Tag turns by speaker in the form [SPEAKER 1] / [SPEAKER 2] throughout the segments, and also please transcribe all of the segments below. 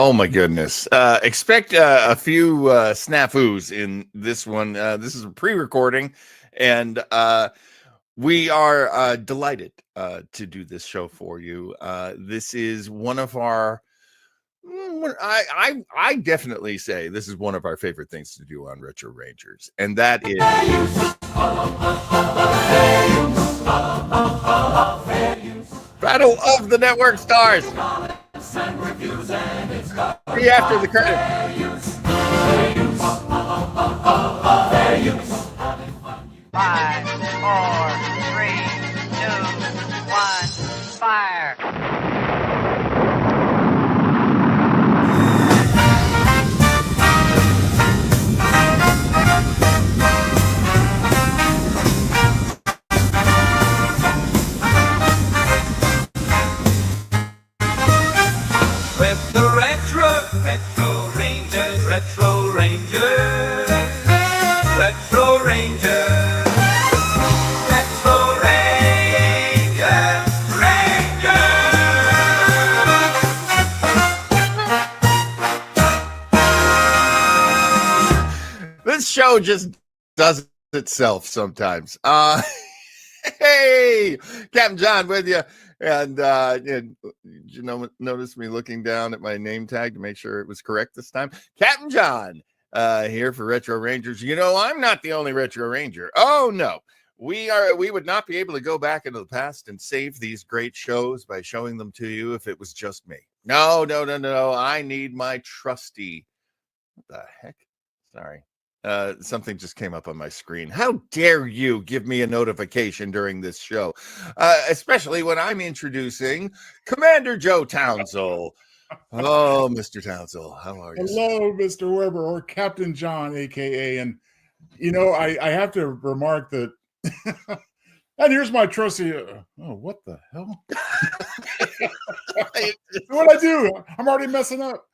[SPEAKER 1] Oh my goodness. Expect a few snafus in this one. This is a pre-recording, and we are delighted to do this show for you. This is one of our I definitely say this is one of our favorite things to do on Retro Rangers, and that is Battle of the Network Stars. See after the curtain.
[SPEAKER 2] 5, 4, 3, 2, 1, fire!
[SPEAKER 3] With the Retro Rangers, Retro Rangers, Retro Rangers, Retro Rangers,
[SPEAKER 1] This show just does itself sometimes. Hey, Captain John with you. And did you notice me looking down at my name tag to make sure it was correct this time? Captain John here for Retro Rangers. You know, I'm not the only Retro Ranger. Oh no, we would not be able to go back into the past and save these great shows by showing them to you if it was just me. No. I need my trusty. What the heck? Sorry. Something just came up on my screen. How dare you give me a notification during this show, especially when I'm introducing Commander Joe Townsel. Oh, Mr. Townsel, how are you?
[SPEAKER 4] Hello, Mr. Weber, or Captain John, aka. And you know, I have to remark that. And here's my trusty. Oh, what the hell? What I do? I'm already messing up.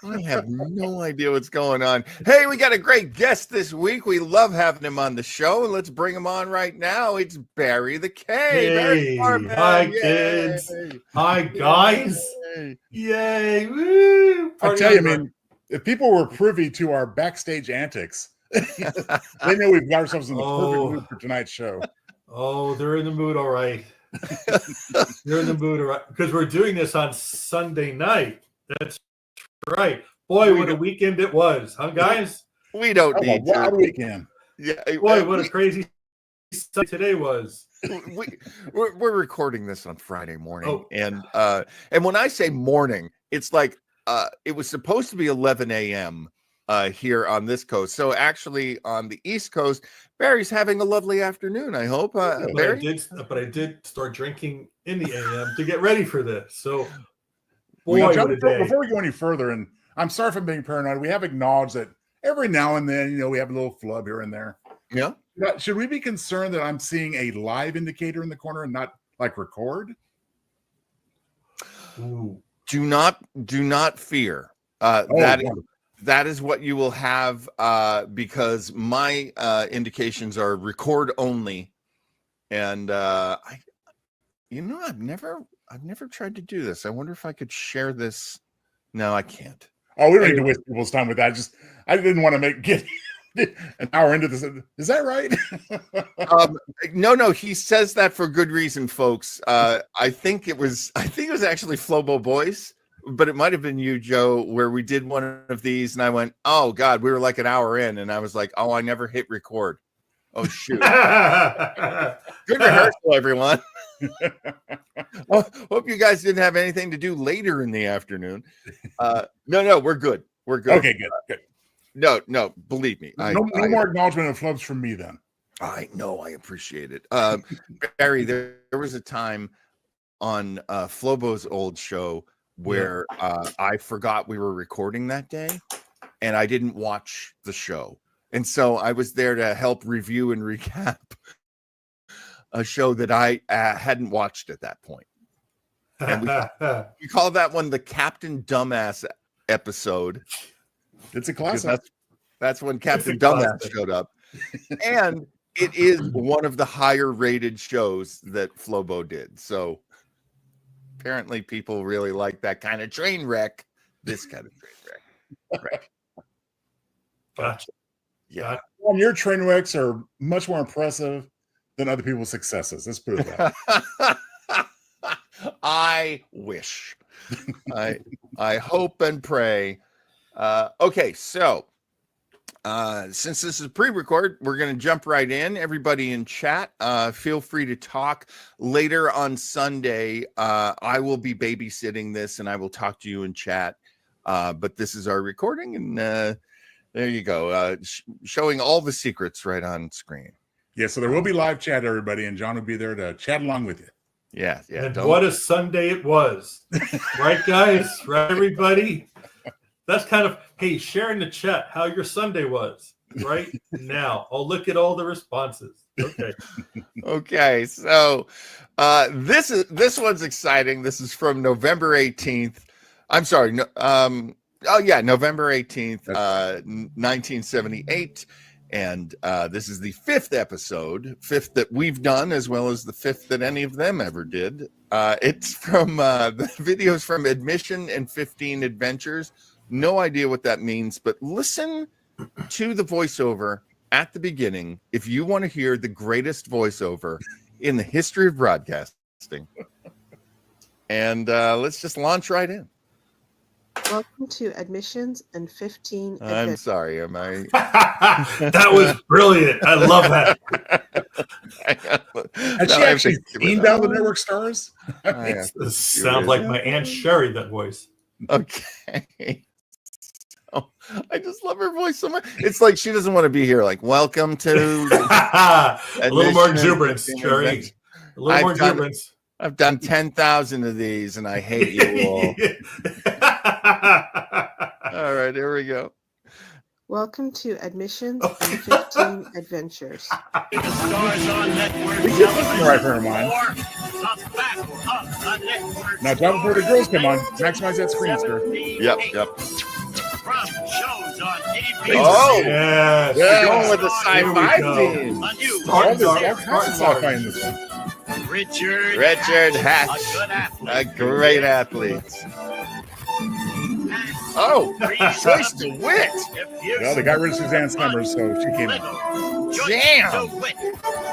[SPEAKER 1] I have no idea what's going on. Hey, we got a great guest this week. We love having him on the show, and let's bring him on right now. It's Barry the K.
[SPEAKER 5] Hey,
[SPEAKER 1] Barry Korbman.
[SPEAKER 5] hi,
[SPEAKER 1] Yay.
[SPEAKER 5] kids. Hi, guys.
[SPEAKER 1] Yay.
[SPEAKER 5] Yay. Woo.
[SPEAKER 4] I tell you, I mean, if people were privy to our backstage antics, they know we've got ourselves in the perfect mood for tonight's show.
[SPEAKER 5] Oh, they're in the mood, all right. They're in the mood, all right. Because we're doing this on Sunday night. That's right. Boy, what a weekend it was, huh, guys?
[SPEAKER 1] We don't need
[SPEAKER 4] a
[SPEAKER 1] to.
[SPEAKER 4] weekend.
[SPEAKER 1] Yeah,
[SPEAKER 5] Boy, what a crazy Sunday today was.
[SPEAKER 1] We're recording this on Friday morning, and when I say morning, it's like it was supposed to be 11 a.m. Here on this coast. So actually, on the East Coast, Barry's having a lovely afternoon. I hope. Barry?
[SPEAKER 5] But I did start drinking in the AM to get ready for this. So.
[SPEAKER 4] Boy, before we go any further, and I'm sorry for being paranoid, we have acknowledged that every now and then, you know, we have a little flub here and there.
[SPEAKER 1] Yeah.
[SPEAKER 4] Should we be concerned that I'm seeing a live indicator in the corner and not like record?
[SPEAKER 5] Ooh.
[SPEAKER 1] Do not fear. That is what you will have because my indications are record only, and I've never tried to do this. I wonder if I could share this. No, I can't.
[SPEAKER 4] Oh, we don't need to waste people's time with that. I didn't want to get an hour into this. Is that right?
[SPEAKER 1] No. He says that for good reason, folks. I think it was actually Flobo Boys, but it might have been you, Joe, where we did one of these, and I went, "Oh God," we were like an hour in, and I was like, "Oh, I never hit record." Oh shoot! Good rehearsal, everyone. Hope you guys didn't have anything to do later in the afternoon. No, we're good. We're good.
[SPEAKER 4] Okay, good.
[SPEAKER 1] No, believe me.
[SPEAKER 4] No more acknowledgement of flubs from me then.
[SPEAKER 1] I know, I appreciate it. Barry, there was a time on Flobo's old show where I forgot we were recording that day, and I didn't watch the show. And so I was there to help review and recap a show that I hadn't watched at that point. And we call that one the Captain Dumbass episode.
[SPEAKER 4] It's a classic.
[SPEAKER 1] That's when Captain Dumbass showed up. And it is one of the higher rated shows that Flobo did. So apparently people really like that kind of train wreck. this kind of train wreck.
[SPEAKER 5] Gotcha.
[SPEAKER 1] Yeah.
[SPEAKER 4] Well, your train wrecks are much more impressive than other people's successes. Let's put it that way.
[SPEAKER 1] I wish. I hope and pray. Okay, so since this is pre-record, we're going to jump right in. Everybody in chat, feel free to talk later on Sunday. I will be babysitting this, and I will talk to you in chat. But this is our recording, and there you go, showing all the secrets right on screen.
[SPEAKER 4] Yeah, so there will be live chat, everybody, and John will be there to chat along with you.
[SPEAKER 1] Yeah.
[SPEAKER 5] And what a Sunday it was. Right, guys? Right, everybody? That's kind of, hey, share in the chat how your Sunday was right now. I'll look at all the responses. Okay.
[SPEAKER 1] Okay, so this one's exciting. This is from November 18th. I'm sorry. November 18th, 1978. And this is the fifth episode, fifth that we've done, as well as the fifth that any of them ever did. It's from the videos from Admission and 15 Adventures. No idea what that means, but listen to the voiceover at the beginning if you want to hear the greatest voiceover in the history of broadcasting. And let's just launch right in.
[SPEAKER 6] Welcome to Admissions and 15
[SPEAKER 1] I'm
[SPEAKER 6] Adventures.
[SPEAKER 1] sorry, am I?
[SPEAKER 5] That was brilliant. I love that.
[SPEAKER 4] Has she actually seen Down the Network Stars?
[SPEAKER 5] This sounds like my Aunt Sherry, that voice.
[SPEAKER 1] Okay. So, I just love her voice so much. It's like she doesn't want to be here. Like, welcome to
[SPEAKER 5] a little more exuberance, Sherry. A little more exuberance.
[SPEAKER 1] I've done 10,000 of these, and I hate you all. All right, here we go.
[SPEAKER 6] Welcome to Admissions and 15 Adventures.
[SPEAKER 4] We get the right frame of mind. Now, time before the girls come on. Maximize that screen, sir.
[SPEAKER 1] Yep.
[SPEAKER 7] From shows on ABC.
[SPEAKER 1] Oh,
[SPEAKER 5] yes.
[SPEAKER 1] We're going with the sci-fi team.
[SPEAKER 7] A new
[SPEAKER 4] All kinds of sci-fi in this one.
[SPEAKER 7] Richard
[SPEAKER 1] Hatch,
[SPEAKER 7] a good athlete.
[SPEAKER 1] a great athlete. Oh, Joyce DeWitt.
[SPEAKER 4] Well, they got rid of Suzanne's numbers, so she came on.
[SPEAKER 1] Damn.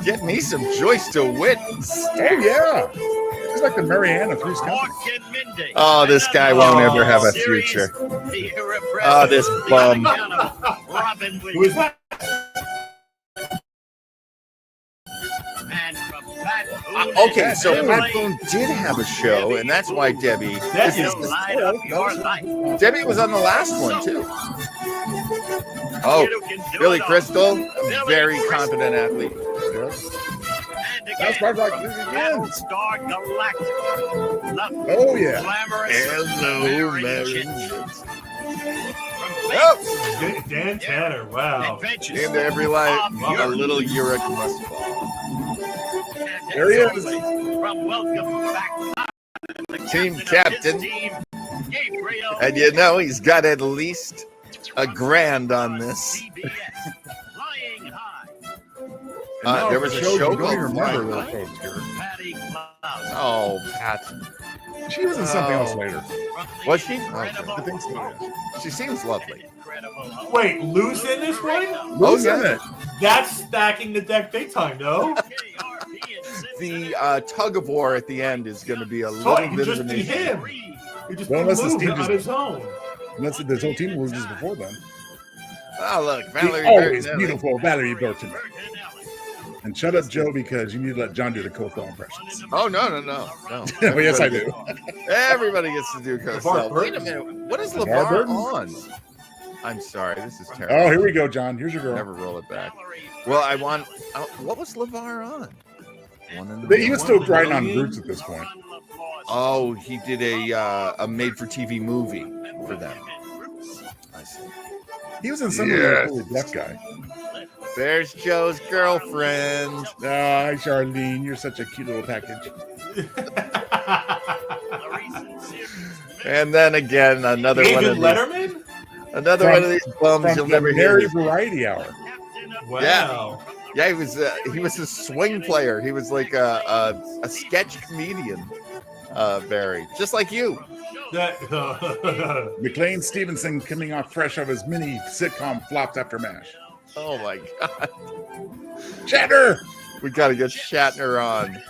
[SPEAKER 1] Get me some Joyce DeWitt.
[SPEAKER 4] Oh, yeah. She's like the Marianne of Three's Company.
[SPEAKER 1] Oh, this guy won't ever have a future. Oh, this bum.
[SPEAKER 5] Who is that?
[SPEAKER 1] Okay, so Pat Boone did have a show, and that's why Debbie. Debbie was on the last one too. Oh, Billy Crystal, a very competent athlete.
[SPEAKER 4] That's right, like oh, yeah.
[SPEAKER 1] Hello, Mary.
[SPEAKER 5] Oh, Dan Tanner. Wow.
[SPEAKER 1] Into every life, a little Uric must fall.
[SPEAKER 4] There he is.
[SPEAKER 7] From Welcome Back,
[SPEAKER 1] Team Captain. And you know he's got at least $1,000 on this.
[SPEAKER 7] Flying High.
[SPEAKER 1] There was a show
[SPEAKER 4] You don't even
[SPEAKER 1] called
[SPEAKER 4] remember
[SPEAKER 1] Flying
[SPEAKER 4] those
[SPEAKER 1] High.
[SPEAKER 4] folks here.
[SPEAKER 7] Patty Klaus.
[SPEAKER 1] Oh, Pat.
[SPEAKER 4] She was in something else later.
[SPEAKER 1] Was she?
[SPEAKER 4] I think so, yeah.
[SPEAKER 1] She seems lovely.
[SPEAKER 5] Wait, Lou's in this one?
[SPEAKER 1] Oh,
[SPEAKER 4] Who's in
[SPEAKER 1] yeah.
[SPEAKER 4] it?
[SPEAKER 5] That's stacking the deck big time, no?
[SPEAKER 1] The tug of war at the end is going to be a little
[SPEAKER 5] So you
[SPEAKER 1] bit of
[SPEAKER 5] just
[SPEAKER 1] an
[SPEAKER 5] be
[SPEAKER 1] issue.
[SPEAKER 5] him. You just
[SPEAKER 4] Well,
[SPEAKER 5] be
[SPEAKER 4] unless this
[SPEAKER 5] Lou
[SPEAKER 4] team
[SPEAKER 5] on
[SPEAKER 4] just-
[SPEAKER 5] his own.
[SPEAKER 4] Unless this whole team was just before then.
[SPEAKER 1] Oh, look,
[SPEAKER 4] The
[SPEAKER 1] Valerie
[SPEAKER 4] always
[SPEAKER 1] Bertinelli.
[SPEAKER 4] beautiful Valerie Bertinelli. And shut up, Joe, because you need to let John do the Coastal impressions.
[SPEAKER 1] Oh, no.
[SPEAKER 4] Oh, yes, I do.
[SPEAKER 1] Everybody gets to do Cosell. Wait a
[SPEAKER 5] Burton.
[SPEAKER 1] minute. What is
[SPEAKER 4] LeVar
[SPEAKER 1] LeVar
[SPEAKER 4] Burton?
[SPEAKER 1] on? I'm sorry. This is
[SPEAKER 4] Oh,
[SPEAKER 1] terrible.
[SPEAKER 4] here we go, John. Here's your girl.
[SPEAKER 1] Never roll it back. Well, I want... what was LeVar on?
[SPEAKER 4] He was still grinding on Roots at this point.
[SPEAKER 1] Oh, he did a made-for-TV movie for them. I see.
[SPEAKER 4] He was in some of the Holy Deaf guy.
[SPEAKER 1] There's Joe's girlfriend.
[SPEAKER 4] Hi, Charlene. You're such a cute little package.
[SPEAKER 1] And then again, another one
[SPEAKER 5] David
[SPEAKER 1] of these,
[SPEAKER 5] Letterman?
[SPEAKER 1] another
[SPEAKER 4] From-
[SPEAKER 1] one of these bums
[SPEAKER 4] From
[SPEAKER 1] you'll
[SPEAKER 4] the
[SPEAKER 1] never hear.
[SPEAKER 4] Mary Variety Hour.
[SPEAKER 5] Wow.
[SPEAKER 1] Yeah, he was a swing player. He was like a sketch comedian. Barry, just like you.
[SPEAKER 4] McLean Stevenson coming off fresh of his mini sitcom Flopped After MASH.
[SPEAKER 1] Oh my God.
[SPEAKER 4] Shatner!
[SPEAKER 1] We got to get Shatner on.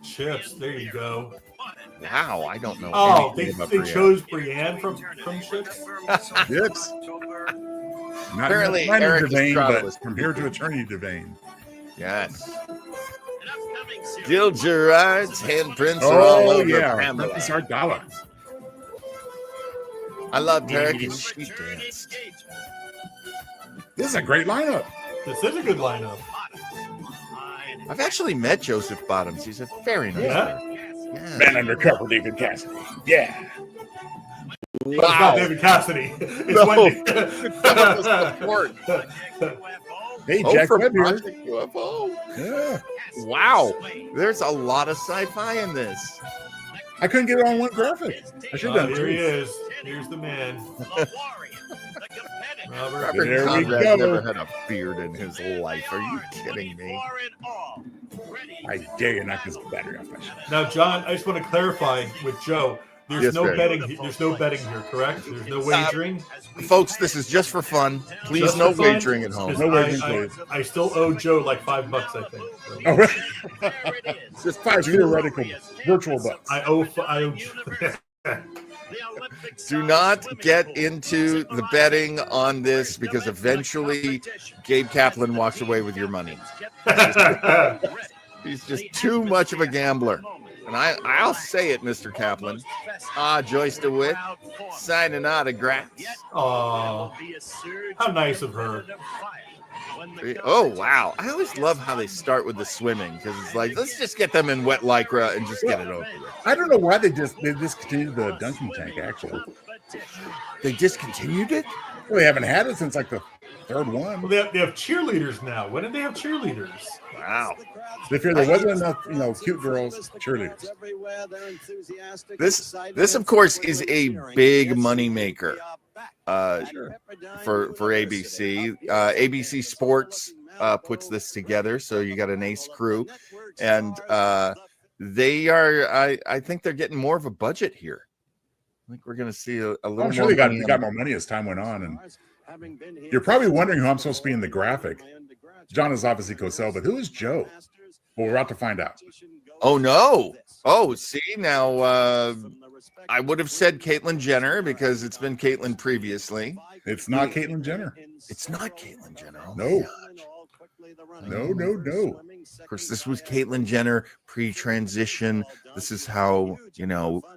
[SPEAKER 5] Chips. There you go.
[SPEAKER 1] Wow, I don't know.
[SPEAKER 5] Oh, they
[SPEAKER 1] anything about
[SPEAKER 5] they
[SPEAKER 1] Brienne.
[SPEAKER 5] chose Brienne from Chips.
[SPEAKER 4] Chips. Not
[SPEAKER 1] Apparently,
[SPEAKER 4] minor
[SPEAKER 1] Eric
[SPEAKER 4] Devane,
[SPEAKER 1] Estrada
[SPEAKER 4] but
[SPEAKER 1] was-
[SPEAKER 4] from here to eternity Devane.
[SPEAKER 1] Yes. Gil Gerard's handprints are all
[SPEAKER 4] Oh
[SPEAKER 1] over
[SPEAKER 4] yeah,
[SPEAKER 1] Pamela.
[SPEAKER 4] Princess Ardala.
[SPEAKER 1] I loved her because she danced.
[SPEAKER 4] This is a great lineup.
[SPEAKER 5] This is a good lineup.
[SPEAKER 1] I've actually met Joseph Bottoms. He's a very nice
[SPEAKER 5] Yeah.
[SPEAKER 1] guy. Yeah.
[SPEAKER 4] Man undercover David Cassidy. Yeah.
[SPEAKER 5] It's not David Cassidy. It's
[SPEAKER 1] No.
[SPEAKER 5] Wendy.
[SPEAKER 4] Hey,
[SPEAKER 1] Oh,
[SPEAKER 4] Jack
[SPEAKER 1] from
[SPEAKER 4] Webb here.
[SPEAKER 1] Project UFO.
[SPEAKER 4] Yeah.
[SPEAKER 1] Wow, there's a lot of sci-fi in this.
[SPEAKER 4] I couldn't get it on one graphic. I should have done
[SPEAKER 5] Here he
[SPEAKER 4] two.
[SPEAKER 5] is. Here's the man. Robert.
[SPEAKER 1] Robert
[SPEAKER 4] There we
[SPEAKER 1] Conrad
[SPEAKER 4] go.
[SPEAKER 1] never had a beard in his life. Are you kidding me?
[SPEAKER 4] I dare you knock this battery off my shit.
[SPEAKER 5] Now, John, I just want to clarify with Joe. There's
[SPEAKER 1] Yes,
[SPEAKER 5] no
[SPEAKER 1] sir.
[SPEAKER 5] betting. There's no betting here, correct? There's no wagering.
[SPEAKER 1] Folks, this is just for fun. Please,
[SPEAKER 5] Just
[SPEAKER 1] no
[SPEAKER 5] for fun?
[SPEAKER 1] wagering at home.
[SPEAKER 5] 'Cause
[SPEAKER 4] No wagering,
[SPEAKER 5] I
[SPEAKER 4] please.
[SPEAKER 5] still owe Joe like $5, I think. So
[SPEAKER 4] Oh, really? Just 5 theoretical virtual bucks.
[SPEAKER 5] I owe.
[SPEAKER 1] Do not get into the betting on this because eventually Gabe Kaplan walks away with your money. He's just too much of a gambler. And I'll say it, Mr. Kaplan. Joyce DeWitt, signing autographs.
[SPEAKER 5] Aw, how nice of her.
[SPEAKER 1] Oh, wow. I always love how they start with the swimming because it's like, let's just get them in wet lycra and just get it over with.
[SPEAKER 4] I don't know why they discontinued the dunking tank, actually.
[SPEAKER 1] They discontinued it?
[SPEAKER 4] Well, they haven't had it since like the third one.
[SPEAKER 5] Well, they have cheerleaders now. When did they have cheerleaders?
[SPEAKER 1] Wow.
[SPEAKER 4] They figured there wasn't enough, cute girls cheerleaders.
[SPEAKER 1] This of course, is a big money maker for ABC. ABC Sports puts this together, so you got an ace crew, and they are. I think they're getting more of a budget here. I think we're going to see a little.
[SPEAKER 4] I'm sure
[SPEAKER 1] more
[SPEAKER 4] they
[SPEAKER 1] money
[SPEAKER 4] got more money as time went on, and you're probably wondering who I'm supposed to be in the graphic. John is obviously Cosell, but who is Joe? Well, we're about to find out.
[SPEAKER 1] Oh no! Oh, see now, I would have said Caitlyn Jenner because it's been Caitlyn previously.
[SPEAKER 4] It's not Caitlyn Jenner.
[SPEAKER 1] It's not Caitlyn Jenner. Oh,
[SPEAKER 4] No.
[SPEAKER 1] gosh.
[SPEAKER 4] No.
[SPEAKER 1] Of course, this was Caitlyn Jenner pre-transition. This is how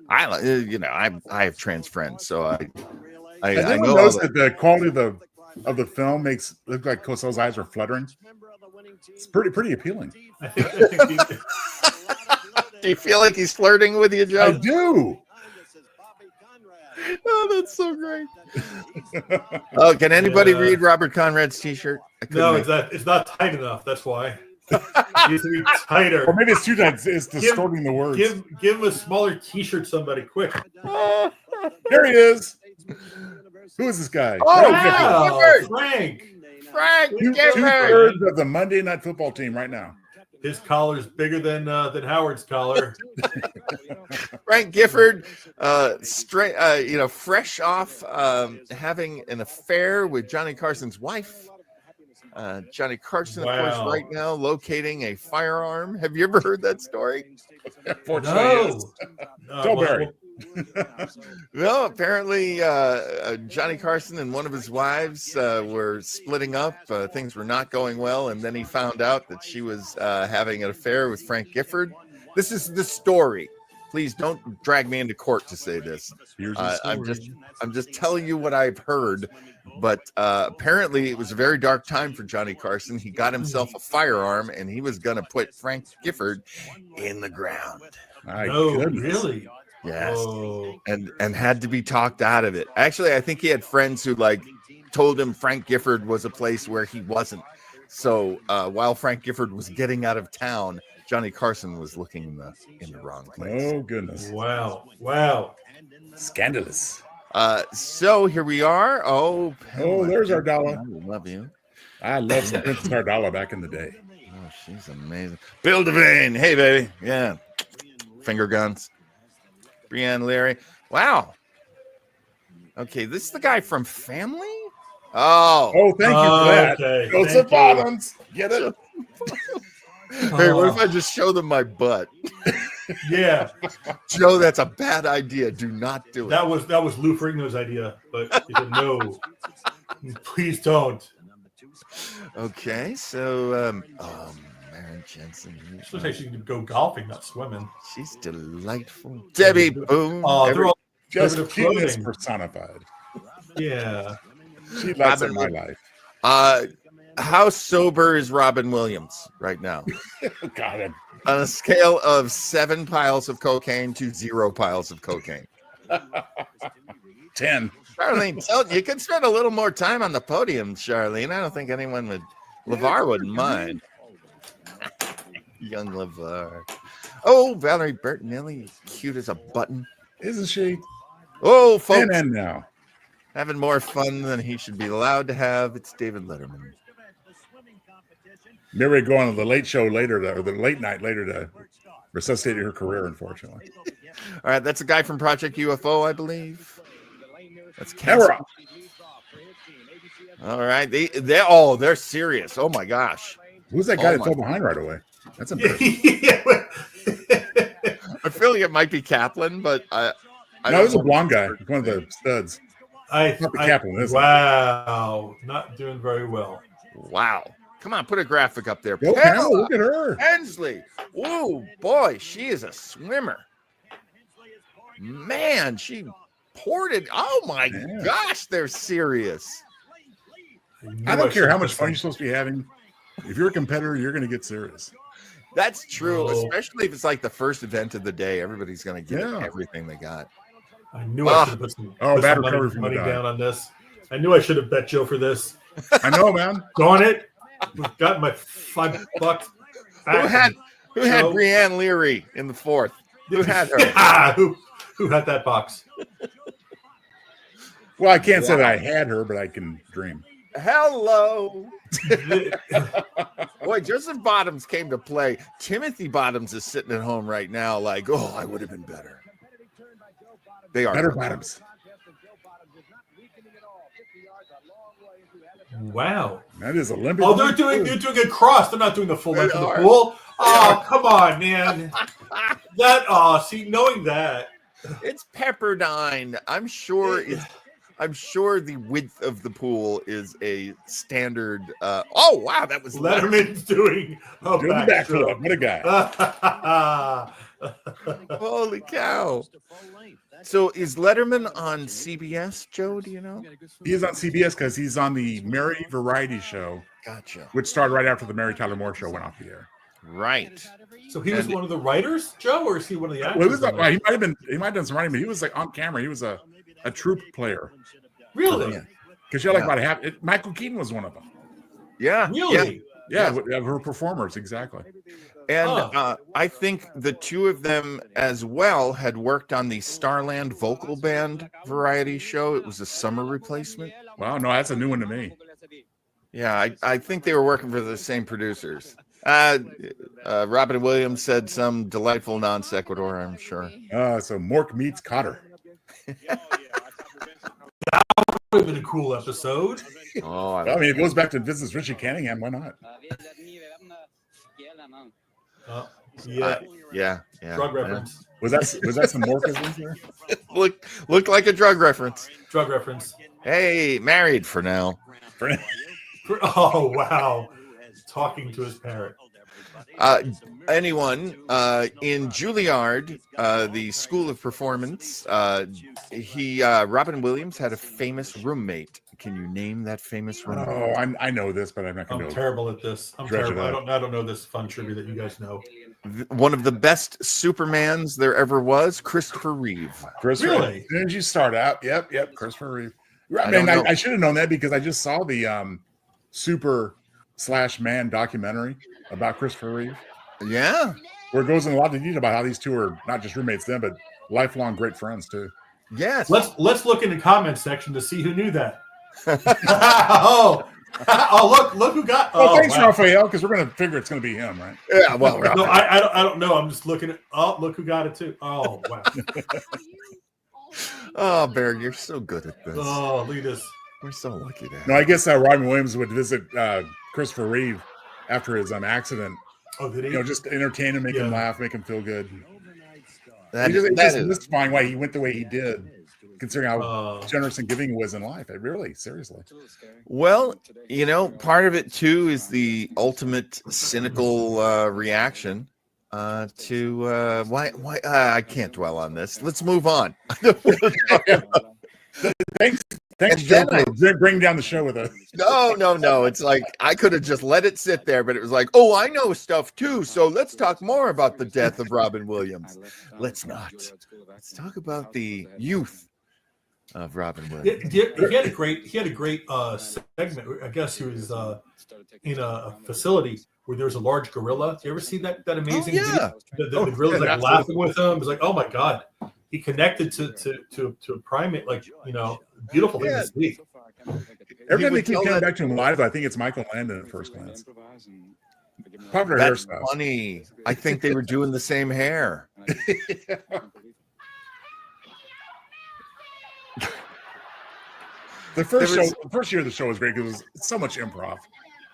[SPEAKER 1] I have trans friends, so I
[SPEAKER 4] Has anyone
[SPEAKER 1] know all
[SPEAKER 4] noticed
[SPEAKER 1] that.
[SPEAKER 4] that the quality of the film makes it look like Cosell's eyes are fluttering? It's pretty appealing.
[SPEAKER 5] I think
[SPEAKER 1] Do you feel like he's flirting with you,
[SPEAKER 4] I
[SPEAKER 1] Joe?
[SPEAKER 4] do.
[SPEAKER 1] Oh, that's so great. Oh, can anybody
[SPEAKER 5] Yeah.
[SPEAKER 1] read Robert Conrad's T-shirt? I couldn't
[SPEAKER 5] no,
[SPEAKER 1] make-
[SPEAKER 5] it's not tight enough. That's why. It needs to be tighter.
[SPEAKER 4] Or maybe it's too tight. It's distorting the words.
[SPEAKER 5] Give him a smaller T-shirt, somebody, quick.
[SPEAKER 4] There he is. Who is this guy?
[SPEAKER 1] Oh,
[SPEAKER 4] Frank Gifford.
[SPEAKER 5] Wow,
[SPEAKER 1] Gifford.
[SPEAKER 5] Frank.
[SPEAKER 1] Frank Gifford.
[SPEAKER 4] Two-thirds of the Monday Night Football team right now.
[SPEAKER 5] His collar's bigger than Howard's collar.
[SPEAKER 1] Frank Gifford, fresh off having an affair with Johnny Carson's wife. Johnny Carson, of course,
[SPEAKER 5] Wow.
[SPEAKER 1] right now locating a firearm. Have you ever heard that story?
[SPEAKER 4] Fortunately,
[SPEAKER 5] No.
[SPEAKER 4] Joe Barry.
[SPEAKER 1] No, apparently Johnny Carson and one of his wives were splitting up. Things were not going well, and then he found out that she was having an affair with Frank Gifford. This is the story. Please don't drag me into court to say this.
[SPEAKER 4] Here's the
[SPEAKER 1] I'm just telling you what I've heard. But apparently, it was a very dark time for Johnny Carson. He got himself a firearm, and he was going to put Frank Gifford in the ground.
[SPEAKER 4] My
[SPEAKER 5] No,
[SPEAKER 4] goodness.
[SPEAKER 5] really?
[SPEAKER 1] Yes.
[SPEAKER 5] Oh.
[SPEAKER 1] And had to be talked out of it. Actually, I think he had friends who told him Frank Gifford was a place where he wasn't. So while Frank Gifford was getting out of town, Johnny Carson was looking in the wrong place.
[SPEAKER 4] Oh, goodness.
[SPEAKER 5] Wow.
[SPEAKER 4] Scandalous.
[SPEAKER 1] So here we are. Oh,
[SPEAKER 4] there's Ardala.
[SPEAKER 1] I love you.
[SPEAKER 4] I love some Princess Ardala back in the day.
[SPEAKER 1] Oh, she's amazing. Bill Devane. Hey, baby. Yeah. Finger guns. Brienne Leary. Wow. Okay, this is the guy from Family? Oh.
[SPEAKER 4] Oh, thank you for that.
[SPEAKER 5] Okay,
[SPEAKER 4] Joseph
[SPEAKER 5] thank you.
[SPEAKER 4] Bottoms. Get it?
[SPEAKER 1] Hey, what if I just show them my butt?
[SPEAKER 5] Yeah,
[SPEAKER 1] Joe, that's a bad idea. Do not do it.
[SPEAKER 5] that was Lou Ferrigno's idea, but he said no. Please don't.
[SPEAKER 1] Okay, so Mary Jensen.
[SPEAKER 5] She looks like she could go golfing, not swimming.
[SPEAKER 1] She's delightful. Debbie Boone.
[SPEAKER 5] Oh, they're all
[SPEAKER 4] Just
[SPEAKER 5] Primitive
[SPEAKER 4] cuteness
[SPEAKER 5] clothing.
[SPEAKER 4] personified.
[SPEAKER 5] yeah.
[SPEAKER 4] She likes it in my
[SPEAKER 1] Robin
[SPEAKER 4] life.
[SPEAKER 1] How sober is Robin Williams right now?
[SPEAKER 4] Got it.
[SPEAKER 1] On a scale of 7 piles of cocaine to 0 piles of cocaine.
[SPEAKER 4] 10.
[SPEAKER 1] Charlene, you could spend a little more time on the podium, Charlene. I don't think anyone would. LeVar wouldn't mind. Young LeVar. Oh, Valerie Bertinelli, cute as a button.
[SPEAKER 4] Isn't she?
[SPEAKER 1] Oh, folks,
[SPEAKER 4] And now.
[SPEAKER 1] having more fun than he should be allowed to have. It's David Letterman.
[SPEAKER 4] Mary going to the late show later, or the late night later to resuscitate her career, unfortunately.
[SPEAKER 1] All right, that's a guy from Project UFO, I believe. That's
[SPEAKER 4] Now we're
[SPEAKER 1] cancer.
[SPEAKER 4] up.
[SPEAKER 1] All right, they're serious. Oh my gosh,
[SPEAKER 4] Who's that guy
[SPEAKER 1] Oh
[SPEAKER 4] that fell behind right away? That's embarrassing.
[SPEAKER 1] I feel like it might be Kaplan, but I
[SPEAKER 4] No,
[SPEAKER 1] don't
[SPEAKER 4] this is a
[SPEAKER 1] know.
[SPEAKER 4] blonde guy. One of the studs. Not the Captain, is it?
[SPEAKER 5] Wow, not doing very well.
[SPEAKER 1] Wow, come on, put a graphic up there.
[SPEAKER 4] Go
[SPEAKER 1] Pamela
[SPEAKER 4] Pamela, look at her.
[SPEAKER 1] Hensley. Oh boy, she is a swimmer. Man, she poured it. Oh my
[SPEAKER 4] Yeah.
[SPEAKER 1] gosh, they're serious.
[SPEAKER 4] I don't care how much fun you're supposed to be having. If you're a competitor, you're going to get serious.
[SPEAKER 1] That's true,
[SPEAKER 5] Oh.
[SPEAKER 1] especially if it's like the first event of the day. Everybody's going to give
[SPEAKER 4] Yeah.
[SPEAKER 1] everything they got.
[SPEAKER 5] I knew I should have put some,
[SPEAKER 4] Oh,
[SPEAKER 5] put
[SPEAKER 4] bad
[SPEAKER 5] some
[SPEAKER 4] recovery from
[SPEAKER 5] money
[SPEAKER 4] the dive.
[SPEAKER 5] down on this. I knew I should have bet Joe for this.
[SPEAKER 4] I know, man.
[SPEAKER 5] Darn it! Got my $5.
[SPEAKER 1] Who had
[SPEAKER 5] Joe.
[SPEAKER 1] Brienne Leary in the fourth? Who had her?
[SPEAKER 5] Yeah, who had that box?
[SPEAKER 4] Well, I can't say that I had her, but I can dream.
[SPEAKER 1] Hello. Boy, Joseph Bottoms came to play. Timothy Bottoms is sitting at home right now like, oh, I would have been better. They are.
[SPEAKER 4] Better Bottoms.
[SPEAKER 5] Wow.
[SPEAKER 4] That is Olympic.
[SPEAKER 5] Oh, they're doing a cross. They're not doing the full
[SPEAKER 1] They
[SPEAKER 5] length of the
[SPEAKER 1] are.
[SPEAKER 5] pool. Oh, come on, man. Knowing that.
[SPEAKER 1] It's Pepperdine. I'm sure the width of the pool is a standard. Oh wow, that was
[SPEAKER 5] Letterman's doing a
[SPEAKER 4] Doing the backflip. What a guy.
[SPEAKER 1] Holy cow! So is Letterman on CBS, Joe? Do you know?
[SPEAKER 4] He's on CBS because he's on the Mary Variety Show,
[SPEAKER 1] Gotcha.
[SPEAKER 4] which started right after the Mary Tyler Moore Show went off the air.
[SPEAKER 1] Right.
[SPEAKER 5] So he was one of the writers, Joe, or is he one of the actors?
[SPEAKER 4] Well, he might have done some writing, but he was like on camera. He was a troupe player.
[SPEAKER 5] Really?
[SPEAKER 1] Yeah.
[SPEAKER 4] Because you had like about half. Michael Keaton was one of them.
[SPEAKER 1] Yeah.
[SPEAKER 5] Really?
[SPEAKER 4] Yeah, her performers exactly.
[SPEAKER 1] And
[SPEAKER 5] Huh.
[SPEAKER 1] I think the two of them as well had worked on the Starland Vocal Band variety show. It was a summer replacement.
[SPEAKER 4] Wow, no, that's a new one to me.
[SPEAKER 1] Yeah, I think they were working for the same producers. Robin Williams said some delightful non sequitur, I'm sure.
[SPEAKER 4] So Mork meets Cotter.
[SPEAKER 5] Would have been a cool episode.
[SPEAKER 1] Oh,
[SPEAKER 4] I mean, it goes back to Business Richie Cunningham. Why not?
[SPEAKER 5] Yeah.
[SPEAKER 1] yeah.
[SPEAKER 5] Drug reference.
[SPEAKER 4] Was that some Morkisms there?
[SPEAKER 1] Looked like a drug reference.
[SPEAKER 5] Drug reference.
[SPEAKER 1] Hey, married for now.
[SPEAKER 5] Oh, wow. Talking to his parent.
[SPEAKER 1] Anyone in Juilliard, the School of Performance, Robin Williams had a famous roommate. Can you name that famous roommate?
[SPEAKER 4] Oh, I know this, but I'm not going
[SPEAKER 5] I'm
[SPEAKER 4] to.
[SPEAKER 5] terrible at this. I'm
[SPEAKER 4] Dredge it
[SPEAKER 5] terrible.
[SPEAKER 4] out.
[SPEAKER 5] I don't know this fun trivia that you guys know.
[SPEAKER 1] One of the best Supermans there ever was, Christopher Reeve.
[SPEAKER 4] Christopher,
[SPEAKER 5] Really?
[SPEAKER 4] As soon as you start out, yep, Christopher Reeve.
[SPEAKER 1] I don't know.
[SPEAKER 4] I should have known that because I just saw the Super/Man documentary about Christopher Reeve,
[SPEAKER 1] Yeah.
[SPEAKER 4] where it goes in a lot of detail about how these two are not just roommates then, but lifelong great friends too.
[SPEAKER 1] Yes.
[SPEAKER 5] Let's look in the comment section to see who knew that. Oh, Oh, look who got.
[SPEAKER 4] Well, thanks,
[SPEAKER 5] wow.
[SPEAKER 4] Raphael, because we're going to figure it's going to be him, right?
[SPEAKER 1] Yeah, well,
[SPEAKER 5] No, I don't know. I'm just looking at. Oh, look who got it too. Oh, wow.
[SPEAKER 1] oh, Bear, you're so good at this.
[SPEAKER 5] Oh, look at this.
[SPEAKER 1] We're so lucky to have
[SPEAKER 4] No, I guess Robin Williams would visit Christopher Reeve after his accident.
[SPEAKER 5] Oh, did he?
[SPEAKER 4] You know, just entertain him, make him
[SPEAKER 5] Yeah.
[SPEAKER 4] laugh, make him feel good.
[SPEAKER 1] that.
[SPEAKER 4] It's
[SPEAKER 1] That
[SPEAKER 4] just
[SPEAKER 1] is-
[SPEAKER 4] mystifying why he went the way he did, considering how
[SPEAKER 5] Oh.
[SPEAKER 4] generous and giving he was in life. It really, seriously.
[SPEAKER 1] Well, you know, part of it too is the ultimate cynical reaction to why I can't dwell on this. Let's move on.
[SPEAKER 4] Thanks,
[SPEAKER 1] And
[SPEAKER 4] Joe,
[SPEAKER 1] then
[SPEAKER 4] for bringing down the show with us.
[SPEAKER 1] No. It's like I could have just let it sit there, but it was like, oh, I know stuff too. So let's talk more about the death of Robin Williams. Let's not. Let's talk about the youth of Robin Williams.
[SPEAKER 5] He had a great segment. I guess he was in a facility where there was a large gorilla. You ever see that amazing
[SPEAKER 1] yeah.
[SPEAKER 5] video? The gorilla's like
[SPEAKER 4] absolutely.
[SPEAKER 5] laughing with him. It's like, oh my god, he connected to a primate, like, you know, beautiful thing to see.
[SPEAKER 4] Every time they
[SPEAKER 1] would
[SPEAKER 4] keep
[SPEAKER 1] tell
[SPEAKER 4] coming
[SPEAKER 1] that-
[SPEAKER 4] back to him live, I think it's Michael Landon at first glance. Popular
[SPEAKER 1] That's
[SPEAKER 4] hairstyle.
[SPEAKER 1] funny. I think they were doing the same hair.
[SPEAKER 4] The first
[SPEAKER 1] There was-
[SPEAKER 4] show, the first year of the show was great because it was so much improv.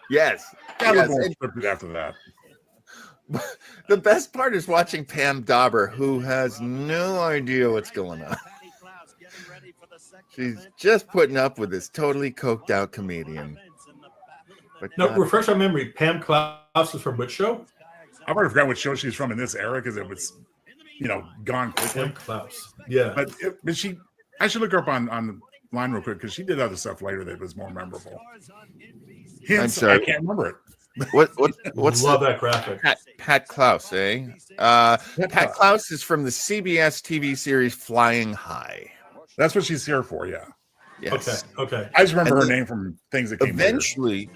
[SPEAKER 1] Yes.
[SPEAKER 4] Got a
[SPEAKER 1] Yes.
[SPEAKER 4] little more
[SPEAKER 1] And
[SPEAKER 4] scripted after that.
[SPEAKER 1] the best part is watching Pam Dauber, who has no idea what's going on. She's just putting up with this totally coked out comedian. But
[SPEAKER 5] No,
[SPEAKER 1] God,
[SPEAKER 5] refresh my memory. Pam Klaus is from which show?
[SPEAKER 4] I've already forgotten what show she's from in this era because it was, you know, gone quickly.
[SPEAKER 5] Pam Klaus. Yeah.
[SPEAKER 4] But I should look her up on line real quick because she did other stuff later that was more memorable. Hence,
[SPEAKER 1] sorry.
[SPEAKER 4] I can't remember it.
[SPEAKER 1] what's
[SPEAKER 5] Love that graphic.
[SPEAKER 1] Pat Klaus, eh? Pat Klaus is from the CBS TV series Flying High.
[SPEAKER 4] That's what she's here for. Yeah,
[SPEAKER 1] Yes.
[SPEAKER 5] Okay.
[SPEAKER 4] I just remember
[SPEAKER 1] And
[SPEAKER 4] her
[SPEAKER 1] then
[SPEAKER 4] name from things that came later.
[SPEAKER 1] Eventually,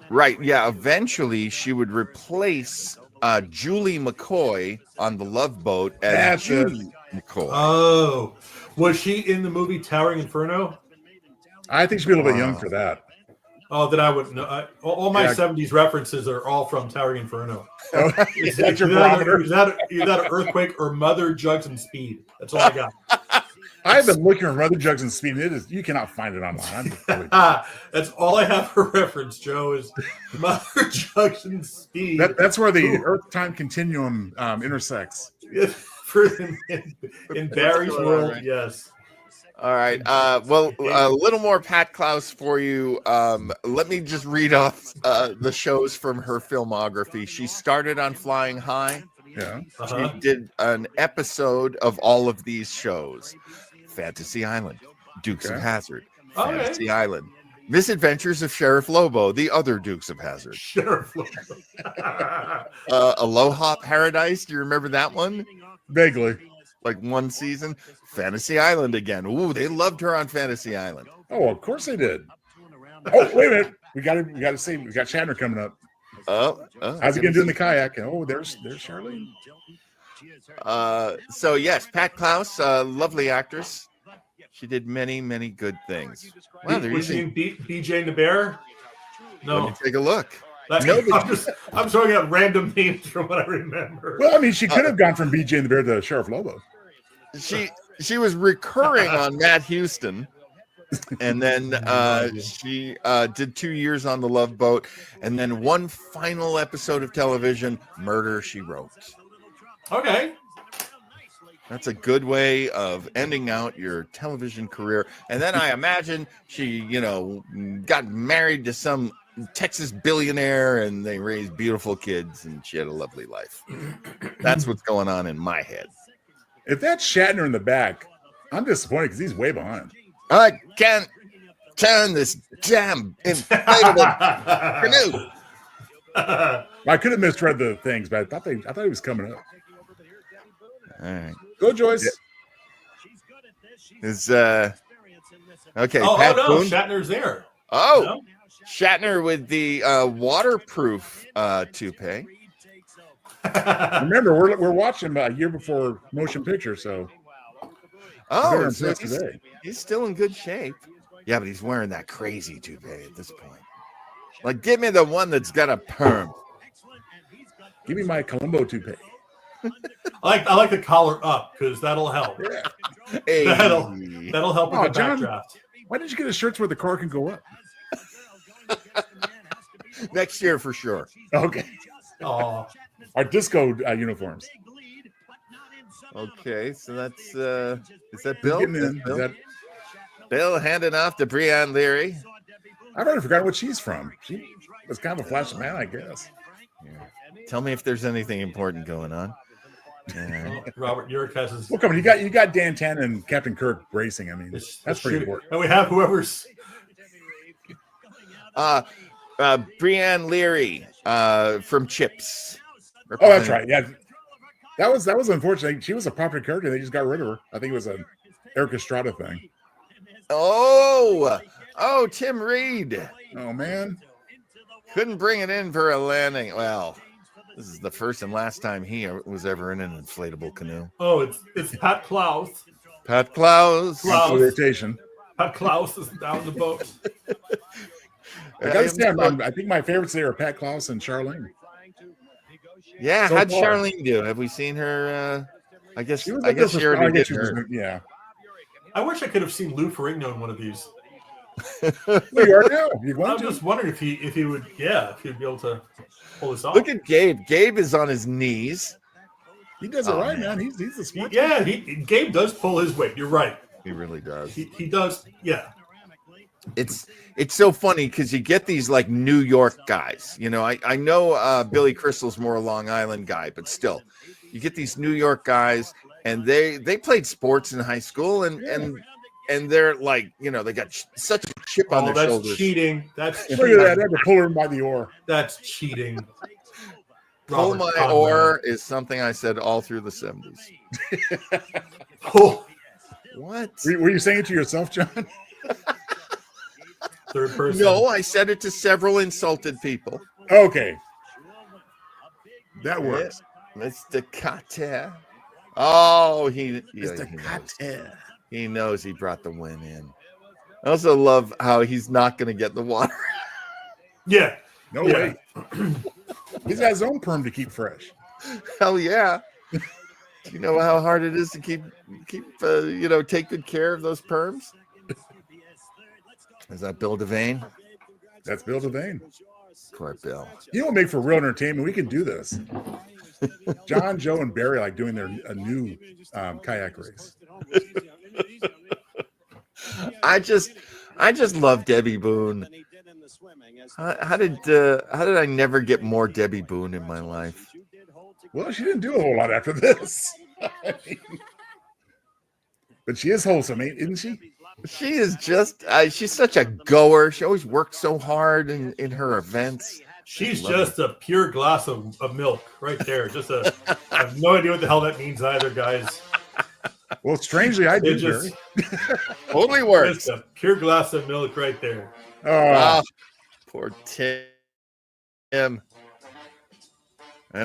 [SPEAKER 1] right? Yeah. Eventually, she would replace Julie McCoy on the Love Boat as
[SPEAKER 4] That's it.
[SPEAKER 1] Julie McCoy.
[SPEAKER 5] Oh, was she in the movie Towering Inferno?
[SPEAKER 4] I think she'd be a little bit young for that.
[SPEAKER 5] Oh, then I would know. All my
[SPEAKER 4] Yeah.
[SPEAKER 5] 70s references are all from Towering Inferno.
[SPEAKER 4] Oh,
[SPEAKER 5] It's
[SPEAKER 4] that's your
[SPEAKER 5] either
[SPEAKER 4] barometer.
[SPEAKER 5] either Earthquake or Mother, Jugs, and Speed. That's all I got.
[SPEAKER 4] I've been looking for Mother Jugs and Speed. It is, you cannot find it online. I'm just really-
[SPEAKER 5] That's all I have for reference, Joe, is Mother, Jugs, and Speed.
[SPEAKER 4] that's where the Earth-time continuum intersects.
[SPEAKER 5] in Barry's
[SPEAKER 1] going on,
[SPEAKER 5] world,
[SPEAKER 1] right?
[SPEAKER 5] yes.
[SPEAKER 1] All right. Well, a little more Pat Klaus for you. Let me just read off the shows from her filmography. She started on Flying High.
[SPEAKER 4] Yeah.
[SPEAKER 5] Uh-huh.
[SPEAKER 1] She did an episode of all of these shows: Fantasy Island, Dukes of
[SPEAKER 4] Okay.
[SPEAKER 1] Hazzard,
[SPEAKER 5] Okay.
[SPEAKER 1] Fantasy Island, Misadventures of Sheriff Lobo, the other Dukes of Hazzard,
[SPEAKER 5] Sheriff.
[SPEAKER 1] Aloha Paradise. Do you remember that one?
[SPEAKER 4] Vaguely.
[SPEAKER 1] Like one season. Fantasy Island again. Ooh, they loved her on Fantasy Island.
[SPEAKER 4] Oh, of course they did. Oh, wait a minute. We got to see. We got Shatner coming up. How's he gonna do in the kayak? Oh, there's Shirley.
[SPEAKER 1] So yes, Pat Klaus, lovely actress. She did many, many good things. Wow, they're
[SPEAKER 5] Was she
[SPEAKER 1] using.
[SPEAKER 5] in BJ and the Bear?
[SPEAKER 1] Let
[SPEAKER 5] No.
[SPEAKER 1] me take a look.
[SPEAKER 5] That's,
[SPEAKER 1] No, but-
[SPEAKER 5] I'm throwing out random names from what I remember.
[SPEAKER 4] Well, I mean, she could have gone from BJ and the Bear to Sheriff Lobo.
[SPEAKER 1] She was recurring on Matt Houston, and then she did 2 years on the Love Boat, and then one final episode of television, Murder, She Wrote.
[SPEAKER 5] Okay.
[SPEAKER 1] That's a good way of ending out your television career. And then I imagine she, got married to some Texas billionaire and they raised beautiful kids and she had a lovely life. That's what's going on in my head.
[SPEAKER 4] If that's Shatner in the back, I'm disappointed because he's way behind.
[SPEAKER 1] I can't turn this damn inflatable canoe.
[SPEAKER 4] I could have misread the things, but I thought he was coming up.
[SPEAKER 1] All right.
[SPEAKER 4] Go, Joyce.
[SPEAKER 1] Is okay.
[SPEAKER 5] Oh
[SPEAKER 1] Pat
[SPEAKER 5] no,
[SPEAKER 1] Boone.
[SPEAKER 5] Shatner's there.
[SPEAKER 1] Oh,
[SPEAKER 5] No?
[SPEAKER 1] Shatner with the waterproof toupee.
[SPEAKER 4] Remember, we're watching a year before motion picture, so
[SPEAKER 1] Oh,
[SPEAKER 4] very
[SPEAKER 1] so
[SPEAKER 4] impressed today.
[SPEAKER 1] he's still in good shape. Yeah, but he's wearing that crazy toupee at this point. Like, give me the one that's got a perm.
[SPEAKER 4] Give me my Columbo toupee.
[SPEAKER 5] I like the collar up because that'll help.
[SPEAKER 4] Yeah.
[SPEAKER 1] Hey.
[SPEAKER 5] That'll help with
[SPEAKER 4] Oh,
[SPEAKER 5] the
[SPEAKER 4] John.
[SPEAKER 5] backdraft.
[SPEAKER 4] Why didn't you get a shirts where the car can go up?
[SPEAKER 1] Next year for sure.
[SPEAKER 4] Okay.
[SPEAKER 5] Oh,
[SPEAKER 4] Our disco uniforms.
[SPEAKER 1] Okay, so that's is that Bill?
[SPEAKER 4] Getting
[SPEAKER 1] That's
[SPEAKER 4] in.
[SPEAKER 1] Bill?
[SPEAKER 4] Is that,
[SPEAKER 1] Bill handing off to Breanne Leary.
[SPEAKER 4] I've already forgotten what she's from. She was kind of a flash man, I guess.
[SPEAKER 1] Yeah. Tell me if there's anything important going on.
[SPEAKER 5] Robert Urich has his.
[SPEAKER 4] Well, come on, you got Dan Tan and Captain Kirk racing. I mean, that's pretty important.
[SPEAKER 5] And we have whoever's.
[SPEAKER 1] Breanne Leary from Chips.
[SPEAKER 4] Oh, that's right. Yeah, that was unfortunate. She was a popular character. They just got rid of her. I think it was an Eric Estrada thing.
[SPEAKER 1] Oh, Tim Reed.
[SPEAKER 4] Oh man,
[SPEAKER 1] Couldn't bring it in for a landing. Well, this is the first and last time he was ever in an inflatable canoe.
[SPEAKER 5] Oh, it's Pat Klaus.
[SPEAKER 1] Pat Klaus.
[SPEAKER 5] Klaus.
[SPEAKER 4] rotation.
[SPEAKER 5] Pat Klaus is down the boat.
[SPEAKER 4] I gotta say, I think my favorites there are Pat Klaus and Charlene.
[SPEAKER 1] Yeah,
[SPEAKER 4] So
[SPEAKER 1] how'd
[SPEAKER 4] far.
[SPEAKER 1] Charlene do? Have we seen her? I guess
[SPEAKER 4] She was
[SPEAKER 1] I guess she already did
[SPEAKER 4] she was-
[SPEAKER 1] her.
[SPEAKER 4] yeah.
[SPEAKER 5] I wish I could have seen Lou Ferrigno in one of these.
[SPEAKER 4] Well, you are now. You're going
[SPEAKER 5] I'm
[SPEAKER 4] to.
[SPEAKER 5] just wondering if he would be able to pull this off.
[SPEAKER 1] Look at Gabe. Gabe is on his knees.
[SPEAKER 4] He does it
[SPEAKER 1] Oh,
[SPEAKER 4] right,
[SPEAKER 1] man.
[SPEAKER 4] man. He's a smart.
[SPEAKER 5] Yeah, Gabe does pull his weight. You're right.
[SPEAKER 1] He really does.
[SPEAKER 5] He does. Yeah.
[SPEAKER 1] It's so funny because you get these like New York guys. You know, I know Billy Crystal's more a Long Island guy, but still, you get these New York guys, and they played sports in high school, and they're like, you know, they got such a chip on their
[SPEAKER 5] that's
[SPEAKER 1] shoulders.
[SPEAKER 5] cheating. That's
[SPEAKER 4] Look
[SPEAKER 5] cheating.
[SPEAKER 4] at that. I had to pull her by the oar.
[SPEAKER 5] That's cheating.
[SPEAKER 1] Pull
[SPEAKER 5] Robert
[SPEAKER 1] my
[SPEAKER 5] Conrad.
[SPEAKER 1] oar is something I said all through the 70s.
[SPEAKER 5] Pull.
[SPEAKER 1] What?
[SPEAKER 4] Were you saying it to yourself, John?
[SPEAKER 5] Third person.
[SPEAKER 1] No, I said it to several insulted people.
[SPEAKER 4] Okay. That works.
[SPEAKER 1] Mr. Carter. Oh, he knows.
[SPEAKER 4] Carter.
[SPEAKER 1] He knows he brought the win in. I also love how he's not going to get the water.
[SPEAKER 5] Yeah.
[SPEAKER 4] No
[SPEAKER 5] Yeah.
[SPEAKER 4] way. He's got his own perm to keep fresh.
[SPEAKER 1] Hell yeah. You know how hard it is to keep take good care of those perms? Is that Bill Devane?
[SPEAKER 4] That's Bill Devane.
[SPEAKER 1] Poor Bill.
[SPEAKER 4] You know what make for real entertainment? We can do this. John, Joe, and Barry like doing a new kayak race.
[SPEAKER 1] I just love Debbie Boone. How did I never get more Debbie Boone in my life?
[SPEAKER 4] Well, she didn't do a whole lot after this. But she is wholesome, isn't she?
[SPEAKER 1] She is just she's such a goer. She always works so hard in her events.
[SPEAKER 5] She's
[SPEAKER 1] Love
[SPEAKER 5] just a pure glass of milk right there. I have no idea what the hell that means either, guys.
[SPEAKER 4] Well, strangely, I do,
[SPEAKER 5] It just,
[SPEAKER 4] Barry.
[SPEAKER 1] Totally works.
[SPEAKER 5] just a pure glass of milk right there.
[SPEAKER 1] Ah, poor Tim. And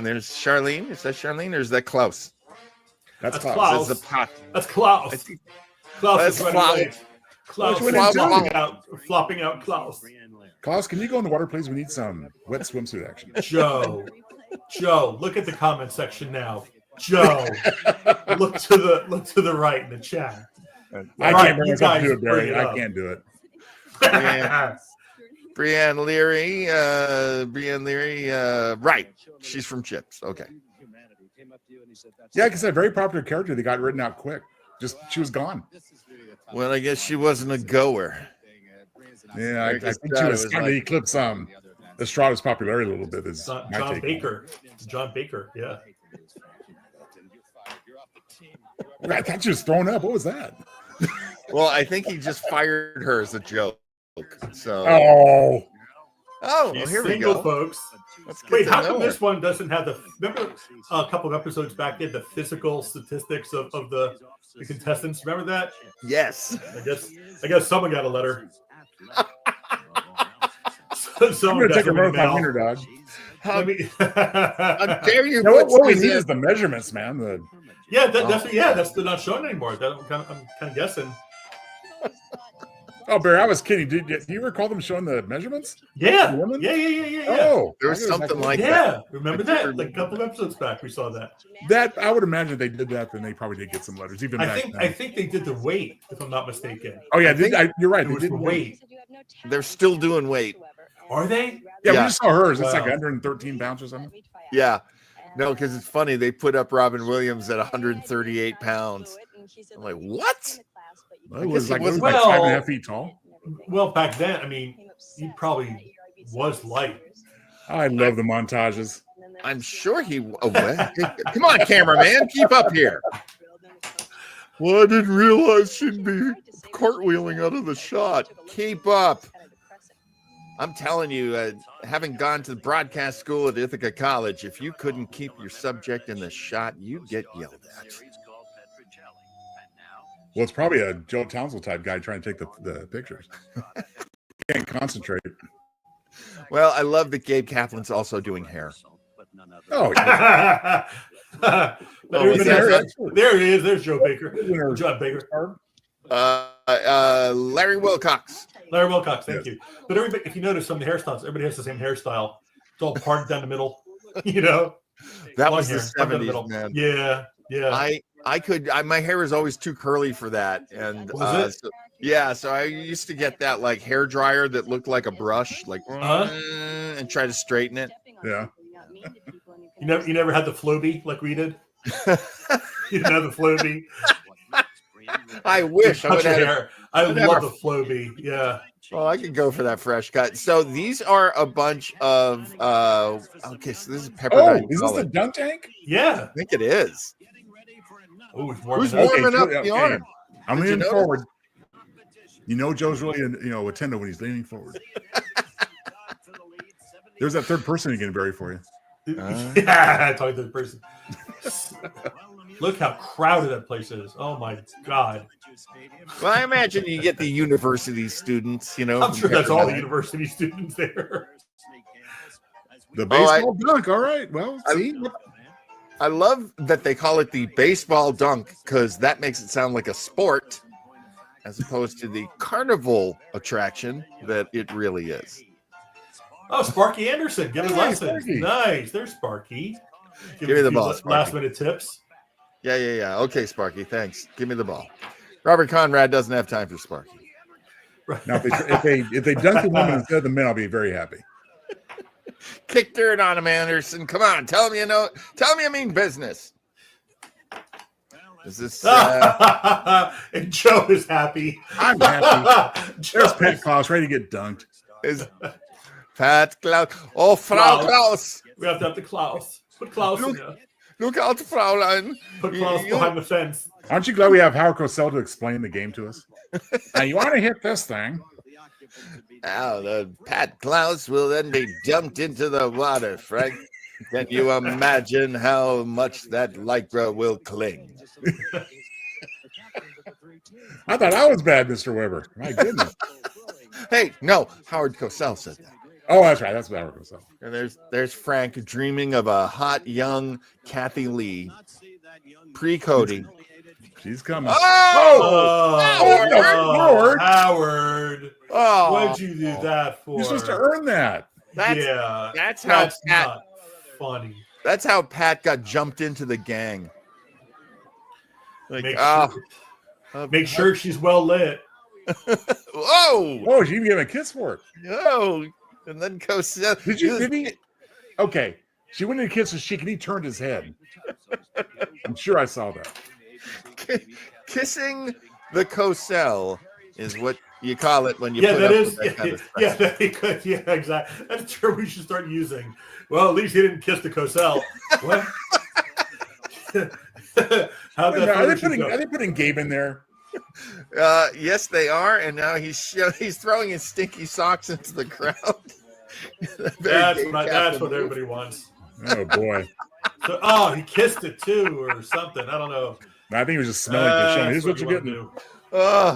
[SPEAKER 1] there's Charlene. Is that Charlene or is that Klaus?
[SPEAKER 4] That's
[SPEAKER 5] That's
[SPEAKER 4] Klaus.
[SPEAKER 5] Klaus.
[SPEAKER 1] That's the pot.
[SPEAKER 5] That's Klaus.
[SPEAKER 1] I think
[SPEAKER 5] Klaus
[SPEAKER 1] that's
[SPEAKER 5] is running
[SPEAKER 1] Klaus.
[SPEAKER 5] away. Klaus
[SPEAKER 4] Which
[SPEAKER 5] is
[SPEAKER 4] one is
[SPEAKER 5] flopping out Klaus.
[SPEAKER 4] Klaus, can you go in the water, please? We need some wet swimsuit action.
[SPEAKER 5] Joe, look at the comment section now. Joe, look to the right in the chat.
[SPEAKER 4] I
[SPEAKER 5] Right,
[SPEAKER 4] can't bring
[SPEAKER 5] you
[SPEAKER 4] myself to
[SPEAKER 5] guys
[SPEAKER 4] do it, Barry.
[SPEAKER 5] bring it
[SPEAKER 4] I
[SPEAKER 5] up.
[SPEAKER 4] can't do it.
[SPEAKER 1] Breanne Leary. Right. She's from Chips. Okay.
[SPEAKER 4] Yeah, like I said, very popular character. They got written out quick. Just she was gone.
[SPEAKER 1] Well, I guess she wasn't a goer.
[SPEAKER 4] Yeah, I think she
[SPEAKER 1] It
[SPEAKER 4] was
[SPEAKER 1] was
[SPEAKER 4] trying to
[SPEAKER 1] like-
[SPEAKER 4] eclipse Estrada's popularity a little bit. Is my
[SPEAKER 5] John
[SPEAKER 4] take.
[SPEAKER 5] Baker. John Baker, yeah.
[SPEAKER 4] I thought she was thrown up. What was that?
[SPEAKER 1] Well, I think he just fired her as a joke. So
[SPEAKER 4] Oh,
[SPEAKER 1] well,
[SPEAKER 5] She's
[SPEAKER 1] here we
[SPEAKER 5] single,
[SPEAKER 1] go.
[SPEAKER 5] folks.
[SPEAKER 1] That's good
[SPEAKER 5] Wait,
[SPEAKER 1] to
[SPEAKER 5] how
[SPEAKER 1] know
[SPEAKER 5] come
[SPEAKER 1] her.
[SPEAKER 5] this one doesn't have the? Remember a couple of episodes back, they had the physical statistics of the contestants. Remember that?
[SPEAKER 1] Yes.
[SPEAKER 5] I guess someone got a letter.
[SPEAKER 4] I'm
[SPEAKER 5] Someone
[SPEAKER 4] going to
[SPEAKER 5] got
[SPEAKER 4] take a
[SPEAKER 5] something in
[SPEAKER 4] marathon
[SPEAKER 5] the
[SPEAKER 4] winner,
[SPEAKER 5] mail.
[SPEAKER 4] dog.
[SPEAKER 1] How
[SPEAKER 5] Let me-
[SPEAKER 1] dare you?
[SPEAKER 4] You know,
[SPEAKER 1] put
[SPEAKER 4] what we
[SPEAKER 1] something
[SPEAKER 4] need
[SPEAKER 1] in-
[SPEAKER 4] is the measurements, man.
[SPEAKER 5] yeah, that's they're not showing anymore. I'm kind of guessing.
[SPEAKER 4] Oh, Barry, I was kidding. Do you recall them showing the measurements?
[SPEAKER 5] Yeah.
[SPEAKER 4] Women?
[SPEAKER 5] Yeah.
[SPEAKER 4] Oh,
[SPEAKER 1] There was something like that.
[SPEAKER 5] Yeah. Remember that? Like a couple of episodes back, we saw that.
[SPEAKER 4] That I would imagine they did that, then they probably did get some letters. Even back
[SPEAKER 5] I
[SPEAKER 4] then.
[SPEAKER 5] think they did the weight, if I'm not mistaken.
[SPEAKER 4] Oh yeah, you're right.
[SPEAKER 5] It
[SPEAKER 4] They
[SPEAKER 5] was
[SPEAKER 4] did
[SPEAKER 5] the weight.
[SPEAKER 1] They're still doing weight.
[SPEAKER 5] Are they?
[SPEAKER 4] Yeah, we
[SPEAKER 1] Yeah.
[SPEAKER 4] just saw hers. It's like
[SPEAKER 5] Wow.
[SPEAKER 4] 113 pounds or something.
[SPEAKER 1] Yeah. No, because it's funny. They put up Robin Williams at 138 pounds. I'm like, what?
[SPEAKER 4] It was like,
[SPEAKER 1] wasn't-
[SPEAKER 4] like 5.5 feet tall.
[SPEAKER 5] Well, back then, I mean, he probably was light.
[SPEAKER 4] I love the montages.
[SPEAKER 1] I'm sure he. Oh, well, come on, cameraman, keep up here. Well, I didn't realize she'd be cartwheeling out of the shot. Keep up. I'm telling you, having gone to broadcast school at Ithaca College, if you couldn't keep your subject in the shot, you'd get yelled at.
[SPEAKER 4] Well, it's probably a Joe Townsel type guy trying to take the pictures. Can't concentrate.
[SPEAKER 1] Well, I love that Gabe Kaplan's also doing hair.
[SPEAKER 4] Oh, yeah.
[SPEAKER 5] But
[SPEAKER 1] Oh,
[SPEAKER 5] everybody
[SPEAKER 1] is that
[SPEAKER 5] has- there he is. There's Joe Baker. John Baker.
[SPEAKER 1] Larry Wilcox.
[SPEAKER 5] Larry Wilcox, thank
[SPEAKER 4] Yes.
[SPEAKER 5] you. But everybody, if you notice some of the hairstyles, everybody has the same hairstyle. It's all parted down the middle, you know.
[SPEAKER 1] That
[SPEAKER 5] Long
[SPEAKER 1] was the
[SPEAKER 5] hair, parted down the
[SPEAKER 1] 70s,
[SPEAKER 5] middle.
[SPEAKER 1] man.
[SPEAKER 5] Yeah.
[SPEAKER 1] My hair was always too curly for that, and
[SPEAKER 5] Was it?
[SPEAKER 1] so I used to get that like hair dryer that looked like a brush, like and try to straighten it.
[SPEAKER 4] Yeah.
[SPEAKER 5] You never had the Floby like we did. You didn't have the Floby.
[SPEAKER 1] I wish I would have.
[SPEAKER 5] hair. I love the Floby. Yeah.
[SPEAKER 1] Well, I could go for that fresh cut. So these are a bunch of. Okay, so this is Pepperdine.
[SPEAKER 4] Oh, is this the dunk tank?
[SPEAKER 5] Yeah.
[SPEAKER 1] I think it is.
[SPEAKER 5] Oh, he's
[SPEAKER 1] Who's
[SPEAKER 5] warming up.
[SPEAKER 1] warming up
[SPEAKER 4] Okay,
[SPEAKER 1] the arm?
[SPEAKER 4] I'm
[SPEAKER 1] Did you
[SPEAKER 4] leaning
[SPEAKER 1] notice?
[SPEAKER 4] forward. You know, Joe's really attentive when he's leaning forward. There's that third person again, Barry, for you.
[SPEAKER 5] Yeah, talking to the person. Look how crowded that place is. Oh my God.
[SPEAKER 1] Well, I imagine you get the university students. You know,
[SPEAKER 5] I'm
[SPEAKER 1] from
[SPEAKER 5] sure that's all the
[SPEAKER 1] Pepperdine.
[SPEAKER 5] university students there.
[SPEAKER 4] The baseball dunk. All right. Well, see.
[SPEAKER 1] I love that they call it the baseball dunk because that makes it sound like a sport as opposed to the carnival attraction that it really is.
[SPEAKER 5] Oh, Sparky Anderson, give us
[SPEAKER 4] Hey,
[SPEAKER 5] lessons.
[SPEAKER 4] Sparky.
[SPEAKER 5] Nice. There's Sparky.
[SPEAKER 1] Give me the ball,
[SPEAKER 5] Last
[SPEAKER 1] Sparky.
[SPEAKER 5] minute tips.
[SPEAKER 1] Yeah. Okay, Sparky, thanks. Give me the ball. Robert Conrad doesn't have time for Sparky.
[SPEAKER 4] Now, if they dunk the women instead of the men, I'll be very happy.
[SPEAKER 1] Kick dirt on him, Anderson. Come on, tell him you know. Tell him you mean business. Is this?
[SPEAKER 5] And Joe is happy.
[SPEAKER 4] I'm happy.
[SPEAKER 5] Joe
[SPEAKER 4] There's Pat Klaus ready to get dunked.
[SPEAKER 1] Is Pat Klaus? Oh, Frau Klaus.
[SPEAKER 5] We have to have the Klaus. Put Klaus in there.
[SPEAKER 1] Look out, Fraulein.
[SPEAKER 5] Put Klaus
[SPEAKER 1] You-
[SPEAKER 5] behind the fence.
[SPEAKER 4] Aren't you glad we have Howard Cosell to explain the game to us? Now, you want to hit this thing.
[SPEAKER 1] Now, the Pat Klaus will then be dumped into the water, Frank. Can you imagine how much that lycra will cling?
[SPEAKER 4] I thought I was bad, Mr. Weber. My goodness.
[SPEAKER 1] Hey, no, Howard Cosell said that.
[SPEAKER 4] Oh, that's right. That's Howard Cosell.
[SPEAKER 1] And there's Frank dreaming of a hot young Kathy Lee, pre-Cody.
[SPEAKER 4] She's coming.
[SPEAKER 1] Oh!
[SPEAKER 4] Howard!
[SPEAKER 5] Howard.
[SPEAKER 1] Oh!
[SPEAKER 5] What'd you do that for?
[SPEAKER 4] You're supposed to earn that.
[SPEAKER 1] That's how
[SPEAKER 5] That's
[SPEAKER 1] Pat.
[SPEAKER 5] not funny.
[SPEAKER 1] That's how Pat got jumped into the gang. Like,
[SPEAKER 5] Make sure she's well lit.
[SPEAKER 1] Whoa!
[SPEAKER 4] Oh, she even gave him a kiss for it.
[SPEAKER 1] Oh! And then Cosell.
[SPEAKER 4] Did he? Okay. She went in to kiss his cheek and he turned his head. I'm sure I saw that.
[SPEAKER 1] Kissing the Cosell is what you call it when you
[SPEAKER 5] Yeah,
[SPEAKER 1] put
[SPEAKER 5] that
[SPEAKER 1] up
[SPEAKER 5] is.
[SPEAKER 1] with that kind of stuff.
[SPEAKER 5] Yeah, that'd be good. Yeah, exactly. That's a term we should start using. Well, at least he didn't kiss the Cosell. What? How'd that
[SPEAKER 4] Are
[SPEAKER 5] finish go?
[SPEAKER 4] they putting Gabe in there?
[SPEAKER 1] Yes, they are, and now he's throwing his stinky socks into the crowd.
[SPEAKER 5] That's what everybody wants.
[SPEAKER 4] Oh boy.
[SPEAKER 5] So, he kissed it too, or something. I don't know.
[SPEAKER 4] I think he was just smelling the show. Here's what you're
[SPEAKER 5] wanna
[SPEAKER 4] getting.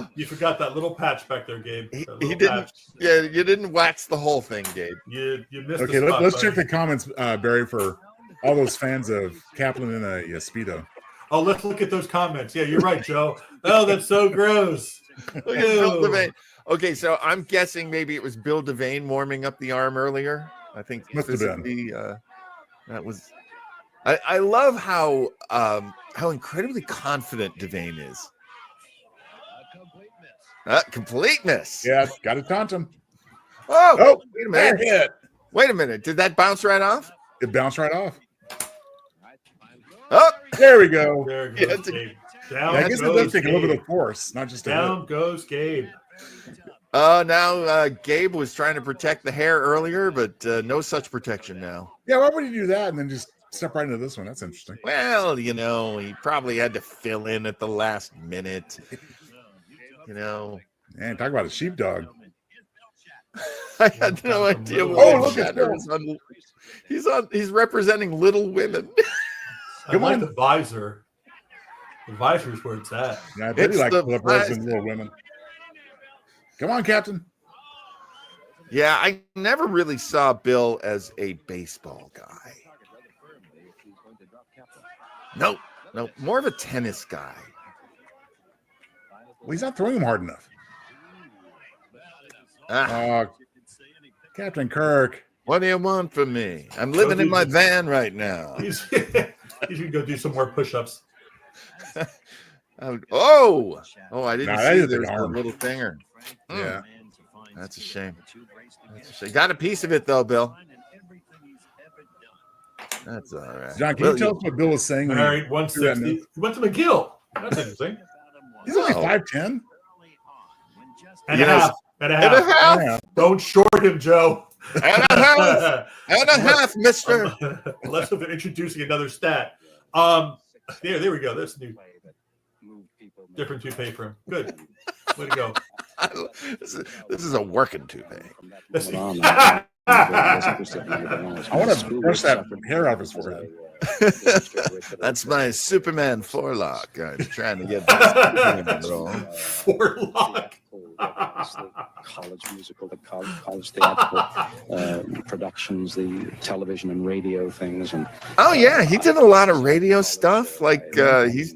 [SPEAKER 5] do. You forgot that little patch back there, Gabe.
[SPEAKER 1] He
[SPEAKER 5] That little
[SPEAKER 1] didn't.
[SPEAKER 5] patch.
[SPEAKER 1] Yeah, you didn't wax the whole thing, Gabe.
[SPEAKER 5] You missed.
[SPEAKER 4] Okay,
[SPEAKER 5] the spot,
[SPEAKER 4] let's
[SPEAKER 5] buddy.
[SPEAKER 4] check the comments, Barry, for all those fans of Kaplan in a Speedo.
[SPEAKER 5] Oh, let's look at those comments. Yeah, you're right, Joe. Oh, that's so gross.
[SPEAKER 1] Look at Bill
[SPEAKER 5] Ew.
[SPEAKER 1] Devane. Okay, so I'm guessing maybe it was Bill Devane warming up the arm earlier. I think
[SPEAKER 4] Must have been.
[SPEAKER 1] physically, that was. I love how incredibly confident Devane is. Completeness.
[SPEAKER 4] Yeah, got to taunt him.
[SPEAKER 1] Oh, wait a
[SPEAKER 4] There
[SPEAKER 1] minute.
[SPEAKER 4] hit.
[SPEAKER 1] Wait a minute. Did that bounce right off?
[SPEAKER 4] It bounced right off.
[SPEAKER 1] Oh,
[SPEAKER 4] There we go.
[SPEAKER 5] There
[SPEAKER 1] Yeah,
[SPEAKER 5] goes
[SPEAKER 1] it's a-
[SPEAKER 5] Gabe. Down
[SPEAKER 4] Yeah, I guess it
[SPEAKER 5] goes
[SPEAKER 4] does take a little
[SPEAKER 5] Gabe.
[SPEAKER 4] bit of force, not just a hit.
[SPEAKER 5] Down goes Gabe.
[SPEAKER 1] now Gabe was trying to protect the hair earlier, but no such protection now.
[SPEAKER 4] Yeah, why would he do that and then just step right into this one? That's interesting.
[SPEAKER 1] Well, he probably had to fill in at the last minute.
[SPEAKER 4] Man, talk about a sheepdog.
[SPEAKER 1] I had no idea.
[SPEAKER 5] Oh,
[SPEAKER 1] William
[SPEAKER 4] look at
[SPEAKER 1] Shatner was on. He's representing Little Women.
[SPEAKER 4] Come
[SPEAKER 5] I like
[SPEAKER 4] on.
[SPEAKER 5] the visor. The visor's where it's at.
[SPEAKER 4] Yeah, I bet
[SPEAKER 1] It's
[SPEAKER 4] he likes
[SPEAKER 1] the
[SPEAKER 4] the person, Little Women. Come on, Captain.
[SPEAKER 1] Yeah, I never really saw Bill as a baseball guy. No, more of a tennis guy.
[SPEAKER 4] Well, he's not throwing him hard enough. Captain Kirk.
[SPEAKER 1] What do you want from me? I'm living in my van right now.
[SPEAKER 5] He's gonna go do some more push-ups.
[SPEAKER 1] I didn't
[SPEAKER 4] Nah, that
[SPEAKER 1] see
[SPEAKER 4] is an
[SPEAKER 1] there's a
[SPEAKER 4] arm.
[SPEAKER 1] little finger.
[SPEAKER 4] Yeah.
[SPEAKER 1] That's a shame. Got a piece of it though, Bill. That's all right.
[SPEAKER 4] John, can you tell us what Bill was saying?
[SPEAKER 5] All
[SPEAKER 4] when
[SPEAKER 5] right, 160. He went to McGill. That's interesting.
[SPEAKER 4] He's only
[SPEAKER 1] Oh.
[SPEAKER 4] 5'10".
[SPEAKER 5] And
[SPEAKER 1] Yes.
[SPEAKER 5] a half.
[SPEAKER 4] Yeah.
[SPEAKER 5] Don't short him, Joe.
[SPEAKER 1] And a half, mister.
[SPEAKER 5] Unless if they're introducing another stat. There we go. That's new. Different toupee for him. Good. Way to go.
[SPEAKER 1] This is a working toupee.
[SPEAKER 4] I want to brush that hair out of his forehead.
[SPEAKER 1] That's my Superman forelock. I'm trying to get this role.
[SPEAKER 5] Forelock.
[SPEAKER 8] College musical, the college theatrical productions, the television and radio things, and
[SPEAKER 1] Oh yeah, he did a lot of radio stuff. Like he's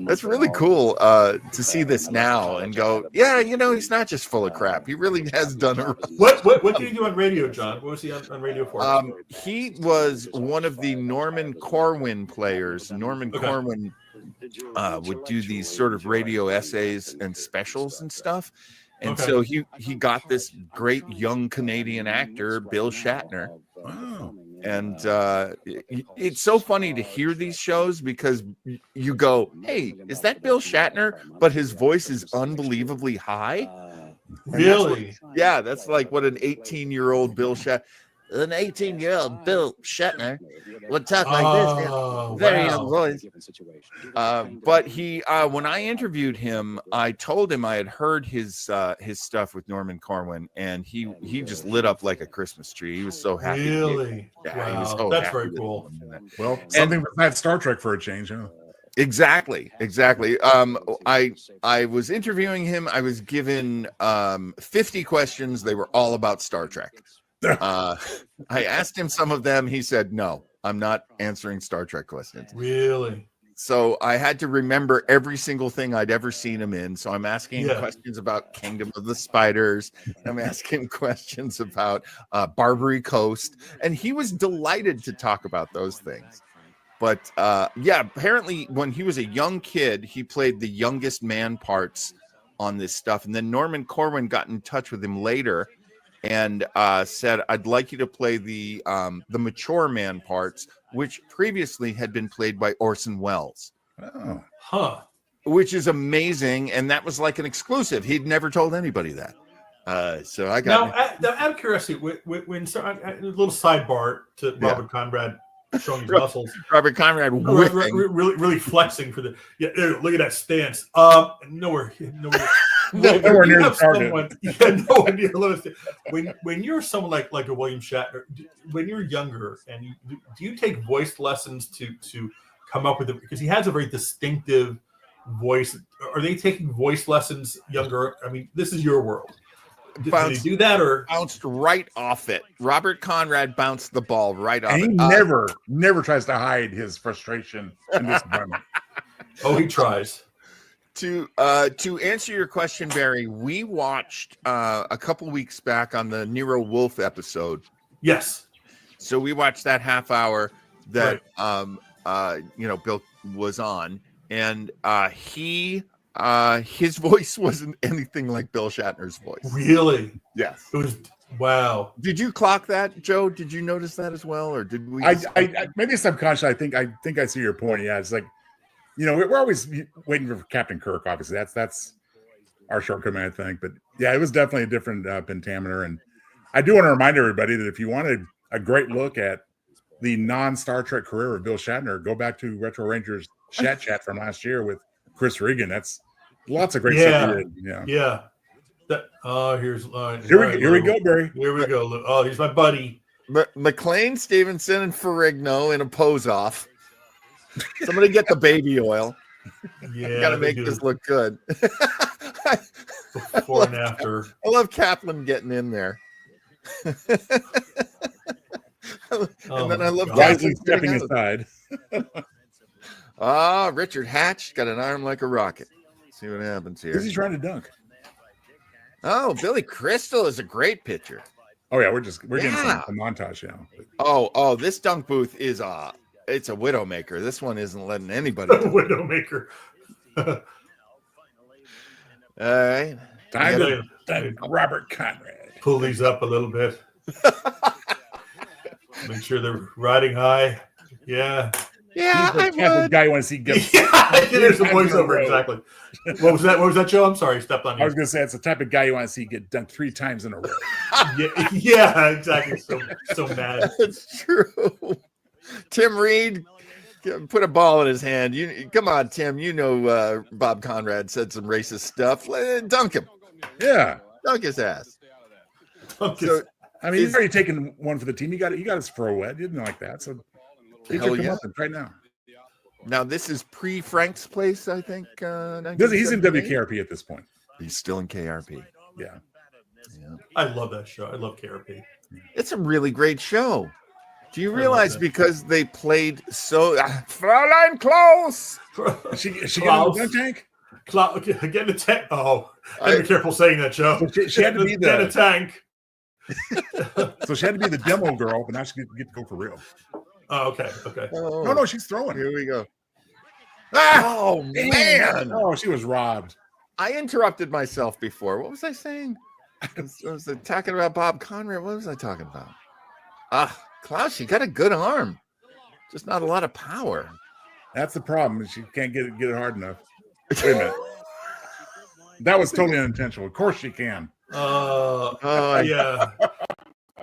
[SPEAKER 1] that's really cool to see this now and go, yeah, he's not just full of crap. He really has done it.
[SPEAKER 5] What did he do on radio, John? What was he on radio for?
[SPEAKER 1] He was one of the Norman Corwin players. Norman Corwin would do these sort of radio essays and specials and stuff. And so he got this great young Canadian actor, Bill Shatner.
[SPEAKER 4] Wow.
[SPEAKER 1] And it's so funny to hear these shows because you go, hey, is that Bill Shatner? But his voice is unbelievably high.
[SPEAKER 5] Really?
[SPEAKER 1] Yeah, that's like what an 18-year-old Bill Shatner. An 18-year-old Bill Shatner would talk like this. Very young voice. But he, when I interviewed him, I told him I had heard his stuff with Norman Corwin, and he just lit up like a Christmas tree. He was so happy.
[SPEAKER 5] Really?
[SPEAKER 1] Yeah, he was
[SPEAKER 5] Wow.
[SPEAKER 1] so
[SPEAKER 5] That's
[SPEAKER 1] happy
[SPEAKER 5] very
[SPEAKER 1] with
[SPEAKER 5] cool.
[SPEAKER 1] it.
[SPEAKER 4] Well, something besides Star Trek for a change, huh?
[SPEAKER 1] Exactly. I was interviewing him. I was given 50 questions. They were all about Star Trek. I asked him some of them. He said, no, I'm not answering Star Trek questions.
[SPEAKER 5] Really?
[SPEAKER 1] So I had to remember every single thing I'd ever seen him in. So I'm asking him questions about Kingdom of the Spiders. I'm asking questions about Barbary Coast. And he was delighted to talk about those things. But apparently when he was a young kid, he played the youngest man parts on this stuff. And then Norman Corwin got in touch with him later and said, I'd like you to play the mature man parts, which previously had been played by Orson Welles.
[SPEAKER 4] Oh.
[SPEAKER 5] Huh.
[SPEAKER 1] Which is amazing. And that was like an exclusive. He'd never told anybody that. So I got...
[SPEAKER 5] Now, out of curiosity, when a little sidebar to Robert Conrad showing his muscles.
[SPEAKER 1] Robert Conrad whipping.
[SPEAKER 5] Really flexing for the... Yeah, look at that stance. Nowhere
[SPEAKER 4] Nowhere near the target.
[SPEAKER 5] Nowhere near. When you're someone like a William Shatner, when you're younger, and do you take voice lessons to come up with it? Because he has a very distinctive voice. Are they taking voice lessons younger? I mean, this is your world. Did they do that or
[SPEAKER 1] bounced right off it? Robert Conrad bounced the ball right off
[SPEAKER 4] And he
[SPEAKER 1] it.
[SPEAKER 4] never tries to hide his frustration in this environment.
[SPEAKER 5] Oh, he tries.
[SPEAKER 1] To answer your question, Barry, we watched a couple weeks back on the Nero Wolf episode.
[SPEAKER 5] Yes.
[SPEAKER 1] So we watched that half hour that Bill was on, and his voice wasn't anything like Bill Shatner's voice.
[SPEAKER 5] Really?
[SPEAKER 1] Yes.
[SPEAKER 5] It was wow.
[SPEAKER 1] Did you clock that, Joe? Did you notice that as well, or did we?
[SPEAKER 4] I maybe subconsciously. I think I see your point. Yeah, it's like, we're always waiting for Captain Kirk. Obviously, that's our shortcoming, I think. But yeah, it was definitely a different pentameter. And I do want to remind everybody that if you wanted a great look at the non-Star Trek career of Bill Shatner, go back to Retro Rangers chat from last year with Chris Regan. That's lots of great stuff he did.
[SPEAKER 5] Yeah. Here
[SPEAKER 4] we go, Barry.
[SPEAKER 5] Here we go. Oh, here's my buddy.
[SPEAKER 1] McLean, Stevenson, and Ferrigno in a pose off. Somebody get the baby oil.
[SPEAKER 5] Yeah,
[SPEAKER 1] gotta make this look good.
[SPEAKER 5] Before and after.
[SPEAKER 1] I love Kaplan getting in there. And then I love
[SPEAKER 4] wisely stepping aside.
[SPEAKER 1] Richard Hatch got an arm like a rocket. See what happens here.
[SPEAKER 4] Who's he trying to dunk?
[SPEAKER 1] Oh, Billy Crystal is a great pitcher.
[SPEAKER 4] Oh yeah, we're getting some montage now.
[SPEAKER 1] Oh, this dunk booth is it's a widowmaker. This one isn't letting anybody.
[SPEAKER 5] Widowmaker.
[SPEAKER 1] All right.
[SPEAKER 4] Time to dunk Robert Conrad.
[SPEAKER 5] Pull these up a little bit. Make sure they're riding high. Yeah.
[SPEAKER 1] Yeah,
[SPEAKER 4] he's the type of guy you want to see get.
[SPEAKER 5] There's a voiceover, exactly. What was that, Joe? I'm sorry, stepped on you.
[SPEAKER 4] I was going to say it's the type of guy you want to see get dunked 3 times in a row.
[SPEAKER 5] yeah, exactly. So mad.
[SPEAKER 1] It's true. Tim Reed put a ball in his hand. Come on, Tim. Bob Conrad said some racist stuff. Dunk him.
[SPEAKER 4] Yeah,
[SPEAKER 1] dunk his ass.
[SPEAKER 4] So, I mean, he's already taken one for the team. He got his throw wet. He didn't like that. So
[SPEAKER 1] hell yeah.
[SPEAKER 4] Right now.
[SPEAKER 1] Now this is pre-Frank's place, I think.
[SPEAKER 4] He's in WKRP at this point.
[SPEAKER 1] He's still in KRP.
[SPEAKER 4] Yeah.
[SPEAKER 5] I love that show. I love KRP.
[SPEAKER 1] It's a really great show. Do you realize because they played so Fräulein Klaus?
[SPEAKER 4] She got in the tank?
[SPEAKER 5] Get in the tank. Oh, be careful saying that, Joe.
[SPEAKER 4] She had to be
[SPEAKER 5] the tank.
[SPEAKER 4] So she had to be the demo girl, but now she get to go for real.
[SPEAKER 5] Oh, okay.
[SPEAKER 1] Oh.
[SPEAKER 4] No, she's throwing.
[SPEAKER 1] Here we go. Oh, man.
[SPEAKER 4] Oh, she was robbed.
[SPEAKER 1] I interrupted myself before. What was I saying? I was talking about Bob Conrad. What was I talking about? Klaus, she got a good arm. Just not a lot of power.
[SPEAKER 4] That's the problem. She can't get it hard enough. Wait a minute. That was totally unintentional. Of course she can.
[SPEAKER 5] Yeah.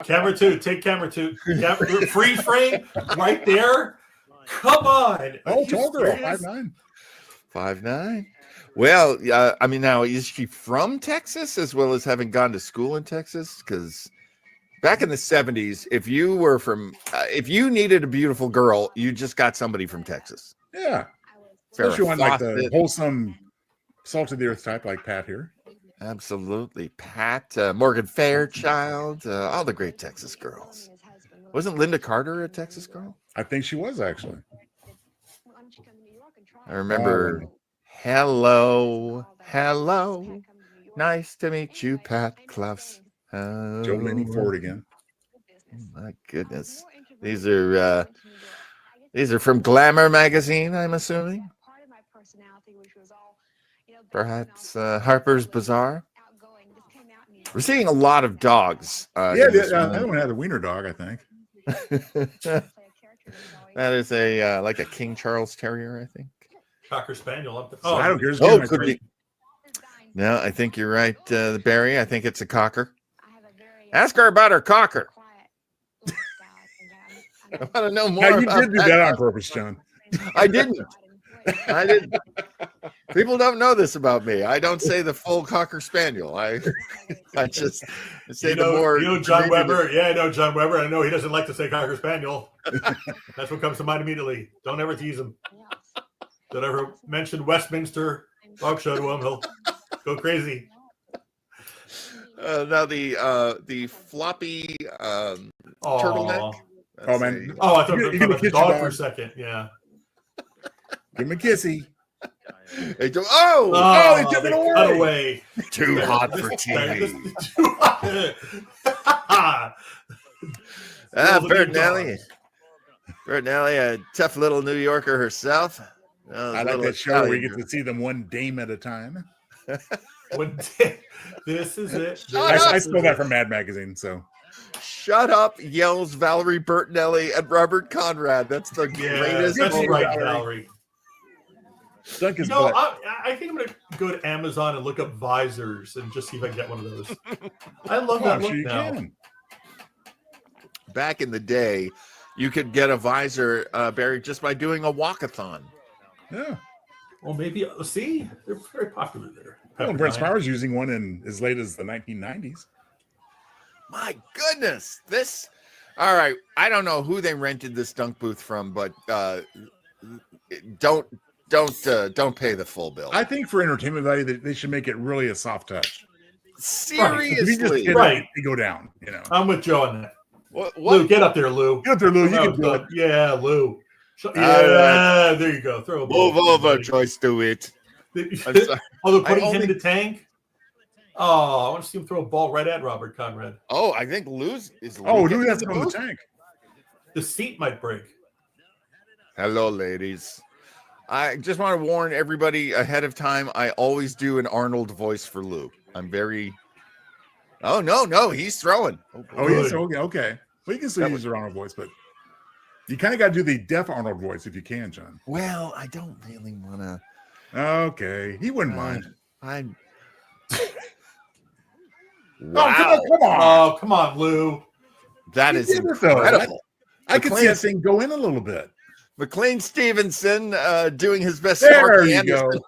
[SPEAKER 5] Camera 2. Take camera 2. Freeze frame right there. Come on.
[SPEAKER 4] Oh, tall girl. 5'9".
[SPEAKER 1] 5'9". Well, I mean, now is she from Texas as well as having gone to school in Texas? Because back in the 70s, if you were if you needed a beautiful girl, you just got somebody from Texas.
[SPEAKER 4] Yeah. Especially one like the wholesome, salt of the earth type like Pat here.
[SPEAKER 1] Absolutely. Pat, Morgan Fairchild, all the great Texas girls. Wasn't Linda Carter a Texas girl?
[SPEAKER 4] I think she was, actually.
[SPEAKER 1] I remember, hello. Nice to meet you, Pat Klaus.
[SPEAKER 4] Joe leaning forward again.
[SPEAKER 1] Oh, my goodness. These are from Glamour magazine, I'm assuming. Perhaps Harper's Bazaar. We're seeing a lot of dogs.
[SPEAKER 4] That one had a wiener dog, I think.
[SPEAKER 1] That is a like a King Charles Terrier, I think.
[SPEAKER 5] Cocker Spaniel.
[SPEAKER 4] I don't care.
[SPEAKER 1] Could be. No, I think you're right, Barry. I think it's a cocker. Ask her about her cocker. I want to know more.
[SPEAKER 4] Now, you did do that on purpose, John.
[SPEAKER 1] I didn't. People don't know this about me. I don't say the full Cocker Spaniel. I just say the more.
[SPEAKER 5] John Weber. Yeah, I know John Weber. I know he doesn't like to say Cocker Spaniel. That's what comes to mind immediately. Don't ever tease him. Don't ever mention Westminster Dog Show to him. He'll go crazy.
[SPEAKER 1] Now the floppy turtleneck.
[SPEAKER 4] Oh man!
[SPEAKER 5] I thought you were talking about the dog for a second. Yeah.
[SPEAKER 4] Give him a kissy.
[SPEAKER 1] They do,
[SPEAKER 4] they took it
[SPEAKER 5] cut
[SPEAKER 4] away.
[SPEAKER 5] away.
[SPEAKER 1] too hot for TV. Bertinelli. Bertinelli, a tough little New Yorker herself.
[SPEAKER 4] I like that show where you get to see them one dame at a time.
[SPEAKER 5] This is it.
[SPEAKER 4] I stole that from Mad Magazine. So
[SPEAKER 1] shut up, yells Valerie Bertinelli and Robert Conrad. That's the greatest.
[SPEAKER 5] That's
[SPEAKER 1] moment.
[SPEAKER 5] right, Valerie.
[SPEAKER 4] Dunk his
[SPEAKER 5] No,
[SPEAKER 4] butt.
[SPEAKER 5] I think I'm gonna go to Amazon and look up visors and just see if I can get one of those. I love
[SPEAKER 4] Oh,
[SPEAKER 5] that
[SPEAKER 4] I'm
[SPEAKER 5] look
[SPEAKER 4] sure you
[SPEAKER 5] now.
[SPEAKER 4] can.
[SPEAKER 1] Back in the day, you could get a visor, Barry, just by doing a walkathon.
[SPEAKER 4] Yeah.
[SPEAKER 5] Well, maybe see, they're very popular there.
[SPEAKER 4] Well, Brent Spowers using one in as late as the 1990s.
[SPEAKER 1] My goodness, this. All right, I don't know who they rented this dunk booth from, but don't pay the full bill.
[SPEAKER 4] I think for entertainment value, they should make it really a soft touch.
[SPEAKER 1] Seriously,
[SPEAKER 4] If you just hit
[SPEAKER 5] Right.
[SPEAKER 4] it, they go down. You know.
[SPEAKER 5] I'm with Joe on that.
[SPEAKER 1] what?
[SPEAKER 5] Lou, get up there, Lou.
[SPEAKER 4] Get up there, Lou. You
[SPEAKER 5] Oh,
[SPEAKER 4] can do it.
[SPEAKER 5] yeah, Lou.
[SPEAKER 1] right.
[SPEAKER 5] There you go. Throw a
[SPEAKER 1] Move
[SPEAKER 5] ball.
[SPEAKER 1] over, Joyce. Do it. I'm sorry.
[SPEAKER 5] Oh, they're putting
[SPEAKER 1] I
[SPEAKER 5] him in
[SPEAKER 1] only-
[SPEAKER 5] the tank. Oh, I want to see him throw a ball right at Robert Conrad.
[SPEAKER 1] Oh, I think Lou's is.
[SPEAKER 4] Oh,
[SPEAKER 1] Lou
[SPEAKER 4] dude,
[SPEAKER 1] getting
[SPEAKER 4] that's
[SPEAKER 1] in
[SPEAKER 4] on the
[SPEAKER 1] booth?
[SPEAKER 4] tank.
[SPEAKER 5] The seat might break.
[SPEAKER 1] Hello, ladies. I just want to warn everybody ahead of time. I always do an Arnold voice for Lou. I'm very. Oh no, he's throwing.
[SPEAKER 4] Oh, yes. Okay. Well, you can still use your Arnold voice, but you kind of got to do the deaf Arnold voice if you can, John.
[SPEAKER 1] Well, I don't really want to.
[SPEAKER 4] Okay. He wouldn't mind.
[SPEAKER 1] I'm.
[SPEAKER 4] Oh, come on.
[SPEAKER 5] Oh, come on, Lou.
[SPEAKER 1] That
[SPEAKER 4] He
[SPEAKER 1] is
[SPEAKER 4] did it, though.
[SPEAKER 1] incredible.
[SPEAKER 4] I could see that thing go in a little bit.
[SPEAKER 1] McLean Stevenson doing his best.
[SPEAKER 4] There
[SPEAKER 1] Sparky
[SPEAKER 4] you
[SPEAKER 1] Anderson.
[SPEAKER 4] go.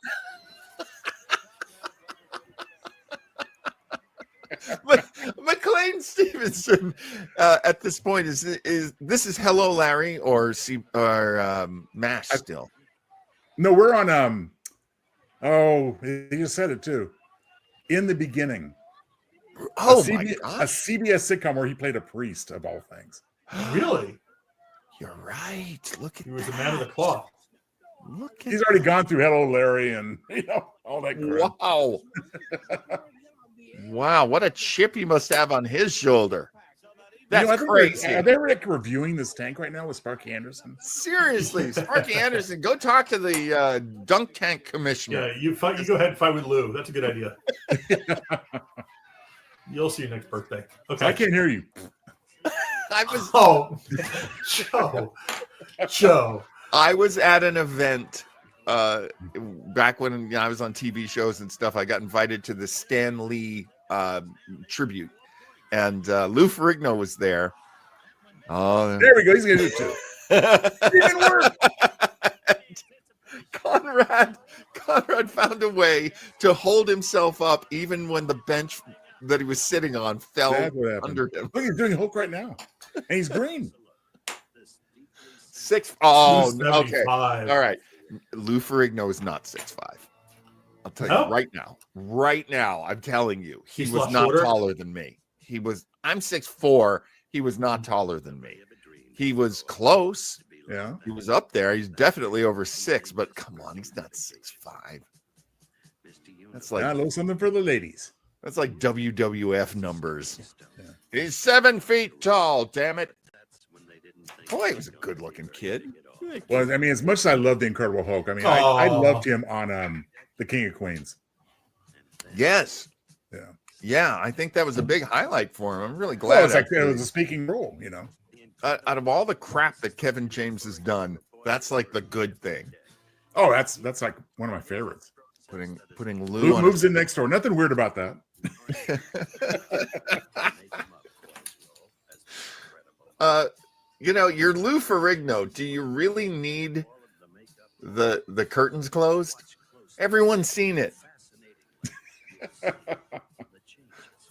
[SPEAKER 1] McLean Stevenson at this point is this is Hello Larry or MASH still?
[SPEAKER 4] No, we're on oh, he just said it too. In the beginning.
[SPEAKER 1] Oh
[SPEAKER 4] a
[SPEAKER 1] my
[SPEAKER 4] a
[SPEAKER 1] god.
[SPEAKER 4] CBS sitcom where he played a priest of all things.
[SPEAKER 5] Really?
[SPEAKER 1] You're right. Look at
[SPEAKER 5] He was
[SPEAKER 1] that.
[SPEAKER 5] a man of the cloth.
[SPEAKER 1] Look at
[SPEAKER 4] He's already gone through Hello Larry and all that crap.
[SPEAKER 1] wow. Wow, what a chip he must have on his shoulder. That's
[SPEAKER 4] I think
[SPEAKER 1] crazy.
[SPEAKER 4] Are they reviewing this tank right now with Sparky Anderson?
[SPEAKER 1] Seriously, Sparky Anderson, go talk to the dunk tank commissioner.
[SPEAKER 5] Yeah, you fight. You go ahead and fight with Lou. That's a good idea. You'll see you next birthday. Okay.
[SPEAKER 4] I can't hear you.
[SPEAKER 1] I was
[SPEAKER 5] Oh, Joe.
[SPEAKER 1] I was at an event back when I was on TV shows and stuff. I got invited to the Stan Lee tribute, and Lou Ferrigno was there. Oh,
[SPEAKER 4] There we go. He's gonna do it too. It didn't work.
[SPEAKER 1] Conrad found a way to hold himself up even when the bench that he was sitting on fell
[SPEAKER 4] That's what happened.
[SPEAKER 1] under him.
[SPEAKER 4] Look, he's doing Hulk right now, and he's green.
[SPEAKER 1] Oh, okay.
[SPEAKER 5] 275.
[SPEAKER 1] All right. Lou Ferrigno is not 6'5". I'll tell
[SPEAKER 5] No?
[SPEAKER 1] you right now. Right now, I'm telling you, he
[SPEAKER 5] He's
[SPEAKER 1] was
[SPEAKER 5] a lot
[SPEAKER 1] not
[SPEAKER 5] shorter?
[SPEAKER 1] taller than me. I'm 6'4". He was not taller than me. He was close.
[SPEAKER 4] Yeah.
[SPEAKER 1] He was up there. He's definitely over 6, but come on, he's not 6'5". That's
[SPEAKER 4] Yeah, a
[SPEAKER 1] like
[SPEAKER 4] little something for the ladies.
[SPEAKER 1] that's like WWF numbers. He's 7 feet tall, damn it. Boy, he was a good-looking kid.
[SPEAKER 4] Well, I mean, as much as I love the Incredible Hulk, I mean, I
[SPEAKER 5] Aw.
[SPEAKER 4] loved him on the King of Queens.
[SPEAKER 1] Yes.
[SPEAKER 4] Yeah.
[SPEAKER 1] Yeah, I think that was a big highlight for him. I'm really glad.
[SPEAKER 4] Well, it's like it
[SPEAKER 1] actually.
[SPEAKER 4] was a speaking role, you know.
[SPEAKER 1] Out of all the crap that Kevin James has done, that's like the good thing.
[SPEAKER 4] Oh, that's like one of my favorites.
[SPEAKER 1] Putting Lou
[SPEAKER 4] Luke
[SPEAKER 1] on
[SPEAKER 4] moves in next door. Nothing weird about that.
[SPEAKER 1] You're Lou Ferrigno. Do you really need the curtains closed? Everyone's seen it.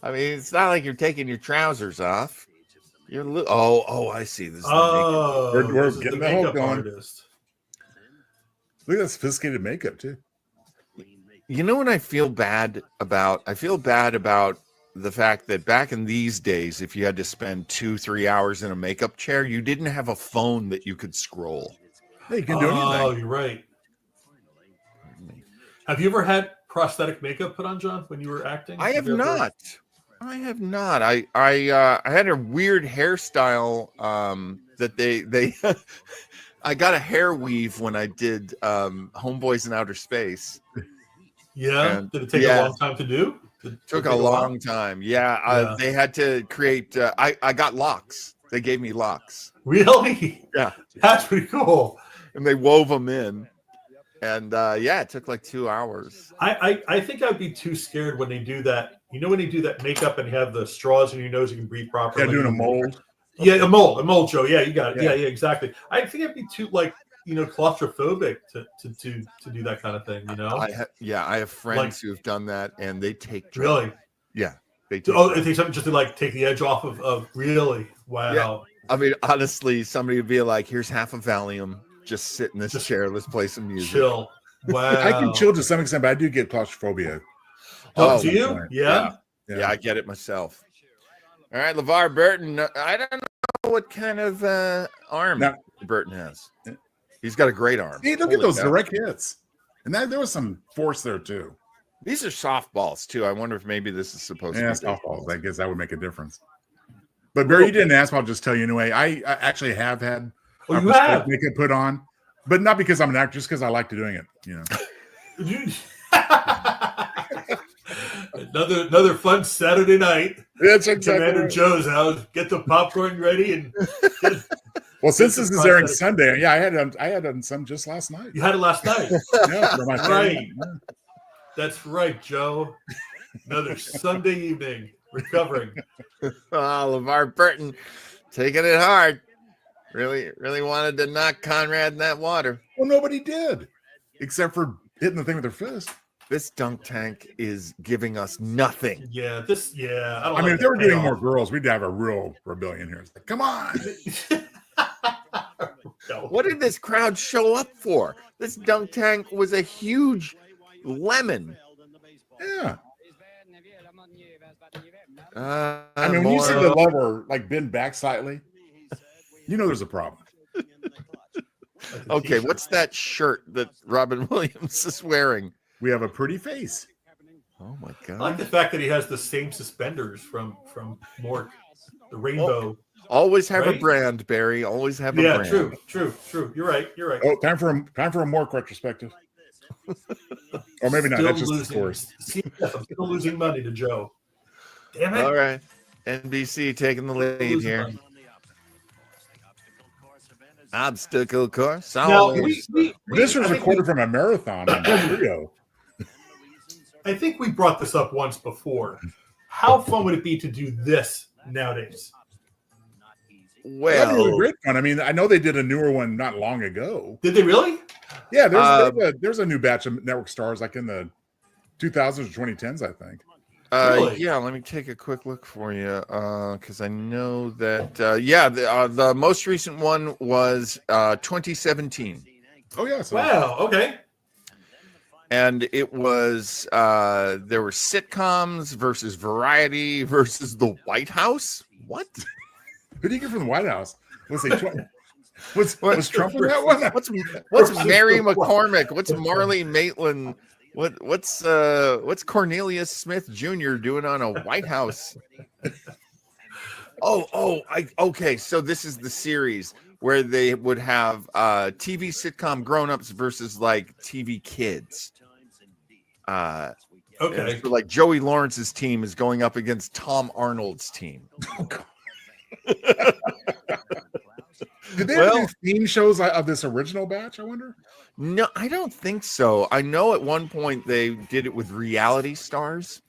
[SPEAKER 1] I mean, it's not like you're taking your trousers off. You're Lou. Oh, I see. This is the
[SPEAKER 5] Oh,
[SPEAKER 4] We're
[SPEAKER 5] this is
[SPEAKER 4] getting
[SPEAKER 5] the
[SPEAKER 4] the Hulk
[SPEAKER 5] makeup
[SPEAKER 4] going.
[SPEAKER 5] artist.
[SPEAKER 4] Look at that sophisticated makeup too.
[SPEAKER 1] You know what I feel bad about? I feel bad about the fact that back in these days, if you had to spend 2-3 hours in a makeup chair, you didn't have a phone that you could scroll.
[SPEAKER 4] Hey, you can do
[SPEAKER 5] Oh,
[SPEAKER 4] anything.
[SPEAKER 5] you're right. Have you ever had prosthetic makeup put on, John, when you were acting?
[SPEAKER 1] I have
[SPEAKER 5] you ever-
[SPEAKER 1] not. I have not. I had a weird hairstyle that they I got a hair weave when I did Homeboys in Outer Space.
[SPEAKER 5] Yeah.
[SPEAKER 1] And-
[SPEAKER 5] Did it take
[SPEAKER 1] yeah.
[SPEAKER 5] a long time to do?
[SPEAKER 1] Took a long time. Yeah,
[SPEAKER 5] Yeah.
[SPEAKER 1] they had to create. I got locks. They gave me locks,
[SPEAKER 5] Really?
[SPEAKER 1] Yeah.
[SPEAKER 5] That's pretty cool.
[SPEAKER 1] and they wove them in. And yeah, it took like 2 hours.
[SPEAKER 5] I think I'd be too scared when they do that. You know when they do that makeup and you have the straws in your nose, you can breathe properly.
[SPEAKER 4] Yeah, doing a mold.
[SPEAKER 5] Yeah, a mold, Joe. Yeah, you got it.
[SPEAKER 4] Yeah.
[SPEAKER 5] Yeah, exactly. I think I'd be too claustrophobic to do that kind of thing. You know?
[SPEAKER 1] I have friends
[SPEAKER 5] Like-
[SPEAKER 1] who have done that, and they take drugs.
[SPEAKER 5] Really?
[SPEAKER 1] Yeah, they take.
[SPEAKER 5] Oh,
[SPEAKER 1] drugs.
[SPEAKER 5] it takes something just to like take the edge off of really. Wow.
[SPEAKER 1] I mean, honestly, somebody would be like, "Here's half a Valium. Just sit in this
[SPEAKER 5] Just
[SPEAKER 1] chair. Let's play some music."
[SPEAKER 5] Chill. Wow.
[SPEAKER 4] I can chill to some extent, but I do get claustrophobia.
[SPEAKER 5] Oh,
[SPEAKER 1] Oh,
[SPEAKER 5] do you? Yeah.
[SPEAKER 1] Yeah, I get it myself. All right, LeVar Burton. I don't know what kind of arm
[SPEAKER 4] Now-
[SPEAKER 1] Burton has. He's got a great arm.
[SPEAKER 4] Hey, look at
[SPEAKER 1] Holy
[SPEAKER 4] those
[SPEAKER 1] cow.
[SPEAKER 4] direct hits. And there was some force there too.
[SPEAKER 1] These are softballs too. I wonder if maybe this is supposed
[SPEAKER 4] Yeah,
[SPEAKER 1] to be
[SPEAKER 4] softballs. I guess that would make a difference. But Barry, you didn't ask, but I'll just tell you anyway. I actually have had
[SPEAKER 5] Oh, you
[SPEAKER 4] prosthetic
[SPEAKER 5] have?
[SPEAKER 4] makeup put on, but not because I'm an actor, just because I like doing it. You know.
[SPEAKER 5] another fun Saturday night.
[SPEAKER 4] That's
[SPEAKER 5] Commander Joe's house. Get the popcorn ready and
[SPEAKER 4] Well, since
[SPEAKER 5] It's
[SPEAKER 4] this
[SPEAKER 5] a
[SPEAKER 4] is airing
[SPEAKER 5] prosthetic.
[SPEAKER 4] Sunday, yeah, I had some just last night.
[SPEAKER 5] you had it last night.
[SPEAKER 4] Yeah, for my
[SPEAKER 5] Right.
[SPEAKER 4] family.
[SPEAKER 5] That's right, Joe. Another Sunday evening recovering.
[SPEAKER 1] Oh, LeVar Burton taking it hard. Really wanted to knock Conrad in that water.
[SPEAKER 4] Well, nobody did, except for hitting the thing with their fist.
[SPEAKER 1] This dunk tank is giving us nothing.
[SPEAKER 5] Yeah, this. Yeah, I don't.
[SPEAKER 4] I mean,
[SPEAKER 5] like
[SPEAKER 4] if they were
[SPEAKER 5] the
[SPEAKER 4] getting
[SPEAKER 5] payoff.
[SPEAKER 4] more girls, we'd have a real rebellion here. It's like, come on.
[SPEAKER 5] No.
[SPEAKER 1] What did this crowd show up for? This dunk tank was a huge lemon.
[SPEAKER 4] Yeah.
[SPEAKER 1] I
[SPEAKER 4] I mean, when you see the lover like bend back slightly, you know there's a problem.
[SPEAKER 1] Okay, what's that shirt that Robin Williams is wearing?
[SPEAKER 4] We have a pretty face.
[SPEAKER 1] Oh my
[SPEAKER 5] I like the
[SPEAKER 1] god!
[SPEAKER 5] fact that he has the same suspenders from Mork, the rainbow.
[SPEAKER 1] Always have a
[SPEAKER 5] Right?
[SPEAKER 1] brand, Barry. Always have a
[SPEAKER 5] Yeah,
[SPEAKER 1] brand.
[SPEAKER 5] true. You're right.
[SPEAKER 4] Oh, time for a more retrospective. Or maybe not.
[SPEAKER 5] Still
[SPEAKER 4] That's just the
[SPEAKER 5] losing.
[SPEAKER 4] scores.
[SPEAKER 5] See, I'm still losing money to Joe. Damn it!
[SPEAKER 1] All right, NBC taking the lead
[SPEAKER 5] Losing
[SPEAKER 1] here.
[SPEAKER 5] money.
[SPEAKER 1] Obstacle course.
[SPEAKER 5] Now,
[SPEAKER 1] Always.
[SPEAKER 4] This was
[SPEAKER 5] I think
[SPEAKER 4] recorded from a marathon in Rio.
[SPEAKER 5] I think we brought this up once before. How fun would it be to do this nowadays?
[SPEAKER 4] That'd be
[SPEAKER 1] Well,
[SPEAKER 4] really great fun. I mean, I know they did a newer one not long ago.
[SPEAKER 5] Did they really?
[SPEAKER 4] Yeah, there's a new batch of network stars like in the 2000s or 2010s, I think.
[SPEAKER 5] Really?
[SPEAKER 1] yeah. Let me take a quick look for you, because I know that. The most recent one was 2017,
[SPEAKER 4] Oh yeah, so
[SPEAKER 5] Wow. Okay.
[SPEAKER 1] and it was there were sitcoms versus variety versus the White House. What?
[SPEAKER 4] who do you get from the White House? Let's say was Trump in that one?
[SPEAKER 1] What's
[SPEAKER 5] Versus
[SPEAKER 1] Mary
[SPEAKER 5] the what?
[SPEAKER 1] McCormick? What's Marley Maitland? What's Cornelius Smith Jr. doing on a White House? Okay. So this is the series where they would have TV sitcom grown-ups versus like TV kids. And
[SPEAKER 5] Okay.
[SPEAKER 1] so, like Joey Lawrence's team is going up against Tom Arnold's team.
[SPEAKER 4] Did they
[SPEAKER 1] Well-
[SPEAKER 4] ever do theme shows of this original batch? I wonder.
[SPEAKER 1] No, I don't think so. I know at one point they did it with reality stars.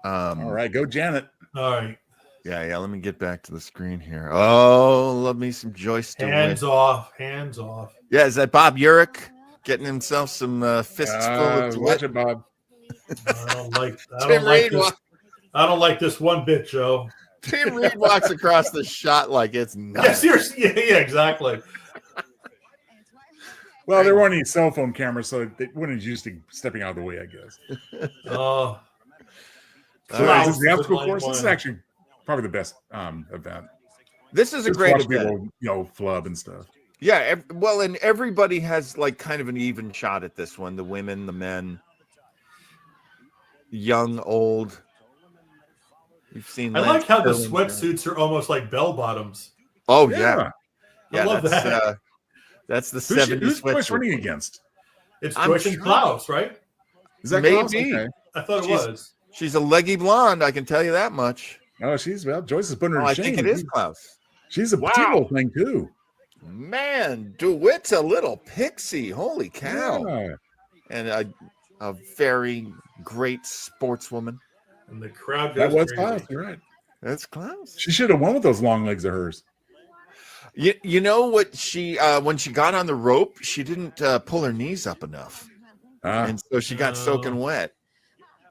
[SPEAKER 4] All right, go Janet.
[SPEAKER 5] All right.
[SPEAKER 1] Yeah. Let me get back to the screen here. Oh, love me some Joyce DeWitt.
[SPEAKER 5] Hands off. Hands off.
[SPEAKER 1] Yeah, is that Bob Urich getting himself some fists full of
[SPEAKER 4] Watch
[SPEAKER 1] DeWitt?
[SPEAKER 4] it, Bob.
[SPEAKER 5] I don't like. I
[SPEAKER 1] Tim
[SPEAKER 5] don't like
[SPEAKER 1] Reed
[SPEAKER 5] this. I don't like this one bit, Joe.
[SPEAKER 1] Tim Reed walks across the shot like it's
[SPEAKER 5] Yeah,
[SPEAKER 1] nothing.
[SPEAKER 5] seriously. Yeah, exactly.
[SPEAKER 4] Well, there weren't any cell phone cameras, so they wouldn't used to stepping out of the way, I guess.
[SPEAKER 5] Oh,
[SPEAKER 4] So
[SPEAKER 1] right.
[SPEAKER 4] this is the obstacle
[SPEAKER 5] Line
[SPEAKER 4] course. This is
[SPEAKER 5] one.
[SPEAKER 4] actually probably the best event.
[SPEAKER 1] This is a
[SPEAKER 4] There's
[SPEAKER 1] great
[SPEAKER 4] lot of
[SPEAKER 1] event.
[SPEAKER 4] people, flub and stuff.
[SPEAKER 1] Yeah, well, and everybody has like kind of an even shot at this one. The women, the men, young, old. We've seen.
[SPEAKER 5] I
[SPEAKER 1] Lance
[SPEAKER 5] like how the
[SPEAKER 1] Sterling.
[SPEAKER 5] sweatsuits are almost like bell bottoms.
[SPEAKER 1] Oh yeah,
[SPEAKER 5] I love that.
[SPEAKER 1] That's the
[SPEAKER 4] Who's
[SPEAKER 1] 70s
[SPEAKER 4] Joyce
[SPEAKER 1] sweatshirt.
[SPEAKER 4] running against?
[SPEAKER 5] It's
[SPEAKER 1] I'm
[SPEAKER 5] Joyce and
[SPEAKER 1] sure.
[SPEAKER 5] Klaus, right?
[SPEAKER 4] Is that
[SPEAKER 1] Maybe.
[SPEAKER 4] Klaus? Okay.
[SPEAKER 5] I thought it
[SPEAKER 1] She's-
[SPEAKER 5] was.
[SPEAKER 1] She's a leggy blonde. I can tell you that much.
[SPEAKER 4] Oh, Joyce is putting her
[SPEAKER 1] Oh,
[SPEAKER 4] to
[SPEAKER 1] I
[SPEAKER 4] shame.
[SPEAKER 1] think it is Klaus.
[SPEAKER 4] She's a
[SPEAKER 1] Wow.
[SPEAKER 4] petite little thing too.
[SPEAKER 1] Man, DeWitt's a little pixie. Holy cow!
[SPEAKER 4] Yeah.
[SPEAKER 1] And a very great sportswoman.
[SPEAKER 5] And the crowd
[SPEAKER 4] That
[SPEAKER 5] goes
[SPEAKER 4] was
[SPEAKER 5] crazy.
[SPEAKER 4] Klaus. You're right.
[SPEAKER 1] That's Klaus.
[SPEAKER 4] She should have won with those long legs of hers.
[SPEAKER 1] You know what she when she got on the rope, she didn't pull her knees up enough, and so she got soaking wet.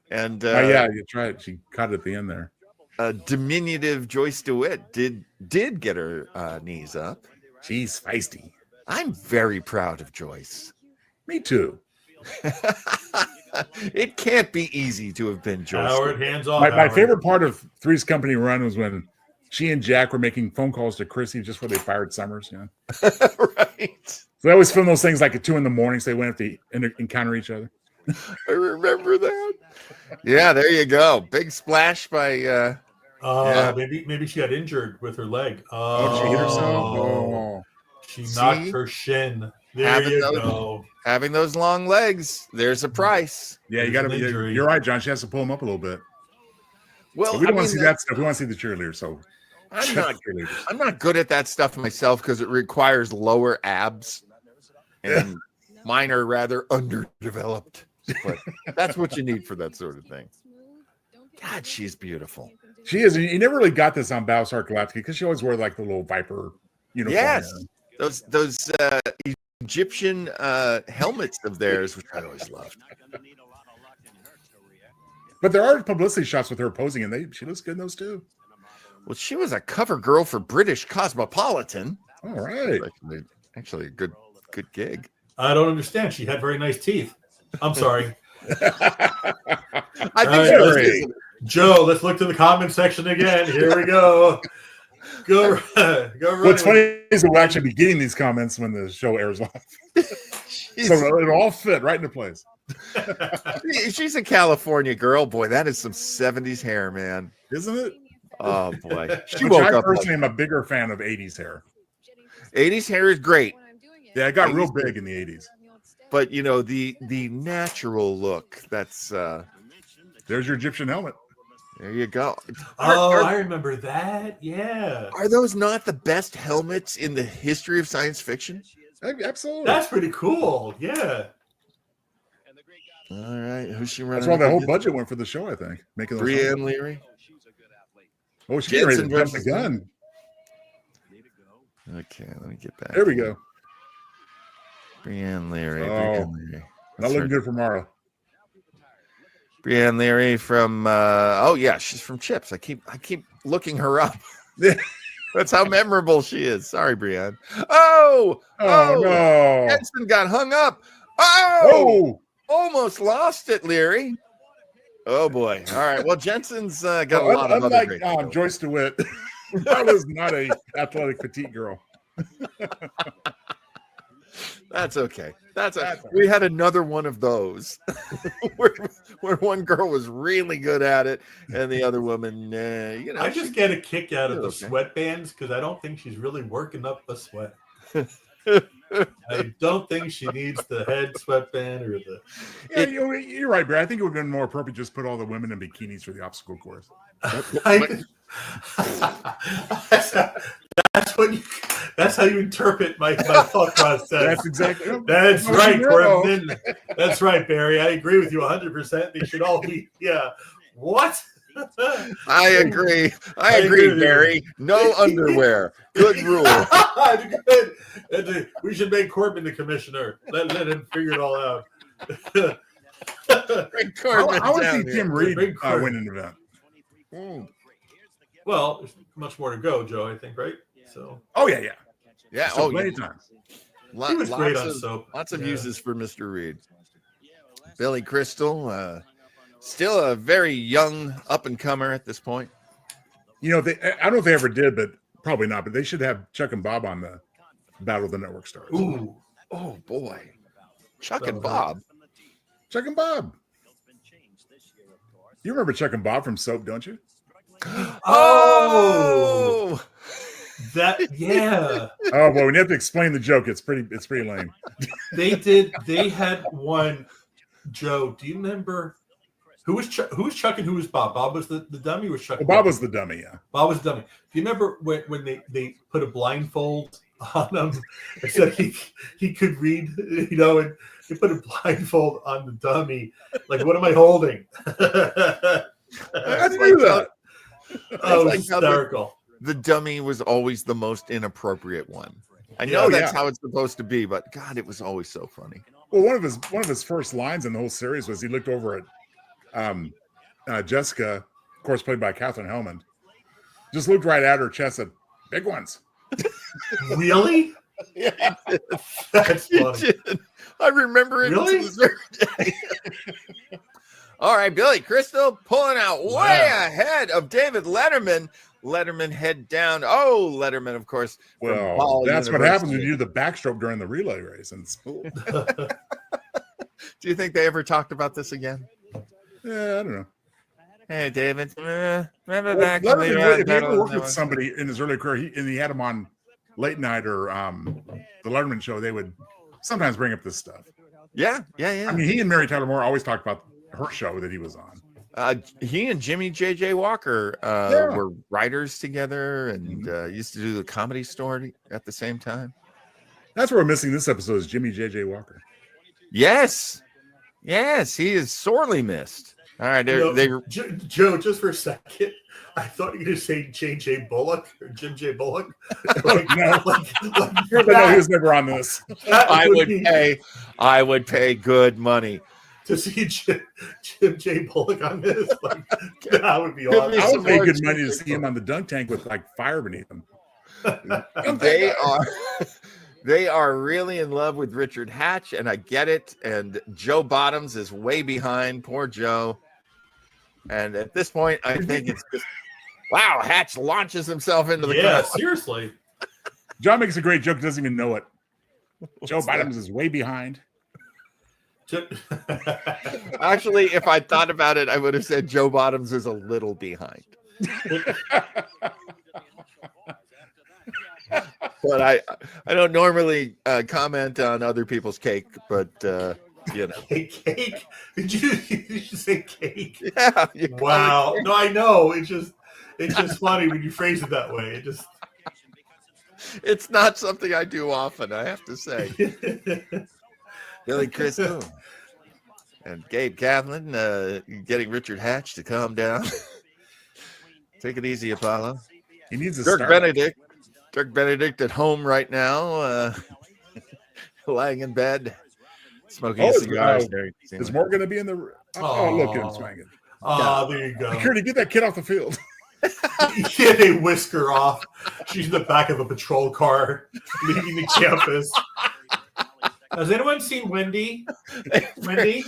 [SPEAKER 1] And
[SPEAKER 4] Yeah, you tried. She caught it at the end there.
[SPEAKER 1] Diminutive Joyce DeWitt did get her knees up.
[SPEAKER 4] She's feisty.
[SPEAKER 1] I'm very proud of Joyce.
[SPEAKER 4] Me too.
[SPEAKER 1] It can't be easy to have been Joyce.
[SPEAKER 5] Howard, hands off.
[SPEAKER 4] My
[SPEAKER 5] Howard.
[SPEAKER 4] favorite part of Three's Company run was when she and Jack were making phone calls to Chrissy just before they fired Summers. You know?
[SPEAKER 1] Right.
[SPEAKER 4] So they always film those things like at 2 a.m. so they went to encounter each other.
[SPEAKER 1] I remember that. Yeah, there you go. Big splash by yeah.
[SPEAKER 5] Maybe she got injured with her leg.
[SPEAKER 4] Oh, she hit herself. Oh.
[SPEAKER 5] She knocked
[SPEAKER 1] See?
[SPEAKER 5] her shin. There
[SPEAKER 1] Having
[SPEAKER 5] you
[SPEAKER 1] those-
[SPEAKER 5] go.
[SPEAKER 1] having those long legs. There's a price.
[SPEAKER 4] Yeah, you got to
[SPEAKER 5] An
[SPEAKER 4] be.
[SPEAKER 5] injury.
[SPEAKER 4] You're right, John. She has to pull him up a little bit.
[SPEAKER 1] Well,
[SPEAKER 4] But we don't
[SPEAKER 1] I
[SPEAKER 4] want to
[SPEAKER 1] mean,
[SPEAKER 4] see that stuff. We want to see the cheerleaders. So
[SPEAKER 1] I'm not good at that stuff myself because it requires lower abs, and mine are rather underdeveloped. But that's what you need for that sort of thing. God, she's beautiful.
[SPEAKER 4] She is. You never really got this on Battlestar Galactica because she always wore like the little Viper uniform.
[SPEAKER 1] Yes, those Egyptian helmets of theirs, which I always loved.
[SPEAKER 4] But there are publicity shots with her posing, and she looks good in those too.
[SPEAKER 1] Well, she was a cover girl for British Cosmopolitan.
[SPEAKER 4] All right.
[SPEAKER 1] Actually a good gig.
[SPEAKER 5] I don't understand. She had very nice teeth. I'm sorry.
[SPEAKER 1] I think
[SPEAKER 5] Right,
[SPEAKER 1] she was
[SPEAKER 4] let's
[SPEAKER 1] using-
[SPEAKER 5] Joe, let's look to the comment section again. Here we go. Go right.
[SPEAKER 4] What's funny is that we'll actually be getting these comments when the show airs live. So it'll all fit right into place.
[SPEAKER 1] She's a California girl. Boy, that is some 70s hair, man.
[SPEAKER 4] Isn't it?
[SPEAKER 1] Oh, boy. She
[SPEAKER 4] Which
[SPEAKER 1] woke
[SPEAKER 4] I
[SPEAKER 1] up.
[SPEAKER 4] personally am a bigger fan of 80s hair.
[SPEAKER 1] 80s hair is great,
[SPEAKER 4] Yeah, it got real big in the 80s.
[SPEAKER 1] but, you know, the natural look, that's,
[SPEAKER 4] There's your Egyptian helmet.
[SPEAKER 1] there you go.
[SPEAKER 5] I remember that. Yeah.
[SPEAKER 1] Are those not the best helmets in the history of science fiction?
[SPEAKER 4] Absolutely.
[SPEAKER 5] That's pretty cool. Yeah.
[SPEAKER 1] All right. Who's she running?
[SPEAKER 4] That's why the
[SPEAKER 1] up
[SPEAKER 4] whole
[SPEAKER 1] against?
[SPEAKER 4] budget went for the show, I think. Making those
[SPEAKER 1] Brianne
[SPEAKER 4] helmets.
[SPEAKER 1] Leary.
[SPEAKER 4] Oh, she's getting ready to
[SPEAKER 1] Jensen
[SPEAKER 4] jump the
[SPEAKER 1] versus-
[SPEAKER 4] gun.
[SPEAKER 1] Okay, let me get back.
[SPEAKER 4] There we go.
[SPEAKER 1] Brianne Leary.
[SPEAKER 4] Oh,
[SPEAKER 1] Brianne Leary.
[SPEAKER 4] Not
[SPEAKER 1] That's
[SPEAKER 4] looking
[SPEAKER 1] her.
[SPEAKER 4] good for Mara.
[SPEAKER 1] Brianne Leary from oh yeah, she's from Chips. I keep looking her up.
[SPEAKER 4] Yeah.
[SPEAKER 1] That's how memorable she is. Sorry, Brianne. Oh
[SPEAKER 4] no.
[SPEAKER 1] Jensen got hung up. Oh,
[SPEAKER 4] Oh,
[SPEAKER 1] almost lost it, Leary. Oh boy. All right. Well, Jensen's got a lot of other
[SPEAKER 4] unlike
[SPEAKER 1] great skills.
[SPEAKER 4] Joyce DeWitt, that was not a athletic petite girl.
[SPEAKER 1] That's okay.
[SPEAKER 4] That's all
[SPEAKER 1] We had another one of those where one girl was really good at it and the other woman, you know.
[SPEAKER 5] I just get a kick out of the
[SPEAKER 1] Okay.
[SPEAKER 5] sweatbands because I don't think she's really working up a sweat. I don't think she needs the head sweatband or the.
[SPEAKER 4] Yeah, you're right, Brad. I think it would have been more appropriate to just put all the women in bikinis for the obstacle course.
[SPEAKER 5] That's how you interpret my thought process.
[SPEAKER 4] That's exactly.
[SPEAKER 5] That's
[SPEAKER 4] Oh,
[SPEAKER 5] right,
[SPEAKER 4] no.
[SPEAKER 5] Korbman. That's right, Barry. I agree with you 100%. They should all be. Yeah. What?
[SPEAKER 1] I agree. I
[SPEAKER 5] I agree
[SPEAKER 1] agree,
[SPEAKER 5] with you.
[SPEAKER 1] Barry. No underwear. Good rule.
[SPEAKER 5] Good. And, we should make Korbman the commissioner. Let him figure it all out.
[SPEAKER 1] Bring Korbman
[SPEAKER 4] I want to
[SPEAKER 1] down
[SPEAKER 4] see
[SPEAKER 1] here.
[SPEAKER 4] Tim Reed
[SPEAKER 5] Big Korbman.
[SPEAKER 4] win an event.
[SPEAKER 1] Mm.
[SPEAKER 5] Well, there's much more to go, Joe. I think, right? So
[SPEAKER 4] Oh yeah.
[SPEAKER 1] Yeah.
[SPEAKER 4] So
[SPEAKER 1] Oh,
[SPEAKER 4] plenty
[SPEAKER 1] yeah.
[SPEAKER 4] of time.
[SPEAKER 5] he was great on
[SPEAKER 1] of,
[SPEAKER 5] soap.
[SPEAKER 1] lots of
[SPEAKER 5] Yeah.
[SPEAKER 1] uses for Mr. Reed. Billy Crystal, still a very young up and comer at this point.
[SPEAKER 4] You know, I don't know if they ever did, but probably not. But they should have Chuck and Bob on Battle of the Network Stars.
[SPEAKER 5] Ooh.
[SPEAKER 1] Oh boy, Chuck and
[SPEAKER 5] Oh,
[SPEAKER 1] Bob.
[SPEAKER 4] Chuck and Bob. You remember Chuck and Bob from Soap, don't you?
[SPEAKER 5] Oh, that yeah.
[SPEAKER 4] Oh boy, when you have to explain the joke, it's pretty lame.
[SPEAKER 5] They had one. Joe, do you remember who was Chuck and who was Bob? Bob was the dummy. Was Chuck?
[SPEAKER 4] Well, Bob was the dummy, yeah.
[SPEAKER 5] Bob was the dummy. Do you remember when they put a blindfold on him so he could read, and they put a blindfold on the dummy? Like, what am I holding?
[SPEAKER 4] I knew that.
[SPEAKER 5] Oh,
[SPEAKER 1] like
[SPEAKER 5] hysterical.
[SPEAKER 1] The dummy was always the most inappropriate one. I know that's how it's supposed to be, but God, it was always so funny.
[SPEAKER 4] Well, one of his first lines in the whole series was he looked over at Jessica, of course, played by Catherine Hellman, just looked right at her chest, said, "Big ones."
[SPEAKER 5] Really?
[SPEAKER 1] Yeah,
[SPEAKER 5] That's funny.
[SPEAKER 1] I remember it.
[SPEAKER 5] Really?
[SPEAKER 1] To this very day. All right, Billy Crystal pulling out way ahead of David Letterman. Letterman head down. Oh, Letterman, of course.
[SPEAKER 4] Well, that's what happens when you do the backstroke during the relay race in school.
[SPEAKER 1] Do you think they ever talked about this again?
[SPEAKER 4] Yeah, I don't know.
[SPEAKER 1] Hey, David. Remember
[SPEAKER 4] Well,
[SPEAKER 1] back when we were
[SPEAKER 4] if you ever worked with somebody in his early career, he had him on late night or the Letterman show, they would sometimes bring up this stuff.
[SPEAKER 1] Yeah.
[SPEAKER 4] I mean, he and Mary Tyler Moore always talked about her show that he was on.
[SPEAKER 1] He and Jimmy J.J. Walker were writers together and used to do the Comedy Store at the same time.
[SPEAKER 4] That's what we're missing this episode is Jimmy J.J. Walker.
[SPEAKER 1] Yes, he is sorely missed. All right,
[SPEAKER 5] Joe, just for a second, I thought you were going to say J.J. Bullock or Jim J. Bullock.
[SPEAKER 4] No, he was never on this.
[SPEAKER 1] I would pay good money
[SPEAKER 5] to see Jim J. Bullock on this. Like, that would be awesome.
[SPEAKER 4] I would pay good money to see him on the dunk tank with like fire beneath him.
[SPEAKER 1] They are really in love with Richard Hatch, and I get it. And Joe Bottoms is way behind. Poor Joe. And at this point, I think it's just, wow, Hatch launches himself into the crowd.
[SPEAKER 5] Seriously.
[SPEAKER 4] John makes a great joke, doesn't even know it. Joe Bottoms is way behind.
[SPEAKER 1] Actually, if I thought about it, I would have said Joe Bottoms is a little behind. But I don't normally comment on other people's cake, but
[SPEAKER 5] Cake? Did you say cake?
[SPEAKER 1] Yeah.
[SPEAKER 5] Wow. No, I know. It's just funny when you phrase it that way.
[SPEAKER 1] It's not something I do often, I have to say. Billy Crystal and Gabe Kaplan getting Richard Hatch to calm down. Take it easy, Apollo.
[SPEAKER 4] He needs a
[SPEAKER 1] Dirk Benedict at home right now, lying in bed, smoking cigars.
[SPEAKER 4] Is Moore going to be in the? Oh, look at him swinging.
[SPEAKER 5] Oh, there you go.
[SPEAKER 4] Security, get that kid off the field.
[SPEAKER 5] Yeah, they whisk her off. She's in the back of a patrol car leaving the campus. Has anyone seen Wendy? Wendy?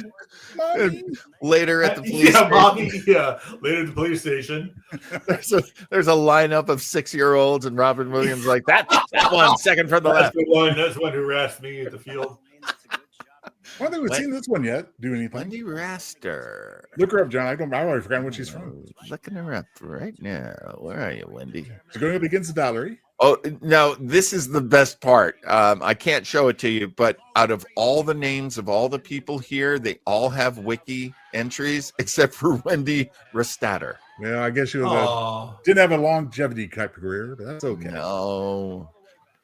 [SPEAKER 1] Later at the police
[SPEAKER 5] station.
[SPEAKER 1] Mommy.
[SPEAKER 5] Yeah, later at the police station.
[SPEAKER 1] There's a lineup of 6-year-olds, and Robin Williams like, that one, second from the left.
[SPEAKER 5] That's the one who harassed me at the field.
[SPEAKER 4] I don't think we've seen this one yet. Do anything?
[SPEAKER 1] Wendy Raster.
[SPEAKER 4] Look her up, John. I've already forgotten what she's from.
[SPEAKER 1] Looking her up right now. Where are you, Wendy?
[SPEAKER 4] She's going up against Valerie.
[SPEAKER 1] Oh, no, this is the best part. I can't show it to you, but out of all the names of all the people here, they all have wiki entries except for Wendy Rastatter.
[SPEAKER 4] Yeah, I guess she was didn't have a longevity type of career, but that's okay.
[SPEAKER 1] No.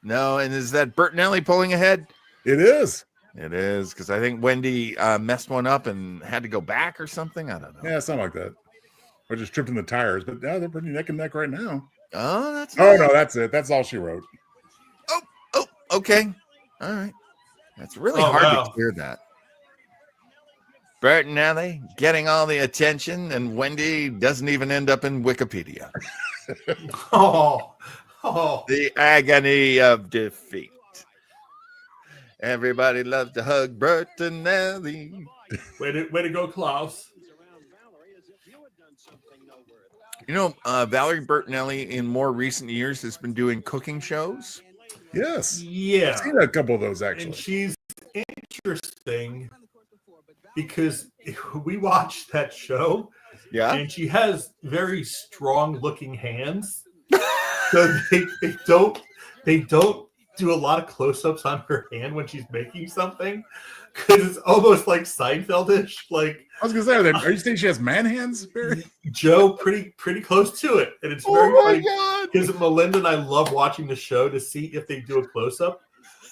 [SPEAKER 1] And is that Bertinelli pulling ahead?
[SPEAKER 4] It is.
[SPEAKER 1] It is, because I think Wendy messed one up and had to go back or something. I don't know.
[SPEAKER 4] Yeah, something like that. Or just tripped in the tires, but yeah, they're pretty neck and neck right now.
[SPEAKER 1] Oh, that's
[SPEAKER 4] nice. No, that's it. That's all she wrote.
[SPEAKER 1] Oh, okay. All right. That's really hard to hear that. Bertinelli getting all the attention, and Wendy doesn't even end up in Wikipedia. The agony of defeat. Everybody loves to hug Bertinelli.
[SPEAKER 5] Way to go, Klaus.
[SPEAKER 1] You know, Valerie Bertinelli in more recent years has been doing cooking shows.
[SPEAKER 4] Yes.
[SPEAKER 5] Yeah.
[SPEAKER 4] I've seen a couple of those actually.
[SPEAKER 5] And she's interesting because we watched that show.
[SPEAKER 1] Yeah.
[SPEAKER 5] And she has very strong looking hands. So they don't do a lot of close-ups on her hand when she's making something. Because it's almost like Seinfeld-ish. Like,
[SPEAKER 4] I was gonna say, are you saying she has man hands, Barry?
[SPEAKER 5] Joe, pretty close to it. And it's very funny. Because Melinda and I love watching the show to see if they do a close-up.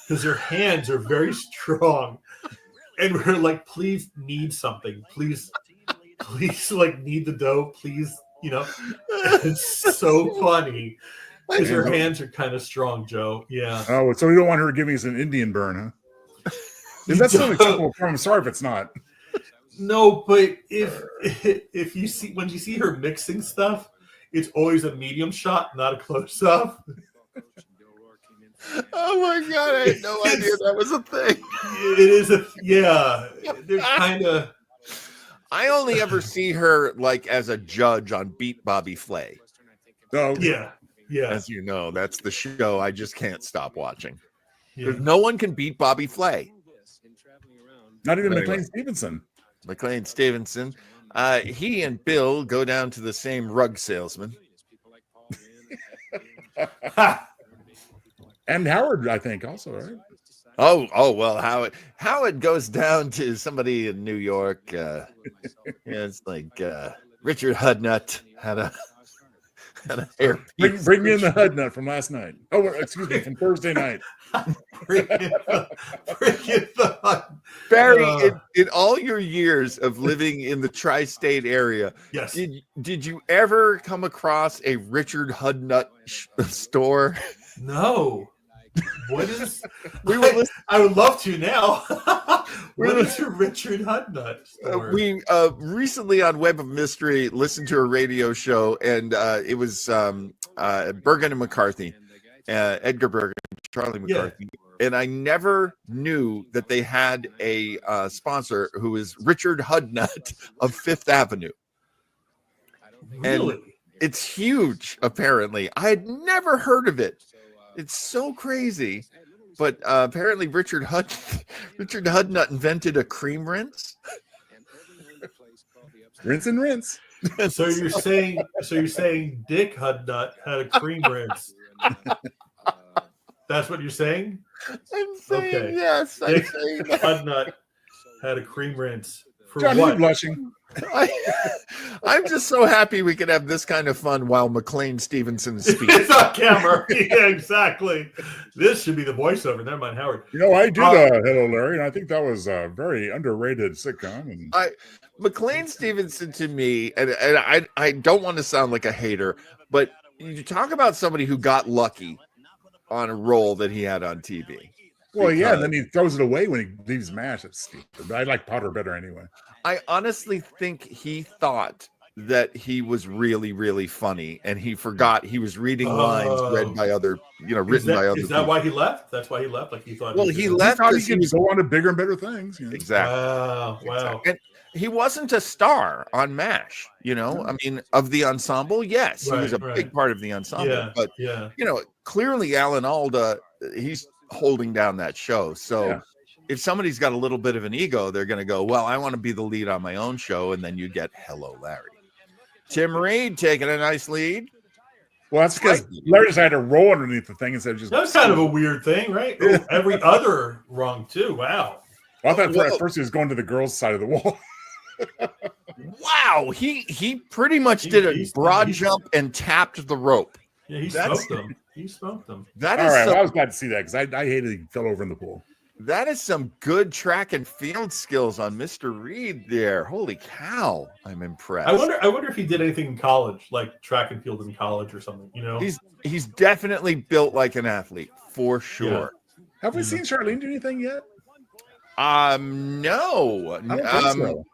[SPEAKER 5] Because her hands are very strong. And we're like, please knead something. Please, like, knead the dough. Please, It's so funny. Because her hands are kind of strong, Joe. Yeah.
[SPEAKER 4] Oh, so you don't want her giving us an Indian burn, huh? Is that still acceptable? I'm sorry if it's not.
[SPEAKER 5] No, but if you see when you see her mixing stuff, it's always a medium shot, not a close up.
[SPEAKER 1] Oh my god, I had no idea that was a thing.
[SPEAKER 5] It is they're kind of.
[SPEAKER 1] I only ever see her like as a judge on Beat Bobby Flay.
[SPEAKER 4] Oh
[SPEAKER 5] yeah.
[SPEAKER 1] As you know, that's the show I just can't stop watching.
[SPEAKER 5] Yeah.
[SPEAKER 1] No one can beat Bobby Flay.
[SPEAKER 4] Not even McLean Stevenson.
[SPEAKER 1] McLean Stevenson. He and Bill go down to the same rug salesman.
[SPEAKER 4] And Howard, I think, also, right?
[SPEAKER 1] Oh well, Howard goes down to somebody in New York. It's like Richard Hudnut had a hair.
[SPEAKER 4] Bring me in the Hudnut from last night. Oh, excuse me, from Thursday night.
[SPEAKER 5] Bring in the Hudnut.
[SPEAKER 1] Barry, in all your years of living in the tri-state area,
[SPEAKER 5] yes,
[SPEAKER 1] did you ever come across a Richard Hudnut store?
[SPEAKER 5] No. What is? I would love to now. What is your Richard Hudnut store?
[SPEAKER 1] We recently on Web of Mystery listened to a radio show, and it was Bergen and McCarthy, Edgar Bergen, Charlie McCarthy, and I never knew that they had a sponsor who is Richard Hudnut of Fifth Avenue.
[SPEAKER 5] Really?
[SPEAKER 1] And it's huge, apparently. I had never heard of it. It's so crazy. But apparently Richard Hudnut invented a cream rinse.
[SPEAKER 4] Rinse and rinse.
[SPEAKER 5] So you're saying Dick Hudnut had a cream rinse. That's what you're saying?
[SPEAKER 1] I'm saying yes.
[SPEAKER 5] Dick Hudnut had a cream rinse. For
[SPEAKER 4] John,
[SPEAKER 5] what?
[SPEAKER 4] you're blushing.
[SPEAKER 1] I'm just so happy we could have this kind of fun while McLean Stevenson speaks.
[SPEAKER 5] It's on camera. Yeah, exactly. This should be the voiceover. Never mind, Howard.
[SPEAKER 4] I did Hello, Larry, and I think that was a very underrated sitcom. And
[SPEAKER 1] McLean Stevenson to me, and I don't want to sound like a hater, but you talk about somebody who got lucky on a role that he had on TV.
[SPEAKER 4] Well, yeah, and then he throws it away when he leaves MASH. It's stupid. But I like Potter better anyway.
[SPEAKER 1] I honestly think he thought that he was really, really funny, and he forgot he was reading lines read by other, written by other.
[SPEAKER 5] Is that
[SPEAKER 1] people.
[SPEAKER 5] why he left? That's why he left. Like he thought.
[SPEAKER 1] Well, he left.
[SPEAKER 4] He thought he could go on to bigger and better things.
[SPEAKER 1] Exactly.
[SPEAKER 5] Wow.
[SPEAKER 1] Exactly. And he wasn't a star on MASH. I mean, of the ensemble, yes, he was a big part of the ensemble. But clearly, Alan Alda, he's holding down that show. So if somebody's got a little bit of an ego, they're going to go, well, I want to be the lead on my own show. And then you get Hello, Larry. Tim Reed taking a nice lead.
[SPEAKER 4] Well, that's because Larry just had to roll underneath the thing instead of just.
[SPEAKER 5] That's kind of a weird thing, right? Oh, every other wrong too. Wow.
[SPEAKER 4] Well, I thought at first he was going to the girls' side of the wall.
[SPEAKER 1] Wow. He pretty much did a broad jump and tapped the rope.
[SPEAKER 5] Yeah, he smoked them. He smoked them.
[SPEAKER 1] That
[SPEAKER 4] all
[SPEAKER 1] is
[SPEAKER 4] right. Well, I was glad to see that because I hated he fell over in the pool.
[SPEAKER 1] That is some good track and field skills on Mr. Reed there. Holy cow. I'm impressed.
[SPEAKER 5] I wonder if he did anything in college, like track and field in college or something,
[SPEAKER 1] He's definitely built like an athlete, for sure.
[SPEAKER 5] Yeah.
[SPEAKER 4] Have we seen Charlene do anything yet?
[SPEAKER 1] No.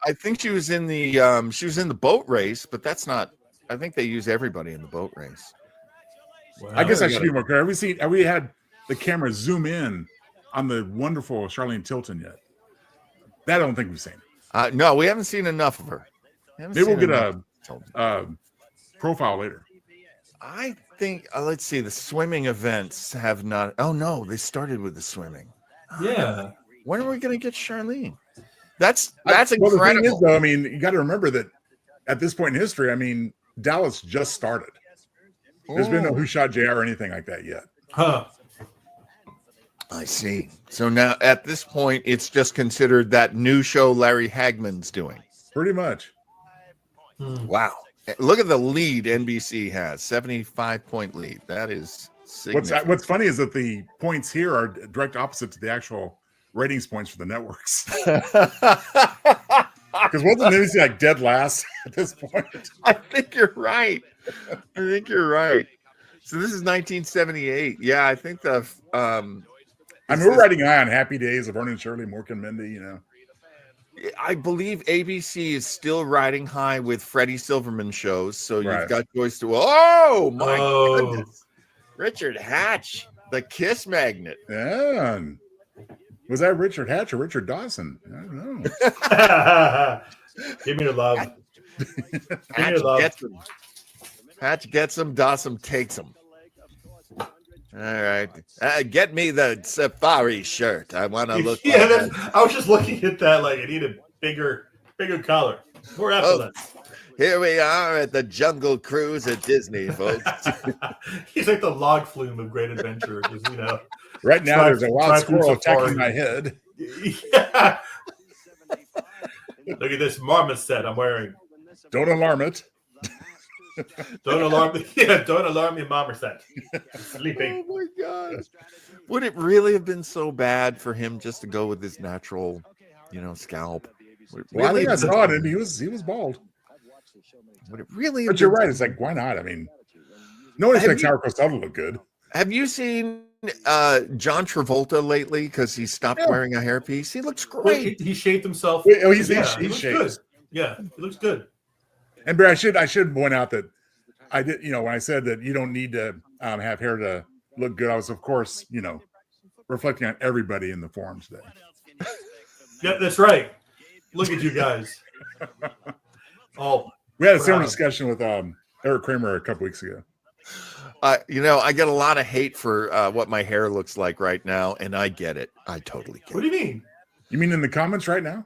[SPEAKER 1] I think she was in the boat race, but that's not. I think they use everybody in the boat race.
[SPEAKER 5] Wow.
[SPEAKER 4] I guess I should be more clear. Have we had the camera zoom in on the wonderful Charlene Tilton yet? That I don't think we've seen.
[SPEAKER 1] No, we haven't seen enough of her.
[SPEAKER 4] Maybe we'll get a profile later.
[SPEAKER 1] I think let's see. The swimming events have not. Oh no, they started with the swimming.
[SPEAKER 5] Yeah.
[SPEAKER 1] When are we going to get Charlene? That's
[SPEAKER 4] Well,
[SPEAKER 1] incredible.
[SPEAKER 4] the thing is, though, I mean, you got to remember that at this point in history, I mean, Dallas just started. There's been no Who Shot JR or anything like that yet.
[SPEAKER 5] Huh.
[SPEAKER 1] I see. So now at this point, it's just considered that new show Larry Hagman's doing.
[SPEAKER 4] Pretty much.
[SPEAKER 1] Wow. Look at the lead NBC has, 75-point lead. That is significant.
[SPEAKER 4] What's funny is that the points here are direct opposite to the actual ratings points for the networks. Because wasn't NBC like dead last at this point?
[SPEAKER 1] I think you're right. So this is 1978. Yeah, I think the
[SPEAKER 4] I mean, we're riding high on Happy Days of Vernon Shirley, Mork and Mindy, you know.
[SPEAKER 1] I believe ABC is still riding high with Freddie Silverman shows. So you've got Joyce to. Oh my goodness, Richard Hatch, the Kiss Magnet.
[SPEAKER 4] Yeah. Was that Richard Hatch or Richard Dawson? I don't know.
[SPEAKER 5] Give me your love.
[SPEAKER 1] Hatch gets him. Dawson takes him. All right. Get me the safari shirt. I want to look.
[SPEAKER 5] Yeah, like I was just looking at that like I need a bigger collar. More after
[SPEAKER 1] Here we are at the Jungle Cruise at Disney, folks.
[SPEAKER 5] He's like the log flume of Great Adventure. You know,
[SPEAKER 4] right now there's a wild squirrel attacking my head.
[SPEAKER 5] Yeah. Look at this marmoset I'm wearing.
[SPEAKER 4] Don't alarm it.
[SPEAKER 5] Don't alarm me. Yeah, don't alarm me, marmoset. Sleeping.
[SPEAKER 1] Oh my God. Would it really have been so bad for him just to go with his natural, scalp?
[SPEAKER 4] Well, I think I saw it, and he was bald.
[SPEAKER 1] Would it really?
[SPEAKER 4] But you're right. It's like, why not? I mean, no one expects Howard Cosell to look good.
[SPEAKER 1] Have you seen John Travolta lately? Because he stopped wearing a hairpiece. He looks great.
[SPEAKER 5] He shaved himself.
[SPEAKER 4] He shaved.
[SPEAKER 5] Good. Yeah, he looks good.
[SPEAKER 4] And Barry, I should point out that I did, when I said that you don't need to have hair to look good, I was, of course, reflecting on everybody in the forum today.
[SPEAKER 5] Yeah, that's right. Look at you guys.
[SPEAKER 4] We had a similar discussion with Eric Kramer a couple weeks ago.
[SPEAKER 1] I get a lot of hate for what my hair looks like right now, and I get it. I totally get it.
[SPEAKER 5] What do you mean?
[SPEAKER 4] You mean in the comments right now?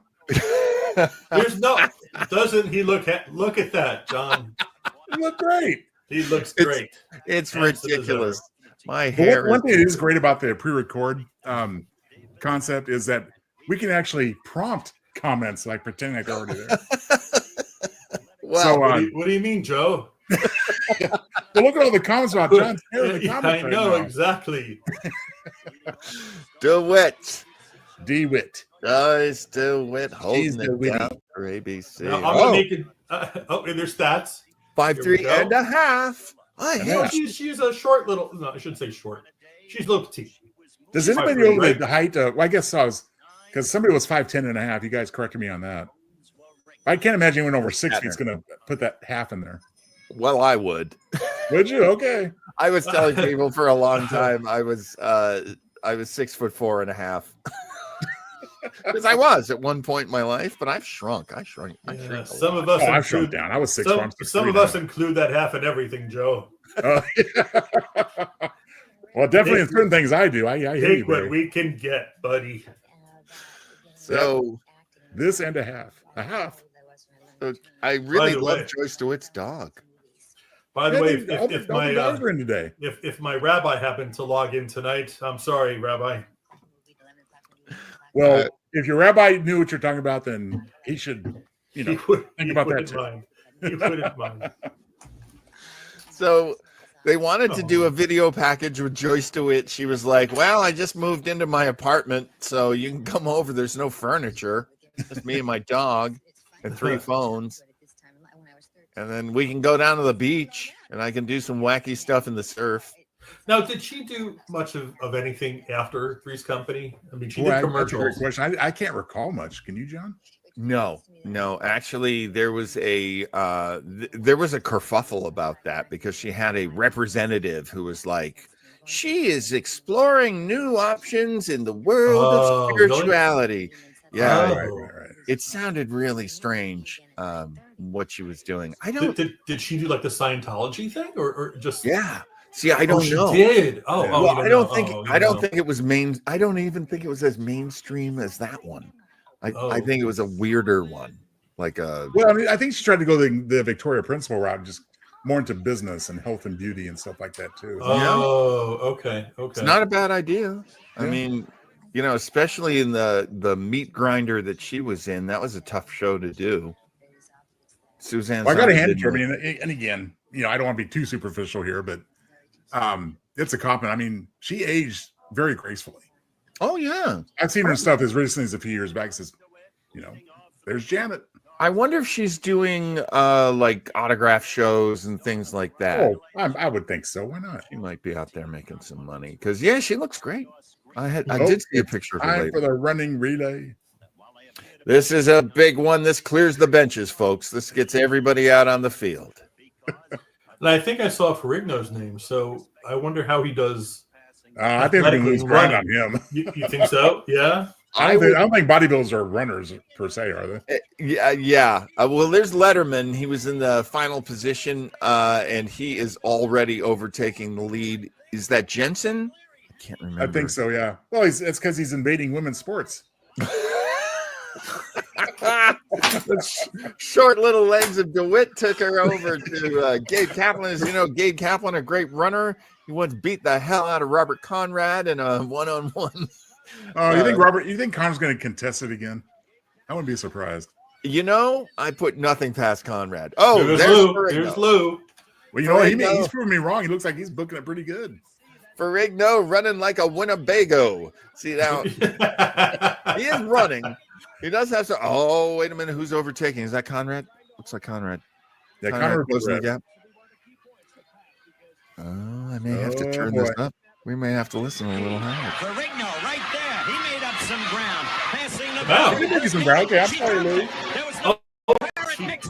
[SPEAKER 5] There's no. Doesn't he look at that, John?
[SPEAKER 4] You look great.
[SPEAKER 5] He looks great.
[SPEAKER 1] It's ridiculous. My hair.
[SPEAKER 4] One thing that is great about the pre-record concept is that we can actually prompt comments like pretending like they're already there.
[SPEAKER 1] Well,
[SPEAKER 5] so, what do you mean, Joe?
[SPEAKER 4] Well, look at all the comments about John's hair in the comments.
[SPEAKER 5] I know exactly.
[SPEAKER 1] DeWitt.
[SPEAKER 4] DeWitt.
[SPEAKER 1] DeWitt holding it down for ABC.
[SPEAKER 5] Now, I'm gonna make it. And there's stats.
[SPEAKER 1] 5'3.5".
[SPEAKER 5] She's a short little. No, I shouldn't say short. She's a little petite.
[SPEAKER 4] Does anybody know the height? Well, I guess I was, because somebody was 5'10.5". You guys corrected me on that. I can't imagine anyone over 6 feet is going to put that half in there.
[SPEAKER 1] Well, I would.
[SPEAKER 4] Would you? Okay.
[SPEAKER 1] I was telling people for a long time I was 6'4.5". Because I was at one point in my life, but I've shrunk. I shrunk.
[SPEAKER 5] Some of us.
[SPEAKER 4] I've shrunk down. I was 6'1".
[SPEAKER 5] Some of us include that half in everything, Joe.
[SPEAKER 4] Well, definitely in certain things I do. I hear you.
[SPEAKER 5] Take what we can get, buddy.
[SPEAKER 1] So
[SPEAKER 4] this and a half.
[SPEAKER 1] So I really love Joyce DeWitt's dog.
[SPEAKER 5] By the way, if my rabbi happened to log in tonight, I'm sorry, Rabbi.
[SPEAKER 4] Well, if your rabbi knew what you're talking about, then he should, think about that too.
[SPEAKER 5] He wouldn't mind.
[SPEAKER 1] So they wanted to do a video package with Joyce DeWitt. She was like, well, I just moved into my apartment, so you can come over. There's no furniture. Just me and my dog and 3 phones. And then we can go down to the beach, and I can do some wacky stuff in the surf.
[SPEAKER 5] Now, did she do much of anything after Three's Company? I mean, she did commercials.
[SPEAKER 4] That's a great question. I can't recall much. Can you, John?
[SPEAKER 1] No. Actually, there was a kerfuffle about that because she had a representative who was like, she is exploring new options in the world of spirituality. Yeah,
[SPEAKER 5] Oh.
[SPEAKER 1] it sounded really strange. What she was doing. I don't.
[SPEAKER 5] Did she do like the Scientology thing, or just?
[SPEAKER 1] Yeah. See, I don't
[SPEAKER 5] she
[SPEAKER 1] know.
[SPEAKER 5] did. Oh,
[SPEAKER 4] Yeah.
[SPEAKER 5] oh,
[SPEAKER 1] Well,
[SPEAKER 5] you
[SPEAKER 1] I don't
[SPEAKER 5] know.
[SPEAKER 1] think
[SPEAKER 5] Oh, you
[SPEAKER 1] I don't
[SPEAKER 5] know.
[SPEAKER 1] think it was main. I don't even think it was as mainstream as that one. I
[SPEAKER 5] Oh.
[SPEAKER 1] think it was a weirder one, like a.
[SPEAKER 4] Well, I mean, I think she tried to go the Victoria Principal route, just more into business and health and beauty and stuff like that too.
[SPEAKER 5] Oh, okay.
[SPEAKER 1] It's not a bad idea. I
[SPEAKER 4] Yeah.
[SPEAKER 1] mean, you know, especially in the meat grinder that she was in, that was a tough show to do. Suzanne.
[SPEAKER 4] Well, I got to
[SPEAKER 1] Somers
[SPEAKER 4] hand it
[SPEAKER 1] did
[SPEAKER 4] to her. I mean, and again, you know, I don't want to be too superficial here, but it's a compliment. I mean, she aged very gracefully.
[SPEAKER 1] Oh yeah,
[SPEAKER 4] I've seen her in stuff as recently as a few years back. Says, you know, there's Janet.
[SPEAKER 1] I wonder if she's doing like autograph shows and things like that.
[SPEAKER 4] Oh, I would think so. Why not?
[SPEAKER 1] She might be out there making some money because yeah, she looks great. I
[SPEAKER 4] Oh,
[SPEAKER 1] did see a picture of her
[SPEAKER 4] Time
[SPEAKER 1] later.
[SPEAKER 4] for the running relay.
[SPEAKER 1] This is a big one. This clears the benches, folks. This gets everybody out on the field.
[SPEAKER 5] And I think I saw Ferrigno's name, so I wonder how he does.
[SPEAKER 4] I think they're going to lose ground on him.
[SPEAKER 5] You think so? Yeah.
[SPEAKER 4] I don't think bodybuilders are runners per se, are they?
[SPEAKER 1] Yeah. Well, there's Letterman. He was in the final position, and he is already overtaking the lead. Is that Jensen? I can't remember.
[SPEAKER 4] I think so. Yeah. Well, it's because he's invading women's sports.
[SPEAKER 1] The short little legs of DeWitt took her over to Gabe Kaplan. As you know, Gabe Kaplan, a great runner. He once beat the hell out of Robert Conrad in a one-on-one.
[SPEAKER 4] Oh, you think Connor's going to contest it again? I wouldn't be surprised.
[SPEAKER 1] You know, I put nothing past Conrad. Oh,
[SPEAKER 5] There's
[SPEAKER 1] there's
[SPEAKER 5] Lou.
[SPEAKER 1] Ferrigno.
[SPEAKER 5] There's Lou.
[SPEAKER 4] Well, you know what?
[SPEAKER 1] Ferrigno.
[SPEAKER 4] He's proving me wrong. He looks like he's booking it pretty good.
[SPEAKER 1] Ferrigno running like a Winnebago. See now, he is running. He does have some. Oh, wait a minute. Who's overtaking? Is that Conrad? Looks like Conrad.
[SPEAKER 4] Yeah,
[SPEAKER 1] Conrad
[SPEAKER 4] Connor
[SPEAKER 1] closing the gap. Oh, I may have to turn this up. We may have to listen a little higher.
[SPEAKER 7] Ferrigno right there. He made up some ground. Passing the
[SPEAKER 5] Wow.
[SPEAKER 7] ball.
[SPEAKER 4] He did make some ground. Okay, I'm sorry, Lou.
[SPEAKER 7] There was
[SPEAKER 5] Oh.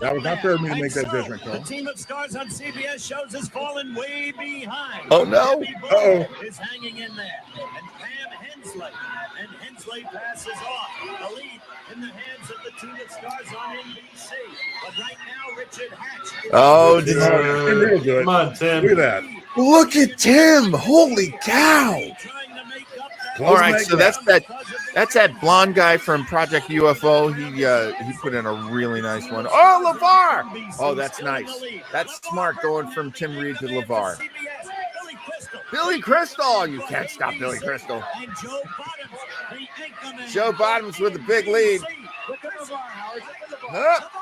[SPEAKER 4] That was not fair of me to make that
[SPEAKER 7] So,
[SPEAKER 4] judgment
[SPEAKER 7] The
[SPEAKER 4] call.
[SPEAKER 7] team of stars on CBS shows has fallen way behind.
[SPEAKER 1] Oh, no.
[SPEAKER 7] Debbie Bull
[SPEAKER 4] Uh-oh.
[SPEAKER 7] is hanging in there. And Pam Hensley. And Hensley passes off. The lead in the hands of the team of stars on NBC. But right now, Richard Hatch.
[SPEAKER 1] Oh,
[SPEAKER 4] Tim will do it.
[SPEAKER 5] Come on, Tim.
[SPEAKER 4] Look at that.
[SPEAKER 1] look at Tim. Holy cow. All right, so that's that blonde guy from Project UFO. He put in a really nice one. Oh, LeVar. Oh, that's nice. That's smart going from Tim Reed to LeVar. Billy Crystal. You can't stop Billy Crystal. Joe Bottoms with a big lead. Up.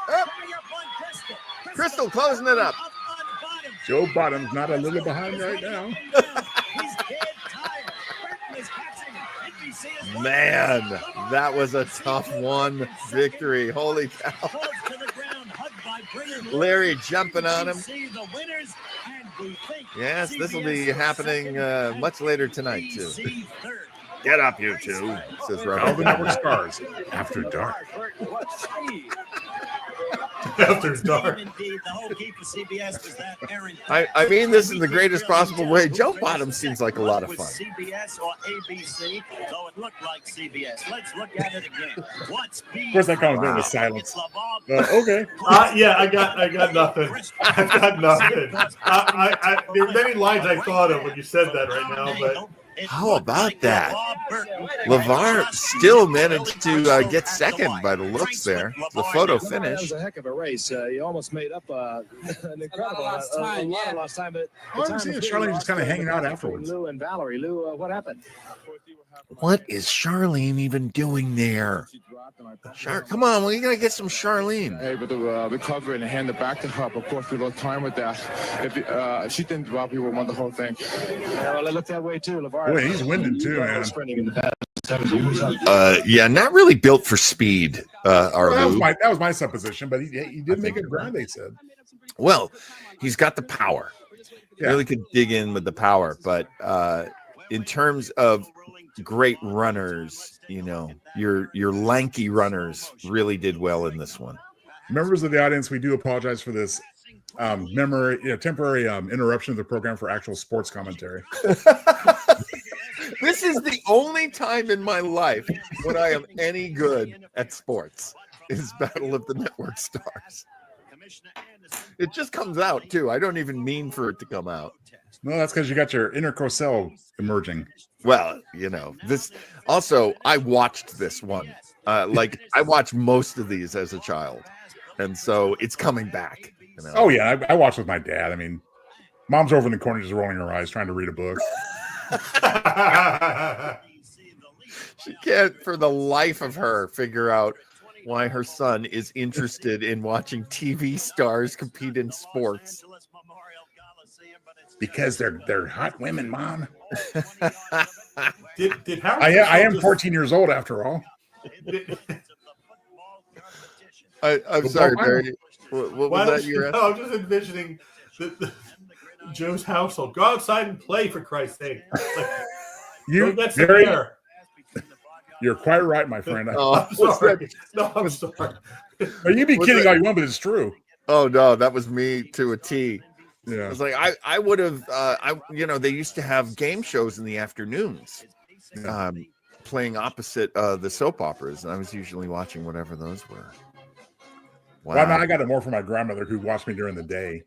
[SPEAKER 1] Crystal closing it up.
[SPEAKER 4] Joe Bottom's not a little behind right now.
[SPEAKER 1] Man, that was a tough one victory. Holy cow. Larry jumping on him. Yes, this will be happening much later tonight, too. Get up, you two, says
[SPEAKER 4] All the
[SPEAKER 1] Robert.
[SPEAKER 4] network stars after dark.
[SPEAKER 5] After dark.
[SPEAKER 1] I mean this in the greatest possible way. Joe Bottom seems like a lot of fun.
[SPEAKER 7] CBS or ABC, though it looked like CBS. Let's look at it again. What's
[SPEAKER 4] Of course, that comes in with silence. Okay.
[SPEAKER 5] Yeah, I got nothing. I got nothing. There were many lines I thought of when you said that right now, but
[SPEAKER 1] How about that? LeVar still managed to get second by the looks there. The photo
[SPEAKER 8] That
[SPEAKER 1] finish.
[SPEAKER 8] was a heck of a race. You almost made up an incredible lot of lost time. But
[SPEAKER 4] Oh, I'm seeing Charlene just kind of hanging out afterwards.
[SPEAKER 8] Lou and Valerie. Lou, what happened?
[SPEAKER 1] What is Charlene even doing there? Come on, we're going to get some Charlene.
[SPEAKER 9] Able to recover and hand it back to her. Of course, we lost time with that. If she didn't drop, we would have won the whole thing.
[SPEAKER 8] Yeah, well, it looked that way too. LeVar.
[SPEAKER 4] Boy, he's winded too, man.
[SPEAKER 8] Sprinting in the past 7 years.
[SPEAKER 1] Yeah, not really built for speed,
[SPEAKER 4] Well,
[SPEAKER 1] Arlu.
[SPEAKER 4] that was my supposition, but he did make it ground, they said.
[SPEAKER 1] Well, he's got the power.
[SPEAKER 4] Yeah.
[SPEAKER 1] Really could dig in with the power, but in terms of great runners, you know, your lanky runners really did well in this one.
[SPEAKER 4] Members of the audience, we do apologize for this temporary interruption of the program for actual sports commentary.
[SPEAKER 1] This is the only time in my life when I am any good at sports is Battle of the Network Stars. It just comes out too. I don't even mean for it to come out.
[SPEAKER 4] No, that's because you got your inner Cosell emerging.
[SPEAKER 1] Well, this also, I watched this one. Like I watched most of these as a child. And so it's coming back.
[SPEAKER 4] Oh yeah, I watched with my dad. I mean, mom's over in the corner just rolling her eyes trying to read a book.
[SPEAKER 1] She can't for the life of her figure out why her son is interested in watching TV stars compete in sports.
[SPEAKER 4] Because they're hot women, Mom.
[SPEAKER 5] Did Howard
[SPEAKER 4] I am 14 years old after all.
[SPEAKER 1] I'm sorry, Barry. What was that you were asking?
[SPEAKER 5] I'm just envisioning Joe's household. Go outside and play, for Christ's sake. Like, that's
[SPEAKER 4] Barry,
[SPEAKER 5] there.
[SPEAKER 4] You're quite right, my friend.
[SPEAKER 5] I'm sorry. No, I'm sorry.
[SPEAKER 4] You be kidding all you want, but it's true.
[SPEAKER 1] Oh no, that was me to a T.
[SPEAKER 4] Yeah.
[SPEAKER 1] I was like, I would have, they used to have game shows in the afternoons, playing opposite the soap operas, and I was usually watching whatever those were. Wow.
[SPEAKER 4] Well, I got it more from my grandmother who watched me during the day.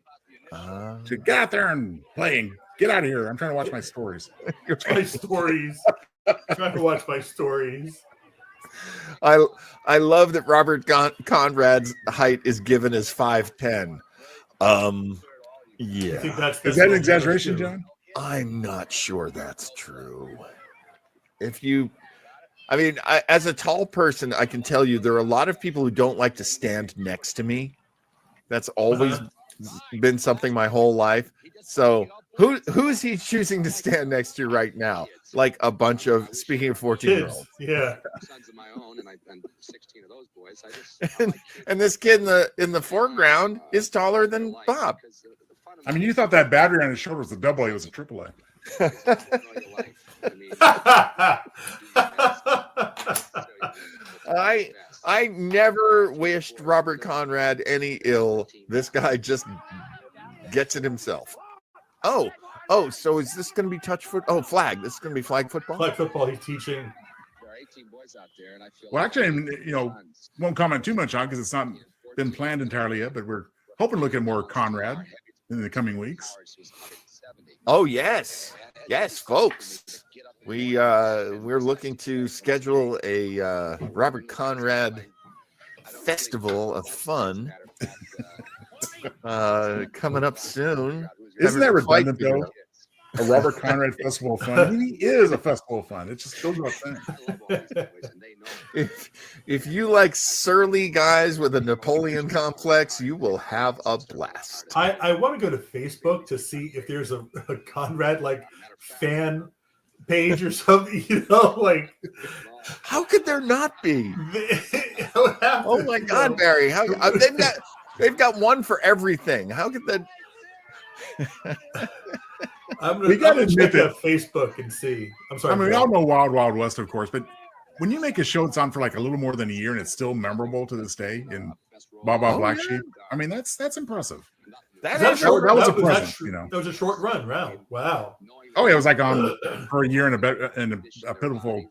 [SPEAKER 4] To get out there and play and get out of here. I'm trying to watch my stories.
[SPEAKER 5] My stories. I'm trying to watch my stories.
[SPEAKER 1] I love that Robert Conrad's height is given as 5'10". Yeah.
[SPEAKER 5] I think that's
[SPEAKER 4] is that an exaggeration, John?
[SPEAKER 1] I'm not sure that's true. As a tall person, I can tell you there are a lot of people who don't like to stand next to me. That's always been something my whole life. So who is he choosing to stand next to right now? Like a bunch of, speaking of 14-year-olds.
[SPEAKER 5] Yeah.
[SPEAKER 1] And this kid in the foreground is taller than Bob.
[SPEAKER 4] I mean, you thought that battery on his shoulder was a double A, it was a triple A.
[SPEAKER 1] I never wished Robert Conrad any ill. This guy just gets it himself. Oh, so is this going to be touch foot? Oh, flag. This is going to be flag football?
[SPEAKER 5] Flag football, he's teaching.
[SPEAKER 4] Well, actually, won't comment too much on because it's not been planned entirely yet, but we're hoping to look at more Conrad in the coming weeks.
[SPEAKER 1] Oh, yes, folks. We're looking to schedule a Robert Conrad festival of fun coming up soon.
[SPEAKER 4] Isn't that redundant, though? A Robert Conrad festival of fun. I mean, he is a festival of fun. It just goes without saying.
[SPEAKER 1] If you like surly guys with a Napoleon complex, you will have a blast.
[SPEAKER 5] I want to go to Facebook to see if there's a Conrad fan page or something.
[SPEAKER 1] How could there not be? Oh my God, Barry! They've got one for everything. How could that?
[SPEAKER 5] I'm gonna check out Facebook and see. I'm sorry.
[SPEAKER 4] I mean, we all know Wild Wild West, of course, but when you make a show that's on for a little more than a year and it's still memorable to this day in Baba Black Sheep, I mean that's impressive.
[SPEAKER 5] That was a present. That was a short run. Wow.
[SPEAKER 4] Oh, yeah, it was on for a year and a pitiful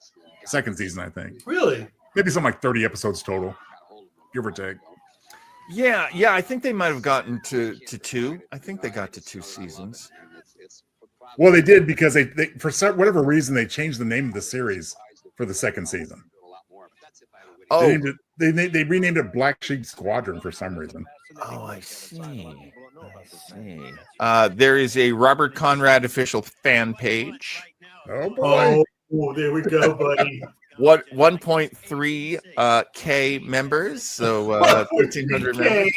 [SPEAKER 4] second season, I think.
[SPEAKER 5] Really?
[SPEAKER 4] Maybe something like 30 episodes total, give or take.
[SPEAKER 1] Yeah. I think they might have gotten to two. I think they got to 2 seasons.
[SPEAKER 4] Well, they did because they for whatever reason they changed the name of the series for the second season.
[SPEAKER 1] Oh,
[SPEAKER 4] they renamed it Black Sheep Squadron for some reason.
[SPEAKER 1] Oh, I see. There is a Robert Conrad official fan page.
[SPEAKER 4] Oh boy!
[SPEAKER 5] Oh, there we go, buddy.
[SPEAKER 1] 1.3 K members, so 1,300 members.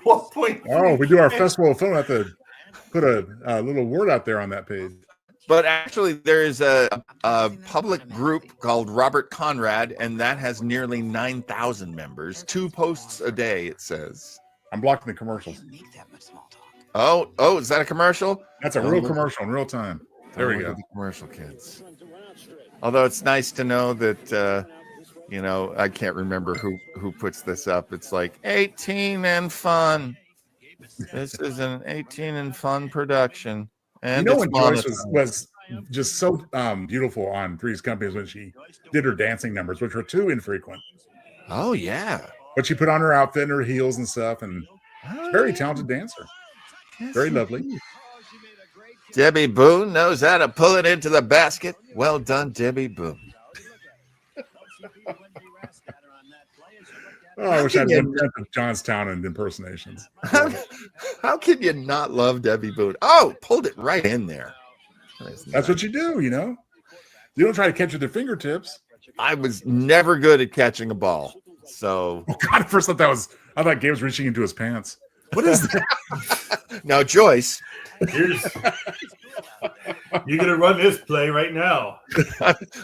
[SPEAKER 4] Oh, we do our festival of fun. We have to put a little word out there on that page.
[SPEAKER 1] But actually, there is a public group called Robert Conrad, and that has nearly 9,000 members. 2 posts a day, it says.
[SPEAKER 4] I'm blocking the commercials.
[SPEAKER 1] Oh, is that a commercial?
[SPEAKER 4] That's a real commercial in real time. There we go.
[SPEAKER 1] The commercial, kids. Although it's nice to know that, I can't remember who puts this up. It's like 18 and fun. This is an 18 and fun production. And
[SPEAKER 4] when Joyce was just so beautiful on Three's Company when she did her dancing numbers, which were too infrequent.
[SPEAKER 1] Oh yeah.
[SPEAKER 4] But she put on her outfit and her heels and stuff, and very talented dancer. Very lovely.
[SPEAKER 1] Debbie Boone knows how to pull it into the basket. Well done, Debbie Boone.
[SPEAKER 4] Oh, I wish I had 1/10 of Johnstown and impersonations.
[SPEAKER 1] How can you not love Debbie Boone? Oh, pulled it right in there.
[SPEAKER 4] That's what you do, you know. You don't try to catch with your fingertips.
[SPEAKER 1] I was never good at catching a ball. So
[SPEAKER 4] God, at first I thought Gabe was reaching into his pants. What is that?
[SPEAKER 1] Now, Joyce.
[SPEAKER 5] You're gonna run this play right now.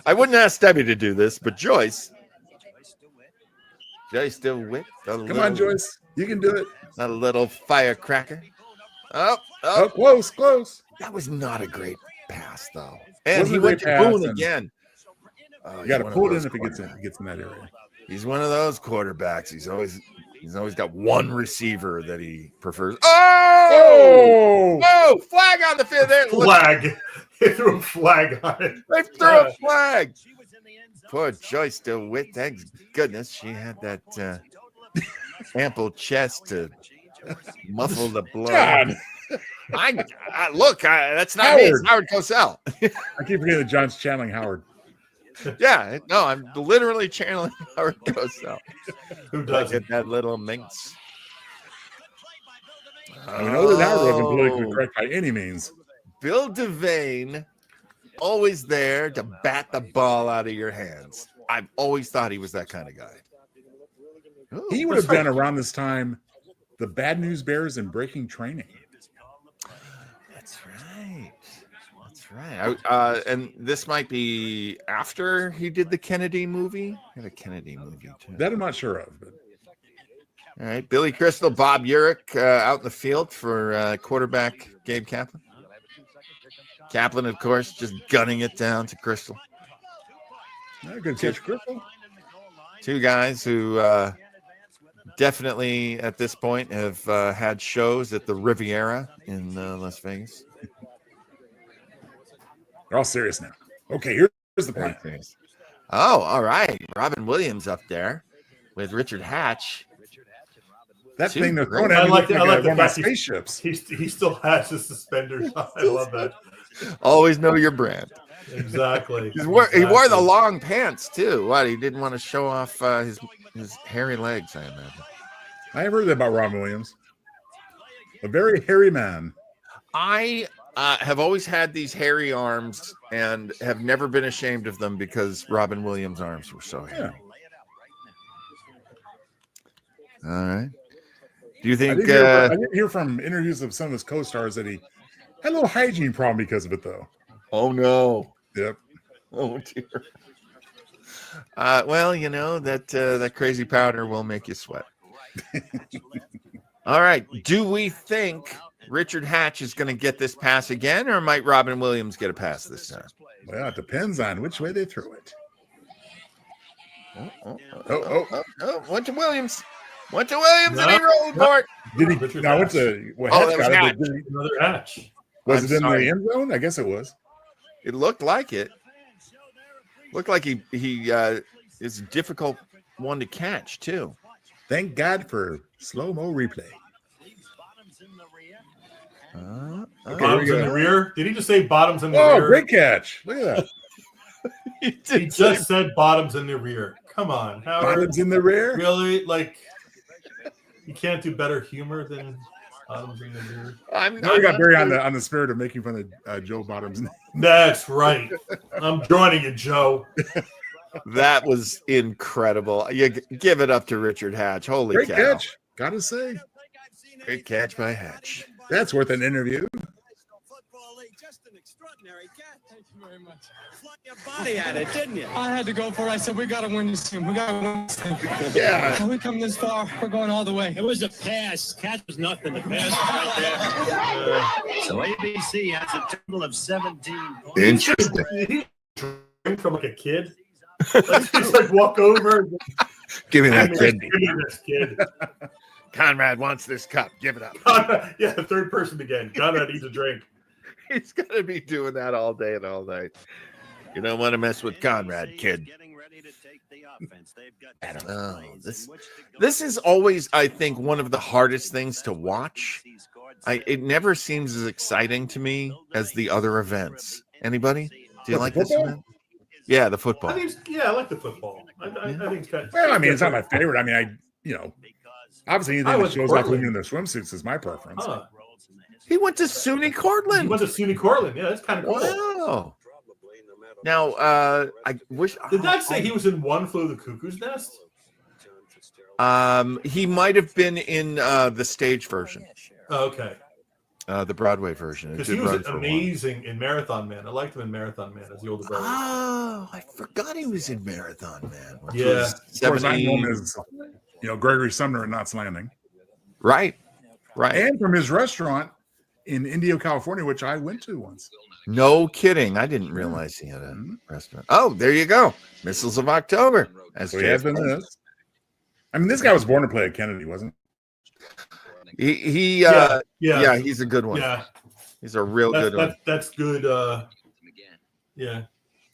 [SPEAKER 1] I wouldn't ask Debbie to do this, but Joyce DeWitt.
[SPEAKER 4] Come on, Joyce. You can do it.
[SPEAKER 1] A little firecracker. Oh,
[SPEAKER 4] close.
[SPEAKER 1] That was not a great pass, though. And
[SPEAKER 4] Wasn't
[SPEAKER 1] he
[SPEAKER 4] a
[SPEAKER 1] went
[SPEAKER 4] great
[SPEAKER 1] to
[SPEAKER 4] pass,
[SPEAKER 1] Boone
[SPEAKER 4] and-
[SPEAKER 1] again.
[SPEAKER 4] You got to pull it in if it gets in that area.
[SPEAKER 1] He's one of those quarterbacks. He's always got one receiver that he prefers. Oh, flag on the field there.
[SPEAKER 5] Flag. They threw a flag on it.
[SPEAKER 1] They threw a flag. Poor Joyce DeWitt. Thank goodness she had that ample chest to muffle the blood. Look, that's not me. It's Howard Cosell.
[SPEAKER 4] I keep forgetting that John's channeling Howard.
[SPEAKER 1] Yeah, no, I'm literally channeling Howard Cosell.
[SPEAKER 5] Who does
[SPEAKER 1] Look at that little minx.
[SPEAKER 4] We know that Howard wasn't politically correct by any means.
[SPEAKER 1] Bill Devane, always there to bat the ball out of your hands. I've always thought he was that kind of guy.
[SPEAKER 4] He would have done around this time the Bad News Bears and Breaking Training.
[SPEAKER 1] That's right. And this might be after he did the Kennedy movie. He had a Kennedy movie too.
[SPEAKER 4] That I'm not sure of. But...
[SPEAKER 1] All right, Billy Crystal, Bob Urich out in the field for quarterback Gabe Kaplan. Kaplan, of course, just gunning it down to Crystal.
[SPEAKER 4] Good catch, Crystal.
[SPEAKER 1] Two guys who definitely at this point have had shows at the Riviera in Las Vegas.
[SPEAKER 4] They're all serious now. Okay, here's the plan.
[SPEAKER 1] Oh, all right. Robin Williams up there with Richard Hatch.
[SPEAKER 4] That thing they're throwing
[SPEAKER 5] I
[SPEAKER 4] at
[SPEAKER 5] like
[SPEAKER 4] me
[SPEAKER 5] the
[SPEAKER 4] one of my
[SPEAKER 5] fact
[SPEAKER 4] spaceships.
[SPEAKER 5] he still has his suspenders on. I love that.
[SPEAKER 1] Always know your brand.
[SPEAKER 5] Exactly.
[SPEAKER 1] He wore the long pants too. What? He didn't want to show off his hairy legs, I imagine.
[SPEAKER 4] I have heard that about Robin Williams. A very hairy man.
[SPEAKER 1] I have always had these hairy arms and have never been ashamed of them because Robin Williams' arms were so hairy. Yeah. All right. Do you think?
[SPEAKER 4] I did hear from interviews of some of his co-stars that he had a little hygiene problem because of it, though.
[SPEAKER 1] Oh no.
[SPEAKER 4] Yep.
[SPEAKER 1] Oh dear. Well, you know that crazy powder will make you sweat. All right. Do we think Richard Hatch is going to get this pass again, or might Robin Williams get a pass this time?
[SPEAKER 4] Well, it depends on which way they throw it.
[SPEAKER 1] Went to Williams. And he rolled for it.
[SPEAKER 4] Did he?
[SPEAKER 5] Richard
[SPEAKER 4] No, went
[SPEAKER 5] Hatch.
[SPEAKER 4] to. Well,
[SPEAKER 1] Oh,
[SPEAKER 4] Hatch
[SPEAKER 1] that was
[SPEAKER 4] got it,
[SPEAKER 1] Hatch.
[SPEAKER 4] but did he-
[SPEAKER 5] Another Hatch.
[SPEAKER 4] was
[SPEAKER 1] I'm
[SPEAKER 4] it in
[SPEAKER 1] sorry.
[SPEAKER 4] the end zone? I guess it was.
[SPEAKER 1] It looked like it. Looked like he is a difficult one to catch too.
[SPEAKER 4] Thank God for slow-mo replay.
[SPEAKER 5] Bottoms in the rear. Did he just say bottoms in the
[SPEAKER 4] Oh,
[SPEAKER 5] rear?
[SPEAKER 4] great catch! Look at that.
[SPEAKER 5] He just said bottoms in the rear. Come on, Howard.
[SPEAKER 4] Bottoms in the rear.
[SPEAKER 5] Really? Like, you can't do better humor than bottoms in the rear.
[SPEAKER 4] Now we got Barry on the spirit of making fun of Joe Bottoms.
[SPEAKER 5] That's right. I'm joining you, Joe.
[SPEAKER 1] That was incredible. You give it up to Richard Hatch. Holy
[SPEAKER 4] Great
[SPEAKER 1] cow.
[SPEAKER 4] catch. Gotta say,
[SPEAKER 1] Great catch by Hatch.
[SPEAKER 4] that's worth an interview.
[SPEAKER 7] Just an extraordinary catch. Thank you very much. Flung your body at it, didn't you? I had to go for it. I said, we got to win this team. We got to win this thing.
[SPEAKER 4] Yeah.
[SPEAKER 7] Can we come this far? We're going all the way. It was a pass. Catch was nothing. The pass was right there. So ABC has a total of 17 points.
[SPEAKER 1] Interesting.
[SPEAKER 5] Did he drink from like a kid? Like, just like walk over.
[SPEAKER 1] Give me that kid.
[SPEAKER 5] Give me this kid.
[SPEAKER 1] Conrad wants this cup. Give it up.
[SPEAKER 5] Yeah, the third person again. Conrad needs a drink.
[SPEAKER 1] He's gonna be doing that all day and all night. You don't want to mess with Conrad, kid. Oh, this is always, I think, one of the hardest things to watch. It never seems as exciting to me as the other events. Anybody? Do you like this event? Yeah, the football.
[SPEAKER 5] I like the football. I think it's kind of,
[SPEAKER 4] well, I mean, it's not my favorite. I mean, obviously anything that shows off women in their swimsuits is my preference.
[SPEAKER 5] Huh.
[SPEAKER 1] He went to SUNY Cortland.
[SPEAKER 5] He went to SUNY Cortland. Yeah, that's kind of cool.
[SPEAKER 1] Wow. Now, I wish.
[SPEAKER 5] Did that say he was in One Flew the Cuckoo's Nest?
[SPEAKER 1] He might have been in the stage version.
[SPEAKER 5] Oh, okay.
[SPEAKER 1] The Broadway version.
[SPEAKER 5] Because he was amazing in Marathon Man. I liked him in Marathon Man as the older brother.
[SPEAKER 1] Oh, I forgot he was in Marathon Man.
[SPEAKER 5] Yeah.
[SPEAKER 4] Of course, I know him as Gregory Sumner in Knots Landing.
[SPEAKER 1] Right.
[SPEAKER 4] And from his restaurant in Indio, California, which I went to once.
[SPEAKER 1] No kidding. I didn't realize he had a restaurant. Oh, there you go. Missiles of October.
[SPEAKER 4] So he has been this. I mean, this guy was born to play at Kennedy, wasn't
[SPEAKER 1] he? Yeah, he's a good one.
[SPEAKER 5] Yeah.
[SPEAKER 1] He's a real good one.
[SPEAKER 5] That's good. Good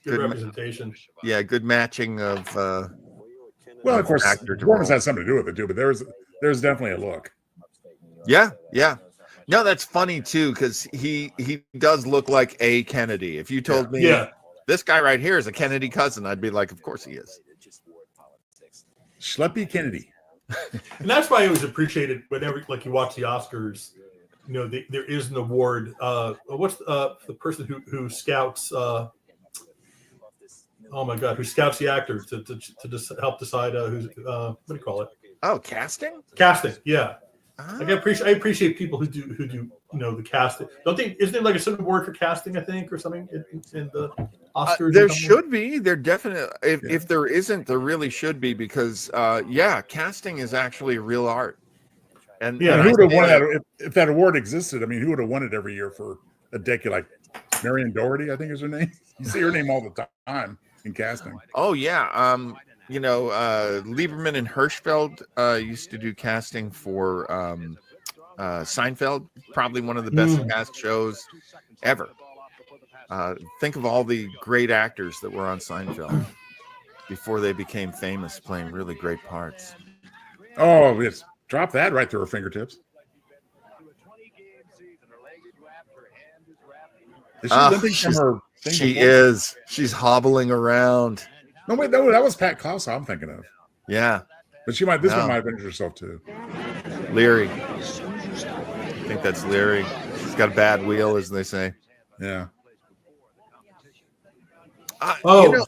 [SPEAKER 5] representation.
[SPEAKER 1] Yeah, good matching of.
[SPEAKER 4] Well, of course, performance has something to do with it too, but there's definitely a look.
[SPEAKER 1] Yeah. No, that's funny too, because he does look like a Kennedy. If you told me this guy right here is a Kennedy cousin, I'd be like, of course he is.
[SPEAKER 4] Schleppy Kennedy.
[SPEAKER 5] And that's why I always appreciated whenever, like, you watch the Oscars, there is an award. What's the person who scouts? Oh my God, who scouts the actor to just help decide who's what do you call it?
[SPEAKER 1] Oh, casting.
[SPEAKER 5] Casting, yeah. Like I appreciate people who do the casting. Isn't there like a certain award for casting? I think or something in the Oscars.
[SPEAKER 1] There should be. There definitely. If there isn't, there really should be because casting is actually a real art. And
[SPEAKER 4] who would have won that if that award existed? I mean, who would have won it every year for a decade? Like Marion Doherty, I think is her name. You see her name all the time in casting.
[SPEAKER 1] Oh yeah. Lieberman and Hirschfeld used to do casting for Seinfeld, probably one of the best cast shows ever. Think of all the great actors that were on Seinfeld before they became famous, playing really great parts.
[SPEAKER 4] Oh, yes. Drop that right through her fingertips.
[SPEAKER 1] She is. She's hobbling around.
[SPEAKER 4] No, wait, that was Pat Klaus I'm thinking of.
[SPEAKER 1] Yeah.
[SPEAKER 4] But this one might have injured herself too.
[SPEAKER 1] Leary. I think that's Leary. She's got a bad wheel, as they say.
[SPEAKER 4] Yeah.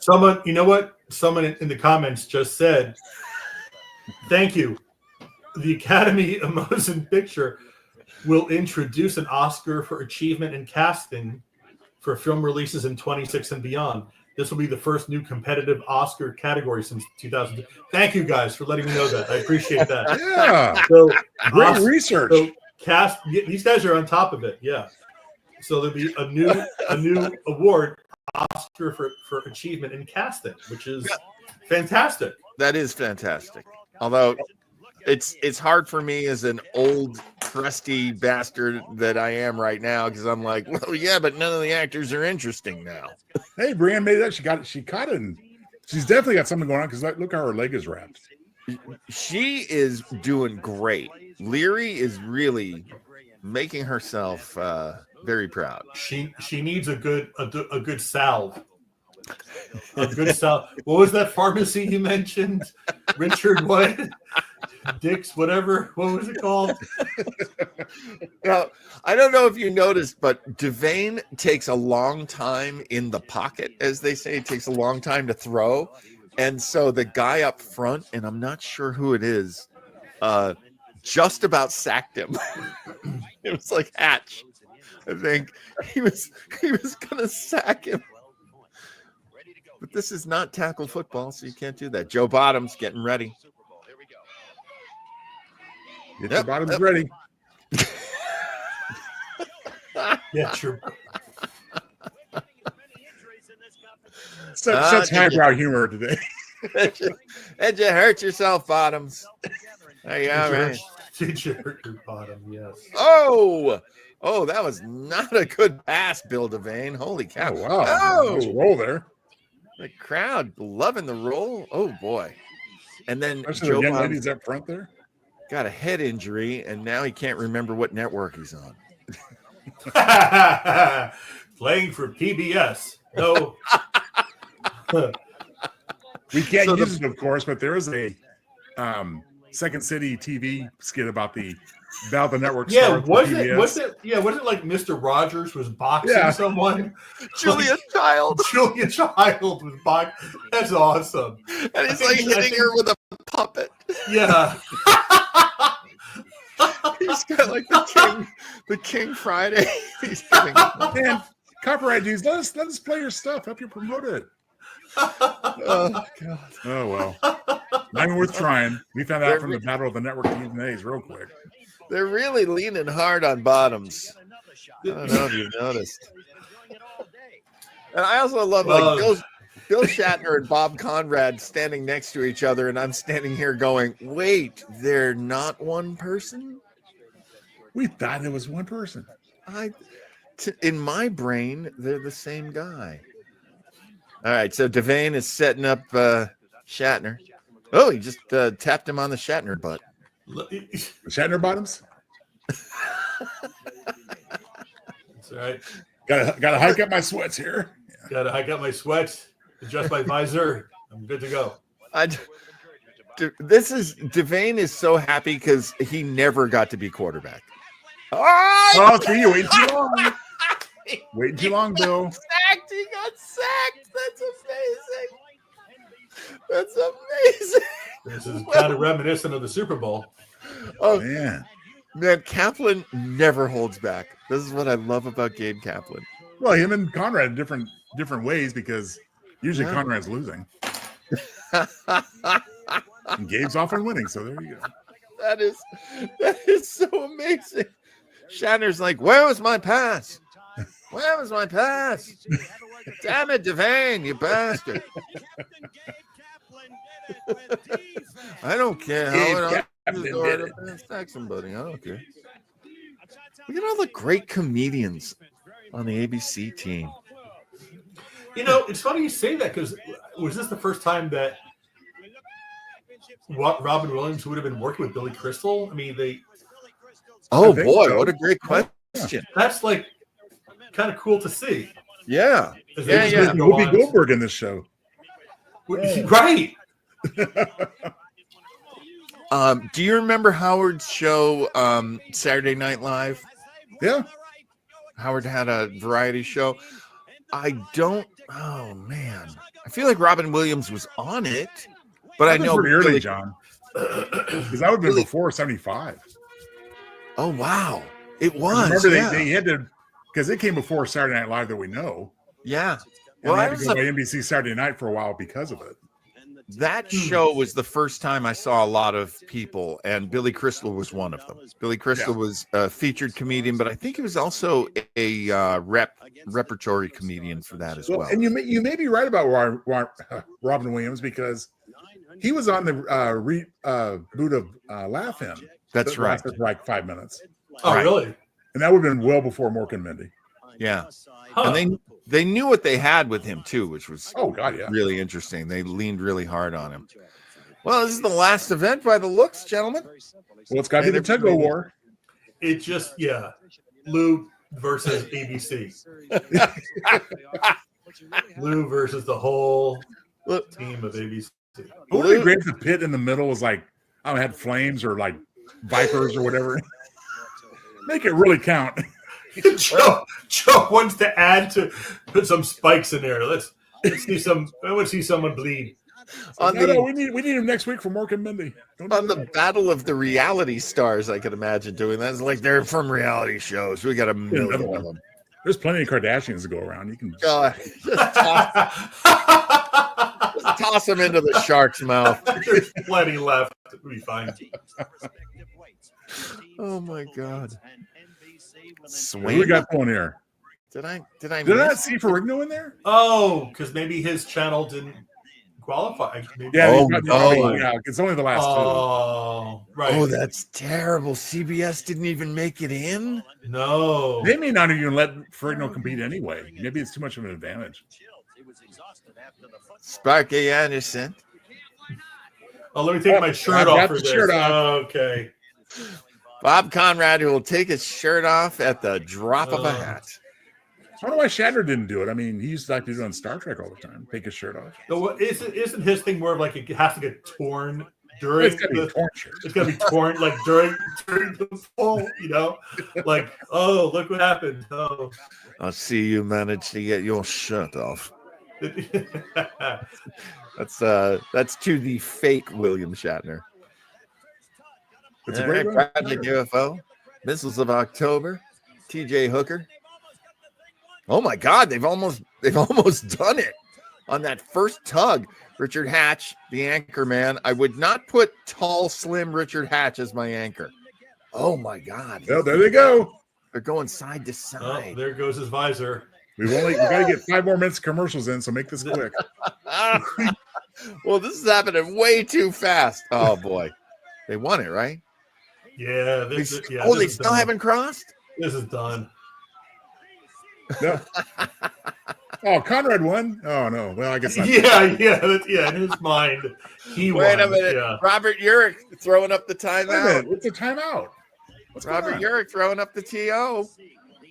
[SPEAKER 5] Someone, you know what? Someone in the comments just said, thank you. The Academy of Motion Picture will introduce an Oscar for achievement in casting for film releases in 26 and beyond. This will be the first new competitive Oscar category since 2002. Thank you guys for letting me know that. I appreciate that.
[SPEAKER 4] Yeah.
[SPEAKER 5] So
[SPEAKER 4] great research.
[SPEAKER 5] So these guys are on top of it. Yeah. So there'll be a new award, Oscar for achievement in casting, which is fantastic.
[SPEAKER 1] That is fantastic. Although it's hard for me as an old crusty bastard that I am right now because I'm like, well, yeah, but none of the actors are interesting now.
[SPEAKER 4] Hey, Brienne made that. She caught it. And she's definitely got something going on because look how her leg is wrapped.
[SPEAKER 1] She is doing great. Leary is really making herself very proud.
[SPEAKER 5] She needs a good salve. A good salve. What was that pharmacy you mentioned? Richard what? Dick's whatever. What was it called?
[SPEAKER 1] Now, I don't know if you noticed, but Devane takes a long time in the pocket, as they say. It takes a long time to throw. And so the guy up front, and I'm not sure who it is, just about sacked him. It was like Hatch. I think he was gonna sack him. But this is not tackle football, so you can't do that. Joe Bottom's getting ready.
[SPEAKER 4] Get your bottoms ready.
[SPEAKER 5] Get your
[SPEAKER 4] such highbrow humor today.
[SPEAKER 1] Did you hurt yourself, Bottoms? There you go, right?
[SPEAKER 5] Did you hurt your bottom? Yes.
[SPEAKER 1] Oh, Oh, that was not a good pass, Bill Devane. Holy cow.
[SPEAKER 4] Oh, wow.
[SPEAKER 1] Oh,
[SPEAKER 4] Nice roll there.
[SPEAKER 1] the crowd loving the roll. Oh, boy. And then
[SPEAKER 4] Especially
[SPEAKER 1] Joe
[SPEAKER 4] the young
[SPEAKER 1] Bob
[SPEAKER 4] ladies up front there.
[SPEAKER 1] got a head injury, and now he can't remember what network he's on.
[SPEAKER 5] Playing for PBS. No.
[SPEAKER 4] We can't use it, of course, but there is a Second City TV skit about the network.
[SPEAKER 5] Yeah, was it like Mr. Rogers was boxing someone?
[SPEAKER 1] Julia Child.
[SPEAKER 5] Julia Child was boxing. That's awesome.
[SPEAKER 1] And he's like hitting her with a puppet.
[SPEAKER 5] Yeah.
[SPEAKER 1] He's got like the King Friday. He's hitting
[SPEAKER 4] Man, copyright dudes, let us play your stuff. Help you promote it.
[SPEAKER 1] Oh, God.
[SPEAKER 4] Oh, well. Not even worth trying. We found out from the Battle of the Network TNAs real quick.
[SPEAKER 1] They're really leaning hard on bottoms. I don't know if you've noticed. And I also love Bill Shatner and Bob Conrad standing next to each other, and I'm standing here going, wait, they're not one person?
[SPEAKER 4] We thought it was one person.
[SPEAKER 1] In my brain, they're the same guy. All right, so Devane is setting up Shatner. Oh, he just tapped him on the Shatner butt.
[SPEAKER 4] Shatner bottoms?
[SPEAKER 5] That's right.
[SPEAKER 4] Gotta hike up my sweats here.
[SPEAKER 5] Gotta hike up my sweats, adjust my visor. I'm good to go.
[SPEAKER 1] Devane is so happy because he never got to be quarterback.
[SPEAKER 4] Oh, see, you waiting too long. Waiting too long, Bill.
[SPEAKER 1] He got sacked. That's amazing.
[SPEAKER 5] This is kind of reminiscent of the Super Bowl.
[SPEAKER 1] Oh,
[SPEAKER 4] man.
[SPEAKER 1] Kaplan never holds back. This is what I love about Gabe Kaplan.
[SPEAKER 4] Well, him and Conrad different ways because usually Conrad's losing. And Gabe's often winning, so there you go.
[SPEAKER 1] That is so amazing. Shatner's like, where was my pass? Where was my pass? Damn it, Devane, you bastard. I don't care how it attack somebody. I don't care. Look at all the great comedians on the ABC team.
[SPEAKER 5] You know, it's funny you say that because was this the first time that Robin Williams would have been working with Billy Crystal? I mean,
[SPEAKER 1] Oh boy, so. What a great question.
[SPEAKER 5] That's like kind of cool to see.
[SPEAKER 1] Yeah.
[SPEAKER 4] Yeah. Whoopi Goldberg in this show.
[SPEAKER 5] Right.
[SPEAKER 1] Do you remember Howard's show, Saturday Night Live?
[SPEAKER 4] Yeah.
[SPEAKER 1] Howard had a variety show. Oh man. I feel like Robin Williams was on it, but I know
[SPEAKER 4] pretty early, John. Because that would have been before 75.
[SPEAKER 1] Oh wow. It was.
[SPEAKER 4] Remember they had to, because it came before Saturday Night Live that we know.
[SPEAKER 1] Yeah.
[SPEAKER 4] Well, I had to go by NBC Saturday Night for a while because of it.
[SPEAKER 1] That show was the first time I saw a lot of people, and Billy Crystal was one of them. Billy Crystal was a featured comedian, but I think he was also a repertory comedian for that as well. And
[SPEAKER 4] you may be right about Robin Williams because he was on the reboot of Laugh In.
[SPEAKER 1] That's right.
[SPEAKER 4] For like 5 minutes.
[SPEAKER 5] Oh, right. Really?
[SPEAKER 4] And that would have been well before Mork and Mindy.
[SPEAKER 1] Yeah. Huh. And they knew what they had with him too, which was really interesting. They leaned really hard on him. Well, this is the last event by the looks, gentlemen.
[SPEAKER 4] Well, it's got to be the tug of war.
[SPEAKER 5] It just Lou versus ABC. Lou versus the whole team of ABC.
[SPEAKER 4] Wouldn't it be great if the pit in the middle was like, I don't know, had flames or like vipers or whatever? Make it really count.
[SPEAKER 5] Joe wants to put some spikes in there. Let's see some. I want to see someone bleed.
[SPEAKER 4] We need him next week for Mork and Mindy.
[SPEAKER 1] On the Battle of the Reality Stars, I could imagine doing that. It's like they're from reality shows. We got a million of them.
[SPEAKER 4] There's plenty of Kardashians to go around. You can
[SPEAKER 1] just toss them into the shark's mouth.
[SPEAKER 5] There's plenty left. It'll be fine.
[SPEAKER 1] Oh my God.
[SPEAKER 4] What do we got going here?
[SPEAKER 1] Did I
[SPEAKER 4] not see Ferrigno in there?
[SPEAKER 5] Oh, because maybe his channel didn't qualify.
[SPEAKER 4] Yeah,
[SPEAKER 1] Oh,
[SPEAKER 4] yeah, it's only the last two.
[SPEAKER 5] Oh, right.
[SPEAKER 1] Oh, that's terrible. CBS didn't even make it in.
[SPEAKER 5] No.
[SPEAKER 4] They may not even let Ferrigno compete anyway. Maybe it's too much of an advantage.
[SPEAKER 1] Sparky Anderson.
[SPEAKER 5] Oh, let me take my shirt
[SPEAKER 4] I've
[SPEAKER 5] off
[SPEAKER 4] got
[SPEAKER 5] for
[SPEAKER 4] the
[SPEAKER 5] this.
[SPEAKER 4] shirt off.
[SPEAKER 5] Okay.
[SPEAKER 1] Bob Conrad, who will take his shirt off at the drop of a hat.
[SPEAKER 4] I don't know why Shatner didn't do it. I mean, he used to like to do it on Star Trek all the time. Take his shirt off.
[SPEAKER 5] So isn't his thing more of like it has to get torn during
[SPEAKER 4] It's got to be torn shirt.
[SPEAKER 5] It's got to be torn like during the poll, you know? Like, oh, look what happened. Oh.
[SPEAKER 1] I'll see you manage to get your shirt off. That's to the fake William Shatner.
[SPEAKER 4] It's a great one.
[SPEAKER 1] Project UFO, Missiles of October, TJ Hooker. Oh my God, they've almost done it on that first tug. Richard Hatch, the anchor man. I would not put tall, slim Richard Hatch as my anchor. Oh my God.
[SPEAKER 4] Well, there they go.
[SPEAKER 1] They're going side to
[SPEAKER 5] Oh,
[SPEAKER 1] side.
[SPEAKER 5] there goes his visor.
[SPEAKER 4] We got to get 5 more minutes of commercials in, so make this quick.
[SPEAKER 1] Well, this is happening way too fast. Oh boy. They won it, right?
[SPEAKER 5] Yeah.
[SPEAKER 1] They
[SPEAKER 5] This
[SPEAKER 1] still
[SPEAKER 5] is done.
[SPEAKER 1] haven't crossed?
[SPEAKER 5] This is done.
[SPEAKER 4] No. Oh, Conrad won? Oh, no. Well, I guess not.
[SPEAKER 5] Yeah. In his mind, he won.
[SPEAKER 1] Wait a minute.
[SPEAKER 5] Yeah.
[SPEAKER 1] Robert Urich throwing up the
[SPEAKER 4] Wait a
[SPEAKER 1] timeout.
[SPEAKER 4] minute. It's a timeout. What's going
[SPEAKER 1] Robert
[SPEAKER 4] on?
[SPEAKER 1] Urich throwing up the TO.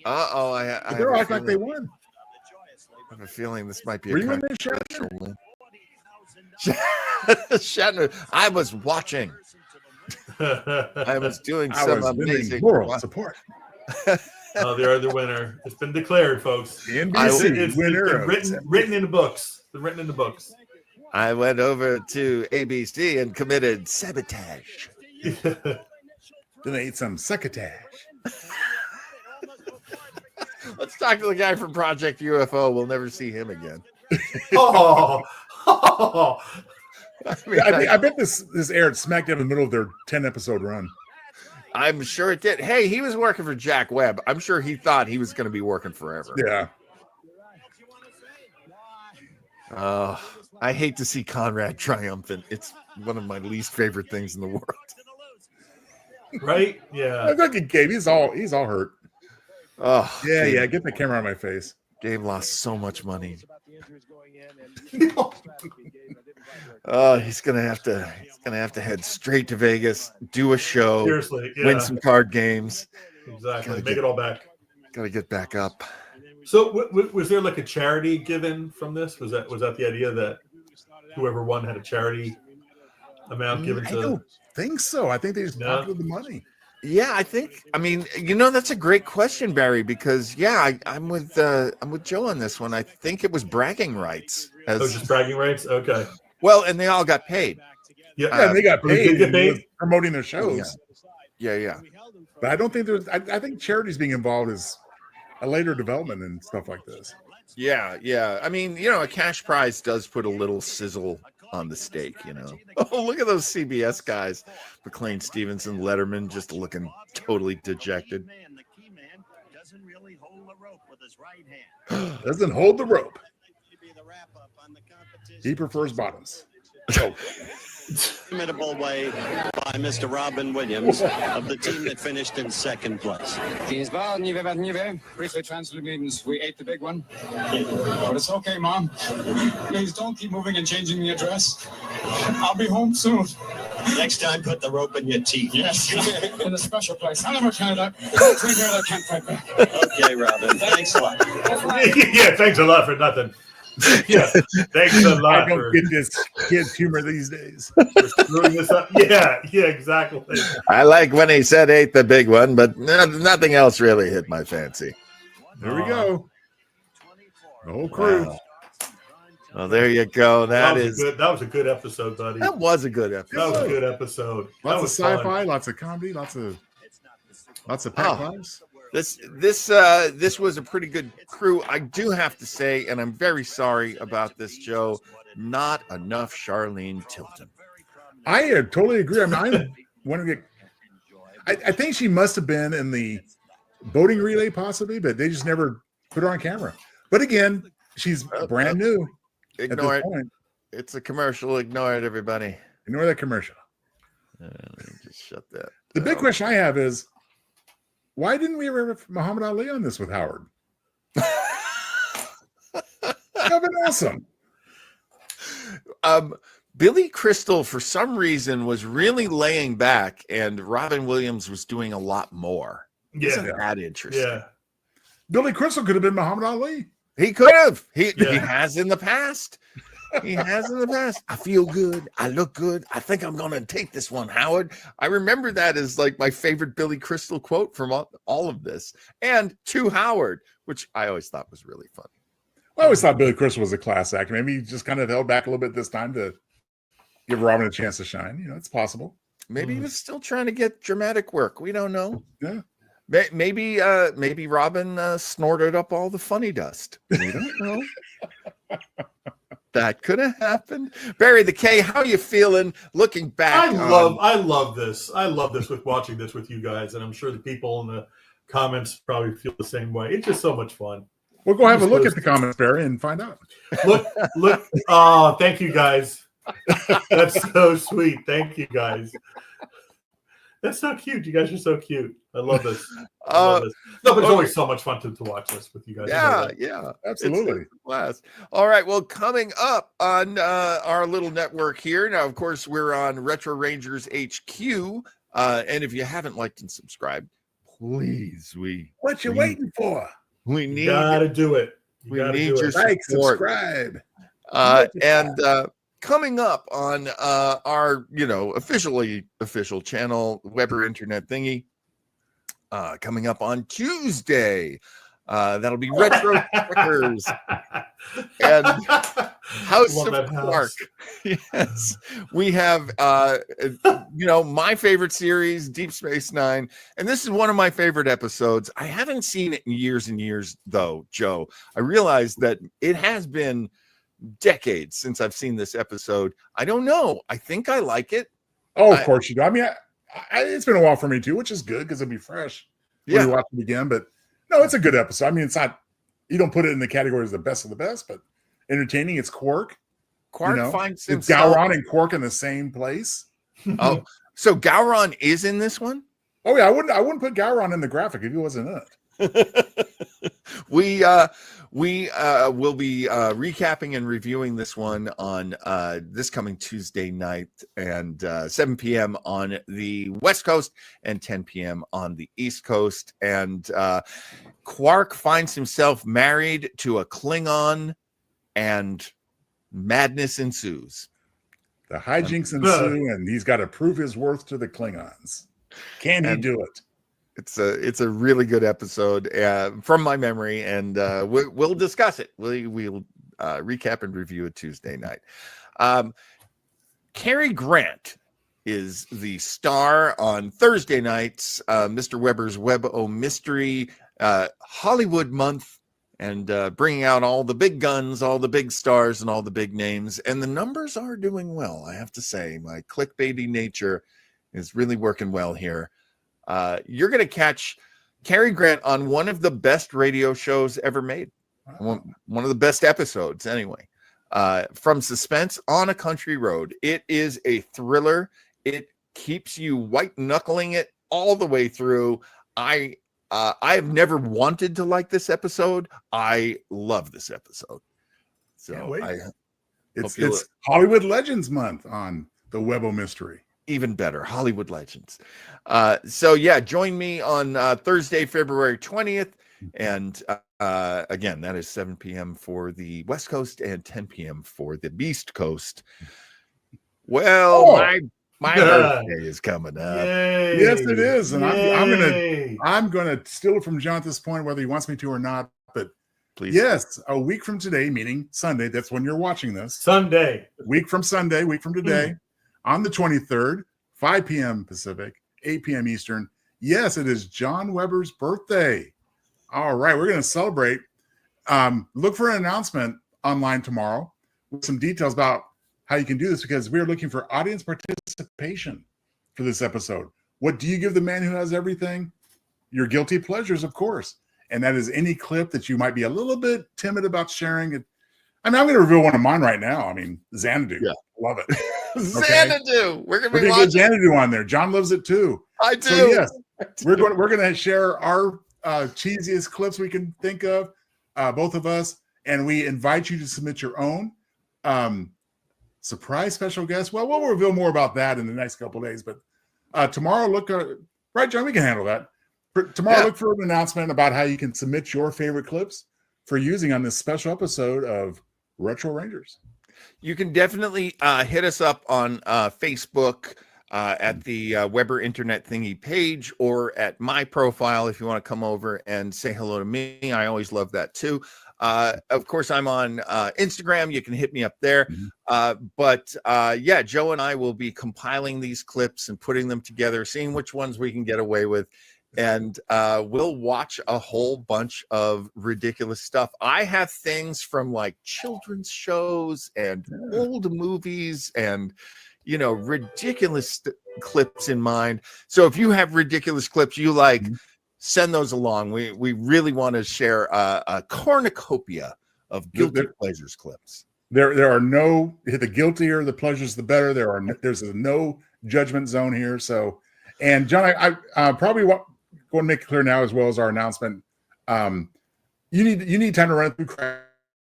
[SPEAKER 1] Uh-oh. I
[SPEAKER 4] They're all like they won.
[SPEAKER 1] have a feeling this might be a
[SPEAKER 4] Were you in there,
[SPEAKER 1] controversial win. Shatner, I was watching. I was doing
[SPEAKER 4] I
[SPEAKER 1] some
[SPEAKER 4] was
[SPEAKER 1] amazing
[SPEAKER 4] moral support.
[SPEAKER 5] Oh, they are the winner. It's been declared, folks.
[SPEAKER 4] The NBC
[SPEAKER 5] It's
[SPEAKER 4] winner.
[SPEAKER 5] written in the books. It's written in the books.
[SPEAKER 1] I went over to ABC and committed sabotage.
[SPEAKER 4] Then they ate some succotash.
[SPEAKER 1] Let's talk to the guy from Project UFO. We'll never see him again.
[SPEAKER 5] Oh.
[SPEAKER 1] I mean,
[SPEAKER 4] I bet this aired smack dab in the middle of their 10-episode run.
[SPEAKER 1] I'm sure it did. Hey, he was working for Jack Webb. I'm sure he thought he was going to be working forever.
[SPEAKER 4] Yeah.
[SPEAKER 1] I hate to see Conrad triumphant. It's one of my least favorite things in the world.
[SPEAKER 5] Right? Yeah.
[SPEAKER 4] Look at Gabe. He's all hurt.
[SPEAKER 1] Oh,
[SPEAKER 4] Yeah. Get the camera on my face.
[SPEAKER 1] Gabe lost so much money. Oh, he's gonna have to head straight to Vegas, do a show,
[SPEAKER 5] Seriously. Yeah.
[SPEAKER 1] win some card games.
[SPEAKER 5] Exactly. Make it all back.
[SPEAKER 1] Gotta get back up.
[SPEAKER 5] So, was there like a charity given from this? Was that the idea that whoever won had a charity amount given
[SPEAKER 4] I
[SPEAKER 5] to?
[SPEAKER 4] don't think so. I think they just
[SPEAKER 5] No.
[SPEAKER 4] pocketed the money.
[SPEAKER 1] Yeah, I mean, that's a great question, Barry, because I'm with Joe on this one. I think it was bragging rights.
[SPEAKER 5] Just bragging rights? Okay.
[SPEAKER 1] Well, and they all got paid.
[SPEAKER 5] Yeah,
[SPEAKER 4] Yeah, they got
[SPEAKER 5] They did
[SPEAKER 4] paid,
[SPEAKER 5] get paid?
[SPEAKER 4] promoting their shows.
[SPEAKER 1] Yeah.
[SPEAKER 4] But I don't think I think charities being involved is a later development and stuff like this.
[SPEAKER 1] Yeah. I mean, a cash prize does put a little sizzle on the steak, Oh, look at those CBS guys. McLean Stevenson, Letterman, just looking totally dejected.
[SPEAKER 4] Doesn't hold the rope. He prefers bottoms. Oh.
[SPEAKER 7] Formidable way by Mr. Robin Williams of the team that finished in second place.
[SPEAKER 10] Briefly translated means we ate the big one. But it's okay, Mom. Please don't keep moving and changing the address. I'll be home soon.
[SPEAKER 7] Next time, put the rope in your teeth.
[SPEAKER 10] Yes, in a special place. I never Canada. Take care of that campfire.
[SPEAKER 7] Okay, Robin. Thanks a lot.
[SPEAKER 5] Yeah, thanks a lot for nothing. Yeah, thanks a lot
[SPEAKER 4] I don't
[SPEAKER 5] for
[SPEAKER 4] get this kid's humor these days.
[SPEAKER 5] screwing this up. Yeah, exactly.
[SPEAKER 1] I like when he said ate the big one, but nothing else really hit my fancy.
[SPEAKER 4] There we go. The whole crew.
[SPEAKER 1] Wow. Well, there you go. That was
[SPEAKER 5] a good episode, buddy.
[SPEAKER 1] That was a good episode.
[SPEAKER 5] That was a good episode.
[SPEAKER 4] Lots of
[SPEAKER 5] sci-fi,
[SPEAKER 4] sci-fi, lots of comedy, lots of pack lives.
[SPEAKER 1] This was a pretty good crew. I do have to say, and I'm very sorry about this, Joe. Not enough Charlene Tilton.
[SPEAKER 4] I totally agree. I mean, I think she must have been in the boating relay, possibly, but they just never put her on camera. But again, she's brand new.
[SPEAKER 1] Ignore
[SPEAKER 4] at
[SPEAKER 1] it.
[SPEAKER 4] this point.
[SPEAKER 1] It's a commercial. Ignore it, everybody.
[SPEAKER 4] Ignore that commercial.
[SPEAKER 1] Let me just shut that.
[SPEAKER 4] The big question I have is, why didn't we ever have Muhammad Ali on this with Howard? That'd been awesome.
[SPEAKER 1] Billy Crystal, for some reason, was really laying back, and Robin Williams was doing a lot more.
[SPEAKER 5] Yeah.
[SPEAKER 1] Isn't that interesting?
[SPEAKER 5] Yeah.
[SPEAKER 4] Billy Crystal could have been Muhammad Ali.
[SPEAKER 1] He could have. He has in the past. He has in the past. I feel good. I look good. I think I'm going to take this one, Howard. I remember that as like my favorite Billy Crystal quote from all of this. And to Howard, which I always thought was really funny.
[SPEAKER 4] I always thought Billy Crystal was a class act. Maybe he just kind of held back a little bit this time to give Robin a chance to shine. You know, it's possible.
[SPEAKER 1] Maybe he was still trying to get dramatic work. We don't know.
[SPEAKER 4] Yeah.
[SPEAKER 1] Maybe Robin snorted up all the funny dust. We don't know. That could have happened. Barry the K, how you feeling looking back?
[SPEAKER 5] I love this. I love this with watching this with you guys, and I'm sure the people in the comments probably feel the same way. It's just so much fun.
[SPEAKER 4] We'll go have a look at the comments, Barry, and find out.
[SPEAKER 5] Look. Oh, thank you guys. That's so sweet. Thank you guys. That's so cute. You guys are so cute. I love this. No, but it's always so much fun to watch this with you guys.
[SPEAKER 1] Yeah,
[SPEAKER 4] absolutely.
[SPEAKER 1] It's a blast. All right. Well, coming up on our little network here now, of course, we're on Retro Rangers HQ. And if you haven't liked and subscribed, please,
[SPEAKER 4] what you waiting for?
[SPEAKER 1] We need
[SPEAKER 5] you gotta do it.
[SPEAKER 1] We need your
[SPEAKER 4] like,
[SPEAKER 1] support.
[SPEAKER 4] subscribe,
[SPEAKER 1] and coming up on our official channel, Weber Internet Thingy. Coming up on Tuesday, that'll be Retro Checkers and House of Quark. Yes, we have my favorite series, Deep Space Nine, and this is one of my favorite episodes. I haven't seen it in years and years, though, Joe. I realize that it has been decades since I've seen this episode. I don't know. I think I like it.
[SPEAKER 4] Oh, of course you do. I mean, it's been a while for me too, which is good because it'll be fresh when you watch it again. But no, it's a good episode. I mean, it's not, you don't put it in the category as the best of the best, but entertaining. It's Quark.
[SPEAKER 1] Quark finds
[SPEAKER 4] it's
[SPEAKER 1] himself.
[SPEAKER 4] Gowron and Quark in the same place.
[SPEAKER 1] Oh, so Gowron is in this one?
[SPEAKER 4] Oh yeah, I wouldn't put Gowron in the graphic if he wasn't in it.
[SPEAKER 1] We will be recapping and reviewing this one on this coming Tuesday night, and 7 p.m. on the West Coast and 10 p.m. on the East Coast. And Quark finds himself married to a Klingon, and madness ensues.
[SPEAKER 4] The hijinks ensue, and he's got to prove his worth to the Klingons. Can he do it?
[SPEAKER 1] It's a really good episode from my memory, and we'll discuss it. We'll recap and review it Tuesday night. Cary Grant is the star on Thursday nights. Mr. Weber's Web-O Mystery Hollywood month, and bringing out all the big guns, all the big stars, and all the big names. And the numbers are doing well, I have to say. My clickbaity nature is really working well here. You're going to catch Cary Grant on one of the best radio shows ever made. One of the best episodes, anyway. From Suspense on a Country Road. It is a thriller. It keeps you white-knuckling it all the way through. I have never wanted to like this episode. I love this episode. So
[SPEAKER 4] it's Hollywood Legends Month on the Web-O Mystery.
[SPEAKER 1] Even better, Hollywood Legends. So yeah, join me on Thursday, February 20th. And again, that is 7 p.m. for the West Coast and 10 p.m. for the East Coast. Well, my birthday is coming up.
[SPEAKER 5] Yay.
[SPEAKER 4] Yes, it is. And I'm gonna steal it from John at this point, whether he wants me to or not. But
[SPEAKER 1] please,
[SPEAKER 4] yes, a week from today, meaning Sunday, that's when you're watching this.
[SPEAKER 5] Sunday.
[SPEAKER 4] Week from today. On the 23rd, 5 p.m. Pacific, 8 p.m. Eastern. Yes, it is John Weber's birthday. All right, we're going to celebrate. Look for an announcement online tomorrow with some details about how you can do this, because we're looking for audience participation for this episode. What do you give the man who has everything? Your guilty pleasures, of course. And that is any clip that you might be a little bit timid about sharing. I mean, I'm going to reveal one of mine right now. I mean, Xanadu.
[SPEAKER 1] Yeah.
[SPEAKER 4] Love it.
[SPEAKER 1] Xanadu. We're going to
[SPEAKER 4] We're
[SPEAKER 1] be
[SPEAKER 4] gonna
[SPEAKER 1] watching.
[SPEAKER 4] get Xanadu on there. John loves it too.
[SPEAKER 1] I do.
[SPEAKER 4] So yes, we're going to share our cheesiest clips we can think of, both of us, and we invite you to submit your own surprise special guest. Well, we'll reveal more about that in the next couple of days. But tomorrow, right, John, we can handle that. Tomorrow, look for an announcement about how you can submit your favorite clips for using on this special episode of Retro Rangers.
[SPEAKER 1] You can definitely hit us up on Facebook at the Weber Internet Thingy page, or at my profile if you want to come over and say hello to me. I always love that too. Of course, I'm on Instagram. You can hit me up there. But yeah, Joe and I will be compiling these clips and putting them together, seeing which ones we can get away with. And we'll watch a whole bunch of ridiculous stuff. I have things from like children's shows and old movies and, you know, ridiculous clips in mind. So if you have ridiculous clips you like, send those along. We really want to share a cornucopia of guilty pleasures clips.
[SPEAKER 4] There are no, the guiltier the pleasures, the better. There's a no judgment zone here. So, and John, I probably want to make it clear now, as well as our announcement. You need time to run through crash,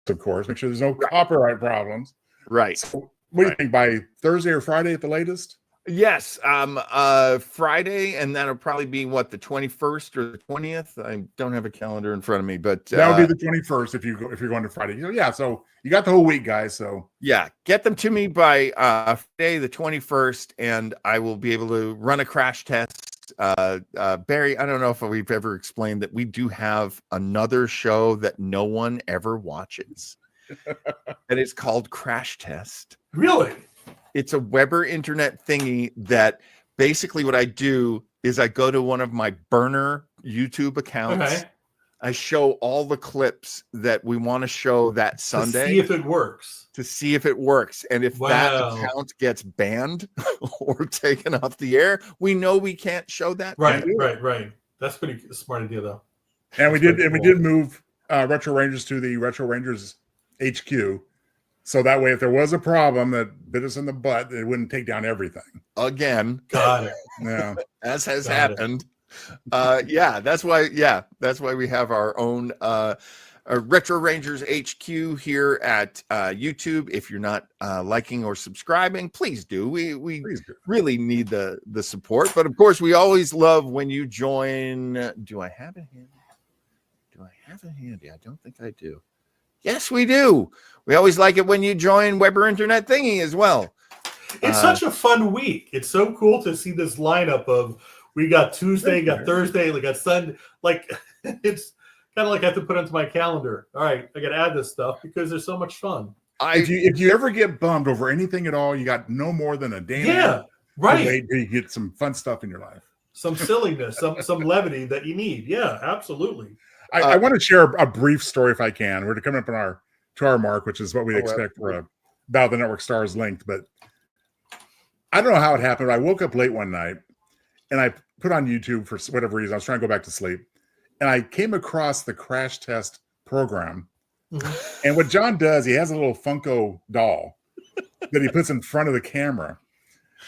[SPEAKER 4] of course. Make sure there's no copyright problems.
[SPEAKER 1] Right.
[SPEAKER 4] So what do you think, by Thursday or Friday at the latest?
[SPEAKER 1] Yes, Friday, and that'll probably be what, the 21st or the 20th. I don't have a calendar in front of me, but
[SPEAKER 4] that would be the 21st if you're going to Friday. Yeah, so you got the whole week, guys. So
[SPEAKER 1] yeah, get them to me by Friday the 21st, and I will be able to run a crash test. Barry, I don't know if we've ever explained that we do have another show that no one ever watches, and it's called Crash Test.
[SPEAKER 5] Really?
[SPEAKER 1] It's a Weber Internet thingy that basically what I do is I go to one of my burner YouTube accounts.
[SPEAKER 5] Okay.
[SPEAKER 1] I show all the clips that we want to show that Sunday.
[SPEAKER 5] To see if it works.
[SPEAKER 1] And if that account gets banned or taken off the air, we know we can't show that.
[SPEAKER 5] Right. That's pretty smart idea, though.
[SPEAKER 4] And we did move Retro Rangers to the Retro Rangers HQ. So that way, if there was a problem that bit us in the butt, it wouldn't take down everything.
[SPEAKER 1] Again.
[SPEAKER 5] Got it.
[SPEAKER 4] Yeah.
[SPEAKER 1] As has happened. That's why we have our own Retro Rangers HQ here at YouTube. If you're not liking or subscribing, please do. We really need the support. But of course, we always love when you join. Do I have a handy? I don't think I do. Yes, we do. We always like it when you join Weber Internet Thingy as well.
[SPEAKER 5] It's such a fun week. It's so cool to see this lineup of, we got Tuesday, got Thursday, we got Sunday. Like, it's kind of like I have to put onto my calendar. All right, I got to add this stuff because there's so much fun.
[SPEAKER 4] If you ever get bummed over anything at all, you got no more than a day.
[SPEAKER 5] Yeah, right.
[SPEAKER 4] You get some fun stuff in your life.
[SPEAKER 5] Some silliness, some levity that you need. Yeah, absolutely.
[SPEAKER 4] I want to share a brief story if I can. We're coming up on our mark, which is what we expect for a Battle of the Network Stars linked. But I don't know how it happened. I woke up late one night and I put on YouTube for whatever reason. I was trying to go back to sleep. And I came across the Crash Test program. Mm-hmm. And what John does, he has a little Funko doll that he puts in front of the camera.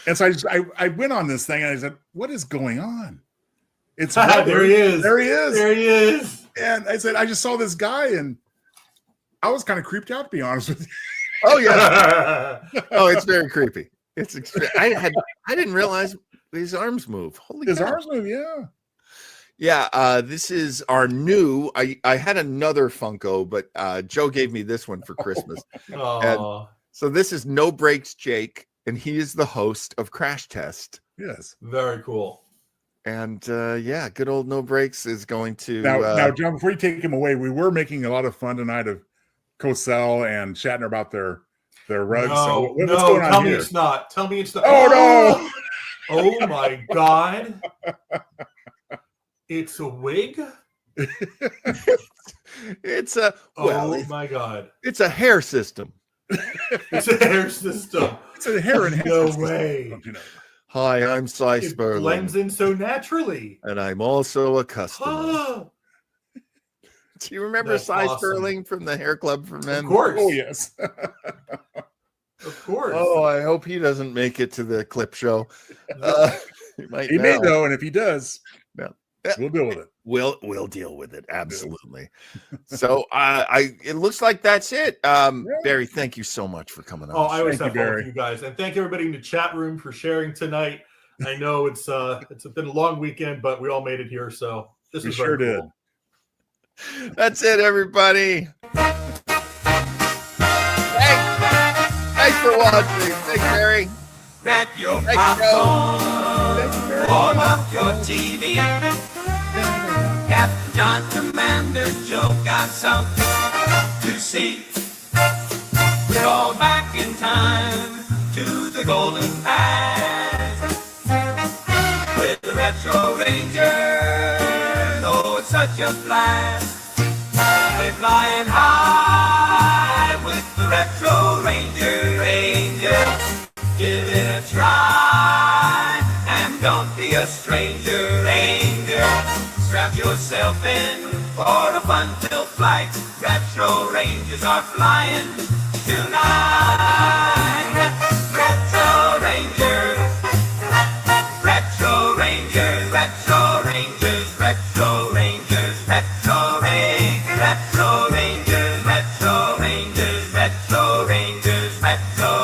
[SPEAKER 4] And so I went on this thing and I said, what is going on? It's
[SPEAKER 5] there he is.
[SPEAKER 4] There he is.
[SPEAKER 5] There he is.
[SPEAKER 4] And I said, I just saw this guy and I was kind of creeped out, to be honest with you.
[SPEAKER 1] Oh, yeah. Oh, it's very creepy. It's I didn't realize his arms move. Holy
[SPEAKER 4] his
[SPEAKER 1] cow.
[SPEAKER 4] arms move, yeah.
[SPEAKER 1] Yeah, this is our new. I had another Funko, but Joe gave me this one for Christmas. And so this is No Breaks Jake, and he is the host of Crash Test.
[SPEAKER 4] Yes.
[SPEAKER 5] Very cool.
[SPEAKER 1] And yeah, good old No Breaks is going to
[SPEAKER 4] now, John. Before you take him away, we were making a lot of fun tonight of Cosell and Shatner about their rugs.
[SPEAKER 5] No,
[SPEAKER 4] what's going on
[SPEAKER 5] tell
[SPEAKER 4] here?
[SPEAKER 5] Me it's not. Tell me it's not.
[SPEAKER 4] Oh
[SPEAKER 5] no! Oh my God! It's a wig.
[SPEAKER 1] It's a
[SPEAKER 5] my God!
[SPEAKER 1] It's a hair system.
[SPEAKER 5] It's a hair system.
[SPEAKER 4] It's a hair and
[SPEAKER 5] no way.
[SPEAKER 4] System, you know.
[SPEAKER 1] Hi, I'm Cy Sperling.
[SPEAKER 5] It blends in so naturally.
[SPEAKER 1] And I'm also a customer. Do you remember
[SPEAKER 5] That's
[SPEAKER 1] Cy
[SPEAKER 5] awesome.
[SPEAKER 1] Sterling from the Hair Club for Men?
[SPEAKER 5] Of course.
[SPEAKER 4] Oh yes.
[SPEAKER 5] Of course.
[SPEAKER 1] Oh, I hope he doesn't make it to the clip show. He might
[SPEAKER 4] He may
[SPEAKER 1] now.
[SPEAKER 4] though, and if he does,
[SPEAKER 1] No.
[SPEAKER 4] we'll deal with it.
[SPEAKER 1] We'll deal with it. Absolutely. So it looks like that's it. Barry, thank you so much for coming on.
[SPEAKER 5] Oh, I always
[SPEAKER 4] Thank
[SPEAKER 5] have
[SPEAKER 4] you,
[SPEAKER 5] fun with
[SPEAKER 4] Barry.
[SPEAKER 5] you guys, and thank everybody in the chat room for sharing tonight. I know it's been a long weekend, but we all made it here, so this
[SPEAKER 4] We
[SPEAKER 5] is
[SPEAKER 4] sure
[SPEAKER 5] very
[SPEAKER 4] did.
[SPEAKER 5] cool.
[SPEAKER 1] That's it, everybody. Thanks for watching. Thanks, Barry.
[SPEAKER 3] Grab your
[SPEAKER 1] Thanks,
[SPEAKER 3] popcorn,
[SPEAKER 1] Thanks, Barry.
[SPEAKER 3] warm up your TV. Captain John Commander Joe got something to see. We're all back in time to the golden past with the Retro Rangers. Oh, it's such a blast. We're flying high with the Retro Rangers. Give it a try and don't be a stranger, Ranger. Strap yourself in for a fun-filled flight. Retro Rangers are flying tonight. Retro Rangers, Retro Rangers, Retro Rangers, Retro Rangers, Retro Rangers, Retro Rangers, Retro Rangers, Retro Rangers, Retro